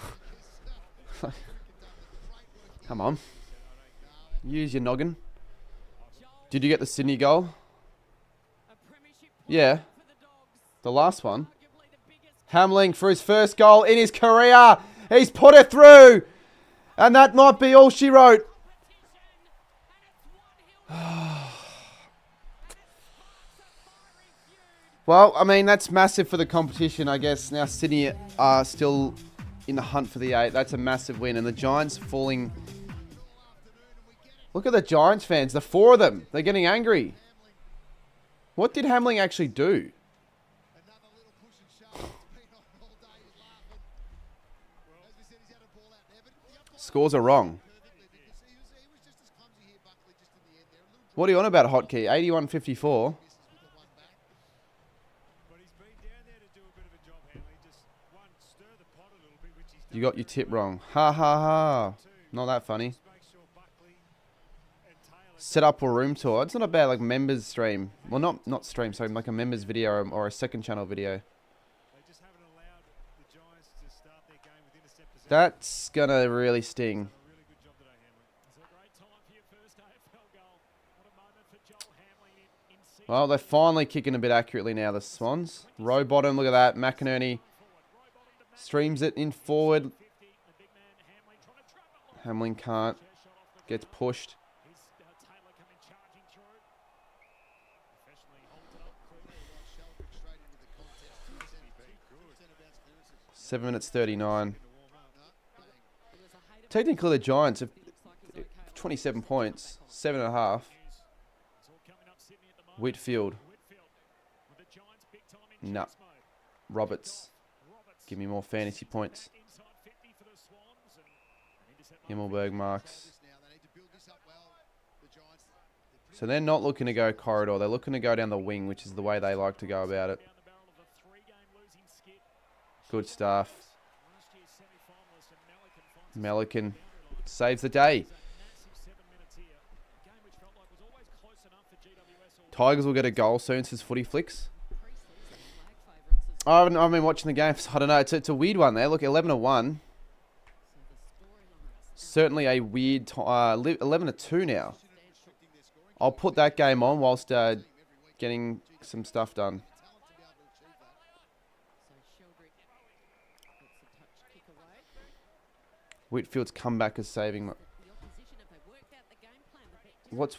S18: Come on. Use your noggin. Did you get the Sydney goal? Yeah. The last one. Hamling for his first goal in his career. He's put it through. And that might be all she wrote. Well, I mean, that's massive for the competition, I guess. Now Sydney are still in the hunt for the 8. That's a massive win. And the Giants falling... Look at the Giants fans. The 4 of them. They're getting angry. What did Hamling actually do? Scores are wrong. What are you on about, Hotkey? 81-54. You got your tip wrong. Ha ha ha. Not that funny. Set up a room tour. It's not a bad like members stream. Well, not stream, sorry, like a members video or a second channel video. That's gonna really sting. Well, they're finally kicking a bit accurately now, the Swans. Row bottom, look at that. McInerney streams it in forward. Hamling can't. Gets pushed. 7 minutes 39. Technically, the Giants have 27 points, 7.5. Whitfield. Nah. Roberts. Give me more fantasy points. Himmelberg marks. So they're not looking to go corridor. They're looking to go down the wing, which is the way they like to go about it. Good stuff. Melican saves the day. Tigers will get a goal soon since Footy Flicks. I haven't been watching the games. I don't know. It's a weird one there. Look, 11-1. Certainly a weird 11-2 now. I'll put that game on whilst getting some stuff done. Whitfield's comeback is saving. What's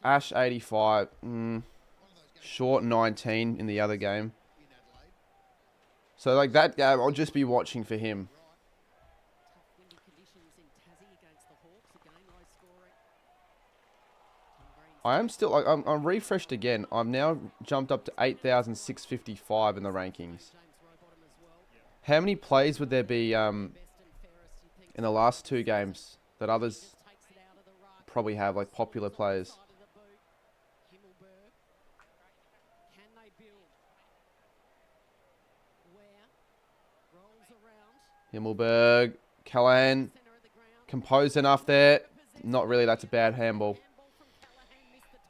S18: Ash 85? Short 19 in the other game. So like that game, I'll just be watching for him. I am still like I'm refreshed again. I'm now jumped up to 8,655 in the rankings. How many plays would there be in the last 2 games that others probably have, like popular players? Himmelberg, Callahan, composed enough there. Not really, that's a bad handball.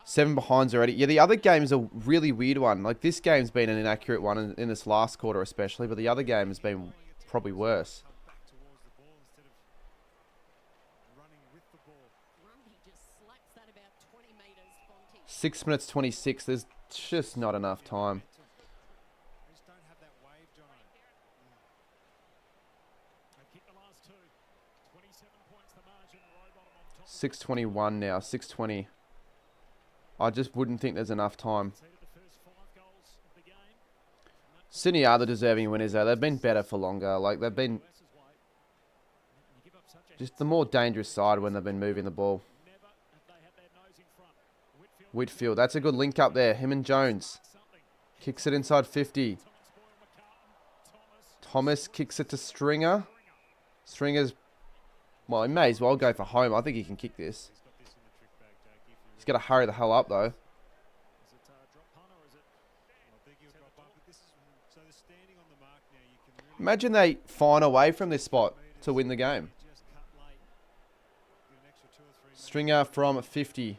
S18: 7 behinds already. Yeah, the other game is a really weird one. Like, this game's been an inaccurate one in this last quarter especially, but the other game has been probably worse. 6 minutes 26. There's just not enough time. 6:21 now. 6:20. I just wouldn't think there's enough time. Sydney are the deserving winners though. They've been better for longer. Like, they've been just the more dangerous side when they've been moving the ball. Whitfield, that's a good link up there. Him and Jones. Kicks it inside 50. Thomas kicks it to Stringer. Stringer's, well, he may as well go for home. I think he can kick this. He's got to hurry the hell up, though. Imagine they find a way from this spot to win the game. Stringer from 50.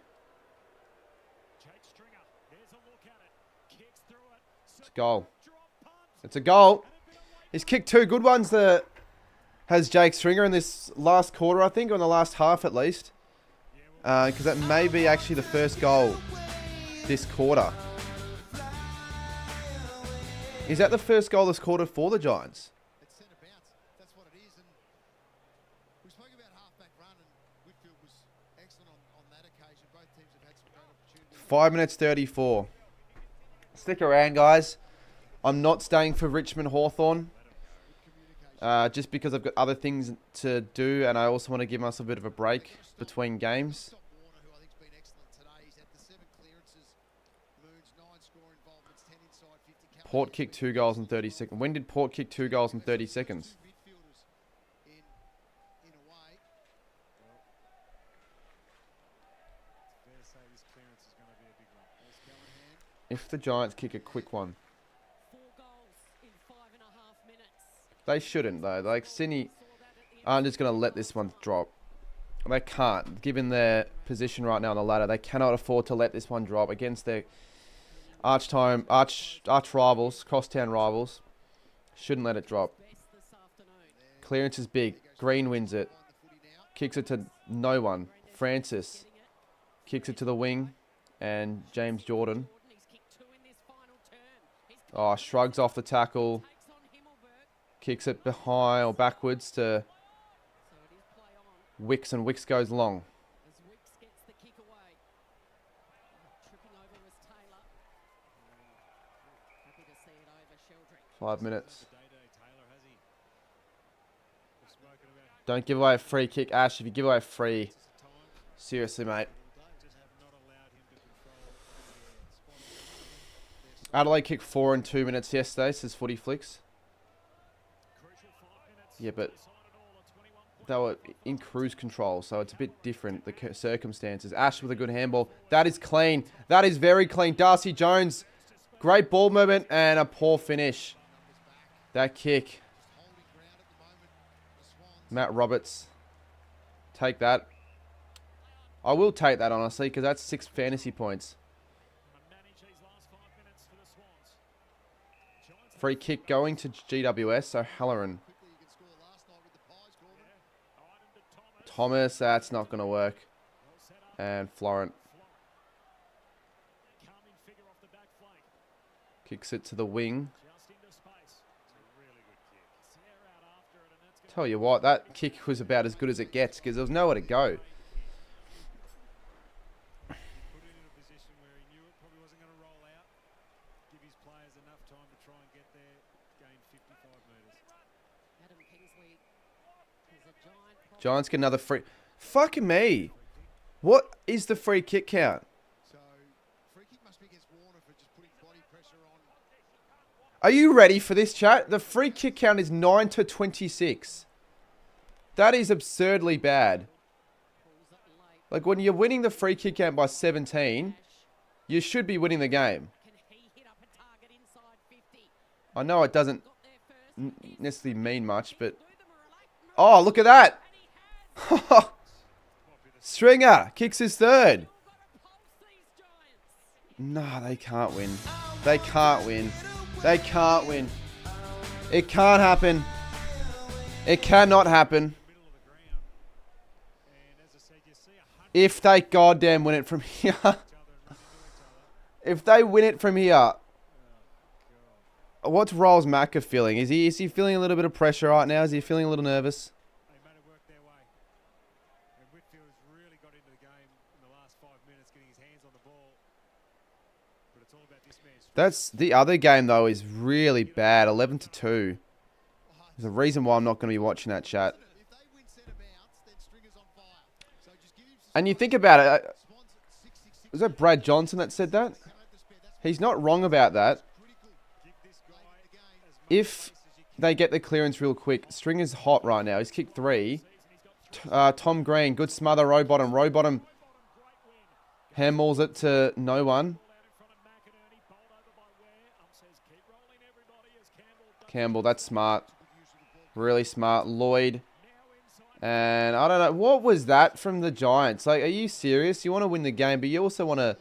S18: It's a goal.
S1: It's a goal. He's kicked 2 good ones that has Jake Stringer in this last quarter, I think, or in the last half at least. Because that may be actually the first goal this quarter. Is that the first goal this quarter for the Giants?
S4: It's centre bounce. That's what it is. And we spoke about halfback run, and Whitfield was excellent on that occasion. Both teams have had some great opportunities.
S1: 5 minutes 34. Stick around, guys. I'm not staying for Richmond Hawthorn. Just because I've got other things to do, and I also want to give myself a bit of a break between games. Port kicked 2 goals in 30 seconds. When did Port kick 2 goals in 30 seconds? If the Giants kick a quick one. They shouldn't, though. Like, Sydney aren't just going to let this one drop. They can't. Given their position right now on the ladder, they cannot afford to let this one drop against their arch rivals, crosstown rivals. Shouldn't let it drop. Clearance is big. Green wins it. Kicks it to no one. Francis kicks it to the wing. And James Jordan. Oh, shrugs off the tackle. Kicks it behind or backwards to Wicks, and Wicks goes long. 5 minutes. Don't give away a free kick, Ash. If you give away a free, seriously, mate. Adelaide kicked 4 in 2 minutes yesterday, says Footy Flicks. Yeah, but they were in cruise control, so it's a bit different, the circumstances. Ash with a good handball. That is clean. That is very clean. Darcy Jones, great ball movement and a poor finish. That kick. Matt Roberts. Take that. I will take that, honestly, because that's 6 fantasy points. Free kick going to GWS, O'Halloran. Thomas, that's not going to work. And Florent. Kicks it to the wing. Tell you what, that kick was about as good as it gets because there was nowhere to go. Giants get another free. Fuck me. What is the free kick count? Are you ready for this, chat? The free kick count is 9-26. That is absurdly bad. Like, when you're winning the free kick count by 17, you should be winning the game. I know it doesn't necessarily mean much, but... Oh, look at that! Stringer kicks his 3rd. No, they can't win. They can't win. They can't win. It can't happen. It cannot happen. If they goddamn win it from here. If they win it from here. What's Rolls Macca feeling? Is he feeling a little bit of pressure right now? Is he feeling a little nervous? That's the other game though is really bad. 11-2. There's a reason why I'm not going to be watching that, chat. And you think about it. Was that Brad Johnson that said that? He's not wrong about that. If they get the clearance real quick, Stringer's hot right now. He's kicked 3. Tom Green, good smother, row bottom. Row bottom handballs it to no one. Campbell, that's smart. Really smart. Lloyd. And I don't know. What was that from the Giants? Like, are you serious? You want to win the game, but you also want to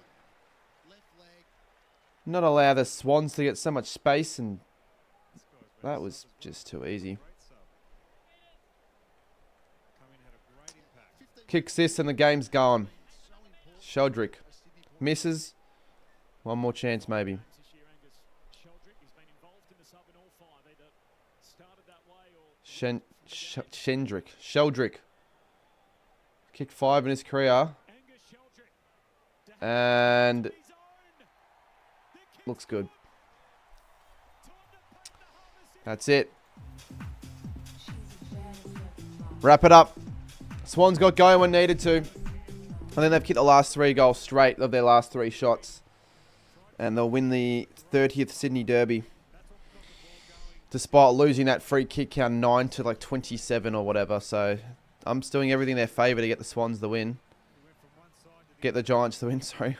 S1: not allow the Swans to get so much space and
S18: That was just too easy. Kicks this and the game's gone. Sheldrick misses. One more chance maybe. Sheldrick. Kicked 5 in his career. And looks good. That's it. Wrap it up. Swans got going when needed to. I think they've kicked the last 3 goals straight of their last 3 shots. And they'll win the 30th Sydney Derby. Despite losing that free kick count 9 to like 27 or whatever. So I'm just doing everything in their favour to get the Swans the win. Get the Giants the win, sorry.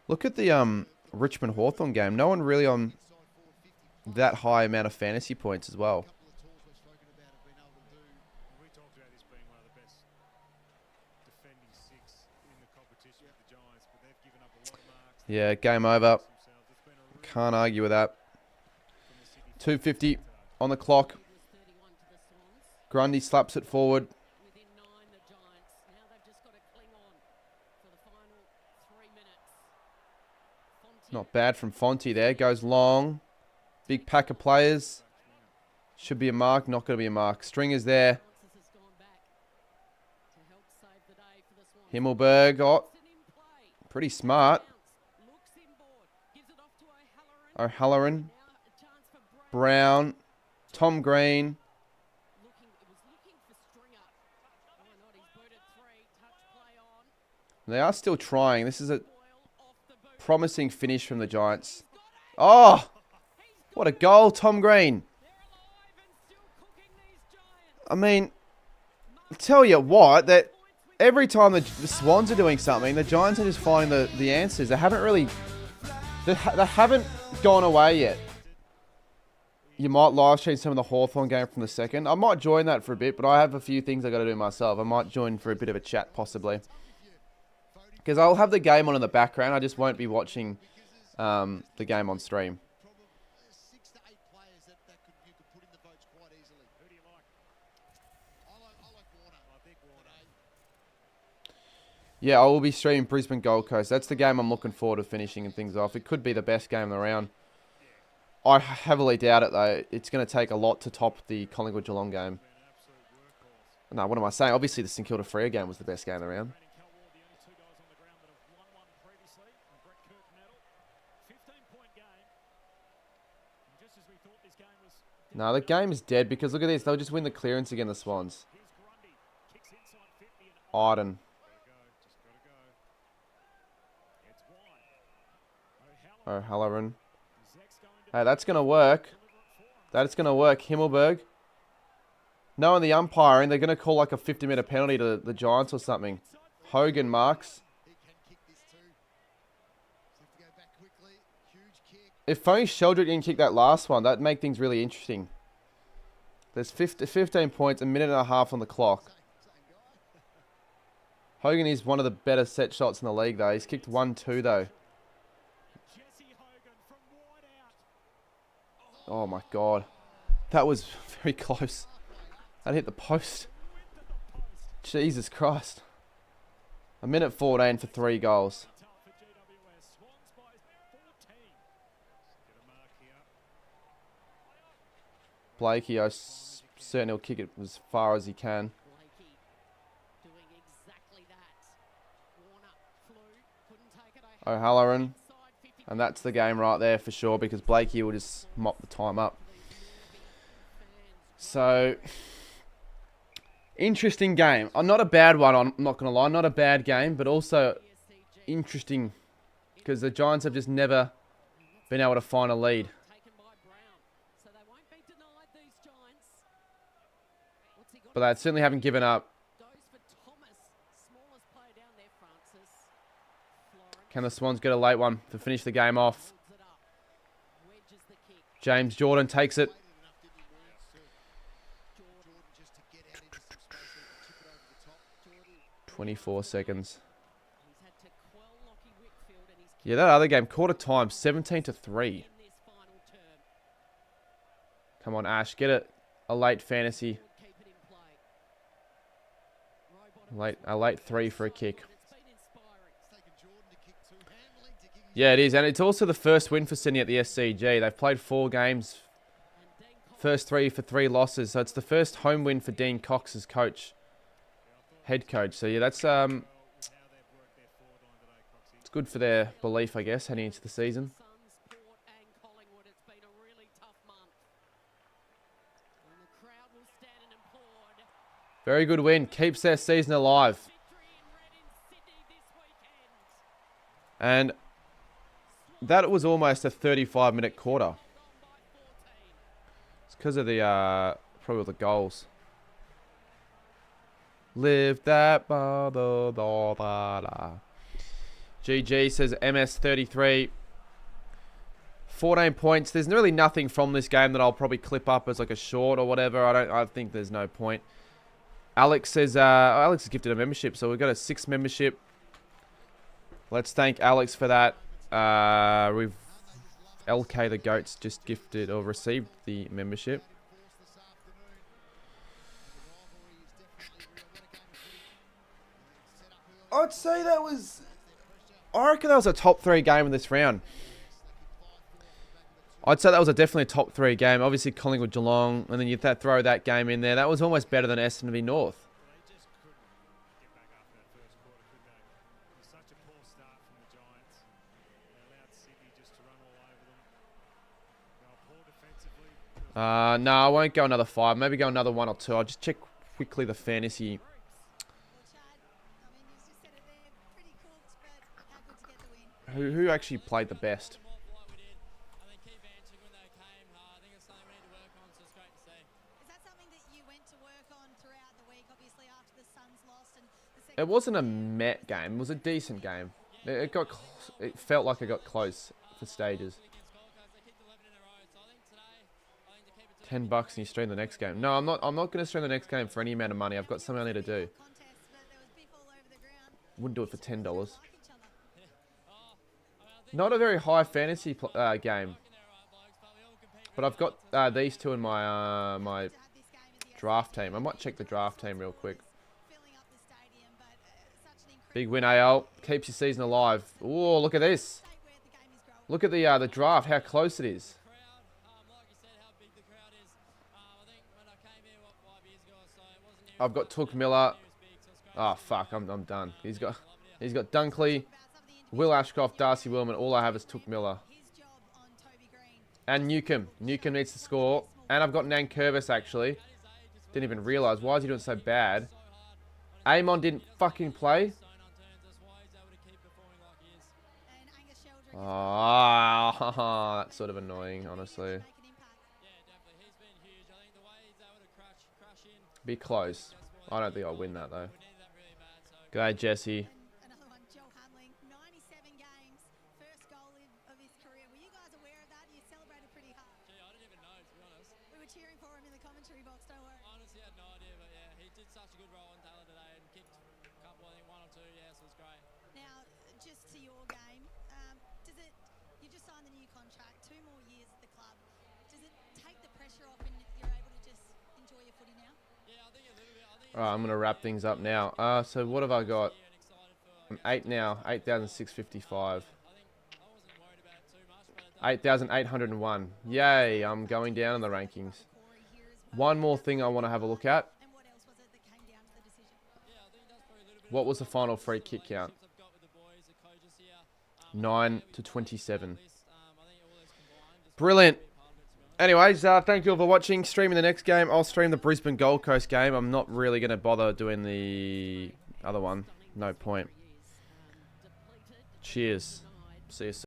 S18: Look at the Richmond Hawthorn game. No one really on that high amount of fantasy points as well. Yeah, game over. Can't argue with that. 2:50 on the clock. Grundy slaps it forward. Not bad from Fonte there. Goes long. Big pack of players. Should be a mark. Not going to be a mark. Stringer's there. Himmelberg. Oh, pretty smart. O'Halloran. Brown. Tom Green. They are still trying. This is a promising finish from the Giants. Oh, what a goal, Tom Green. I mean, I'll tell you what, that every time the Swans are doing something, the Giants are just finding the answers. They haven't really, they haven't gone away yet. You might live stream some of the Hawthorn game from the second. I might join that for a bit, but I have a few things I got to do myself. I might join for a bit of a chat, possibly. Because I'll have the game on in the background. I just won't be watching the game on stream. Yeah, I will be streaming Brisbane Gold Coast. That's the game I'm looking forward to finishing and things off. It could be the best game of the round. I heavily doubt it, though. It's going to take a lot to top the Collingwood-Geelong game. No, what am I saying? Obviously, the St Kilda Freo game was the best game of the round. No, the game is dead because look at this. They'll just win the clearance again, the Swans. Arden. O'Halloran. Hey, that's going to work. That's going to work. Himmelberg. Knowing the umpiring, they're going to call like a 50-metre penalty to the Giants or something. Hogan marks. If only Sheldrick didn't kick that last one, that'd make things really interesting. There's 15 points, a minute and a half on the clock. Hogan is one of the better set shots in the league, though. He's kicked 1-2, though. Oh, my God. That was very close. That hit the post. Jesus Christ. A minute 14 for 3 goals. Blakey, I certainly will kick it as far as he can. O'Halloran. And that's the game right there for sure because Blakey will just mop the time up. So, interesting game. Not a bad one, I'm not going to lie. Not a bad game, but also interesting because the Giants have just never been able to find a lead. But they certainly haven't given up. Can the Swans get a late one to finish the game off? James Jordan takes it. 24 seconds. Yeah, that other game, quarter time, 17-3. Come on, Ash, get it. A late fantasy. A late 3 for a kick. Yeah, it is. And it's also the first win for Sydney at the SCG. They've played 4 games. First 3 for 3 losses. So it's the first home win for Dean Cox as coach. Head coach. So yeah, that's it's good for their belief, I guess, heading into the season. Very good win. Keeps their season alive. And that was almost a 35-minute quarter. It's because of the probably the goals. Live that bother, GG says MS33. 14 points. There's really nothing from this game that I'll probably clip up as like a short or whatever. I think there's no point. Alex says Alex has gifted a membership, so we've got a 6 membership. Let's thank Alex for that. We've LK the Goats just gifted or received the membership. I'd say that was... I reckon that was a top 3 game in this round. I'd say that was definitely a top 3 game. Obviously Collingwood Geelong, and then you throw that game in there. That was almost better than Essendon v North. No, I won't go another 5. Maybe go another 1 or 2. I'll just check quickly the fantasy. Who actually played the best? It wasn't a Met game. It was a decent game. It felt like it got close for stages. $10 and you stream the next game. No, I'm not going to stream the next game for any amount of money. I've got something I need to do. Wouldn't do it for $10. Not a very high fantasy game. But I've got these two in my my draft team. I might check the draft team real quick. Big win, AL. Keeps your season alive. Oh, look at this. Look at the draft, how close it is. I've got Took Miller. Oh fuck, I'm done. He's got Dunkley, Will Ashcroft, Darcy Willman. All I have is Took Miller. And Newcomb. Newcomb needs to score. And I've got Nankervis actually. Didn't even realise. Why is he doing so bad? Amon didn't fucking play. Ah, that's sort of annoying, honestly. Be close. I don't think I'll win that though. Go ahead, Jesse. Alright, I'm going to wrap things up now. So what have I got? I'm 8 now. 8,655. 8,801. Yay, I'm going down in the rankings. One more thing I want to have a look at. What was the final free kick count? 9-27. Brilliant. Anyways, thank you all for watching. Streaming the next game. I'll stream the Brisbane Gold Coast game. I'm not really going to bother doing the other one. No point. Cheers. See you soon.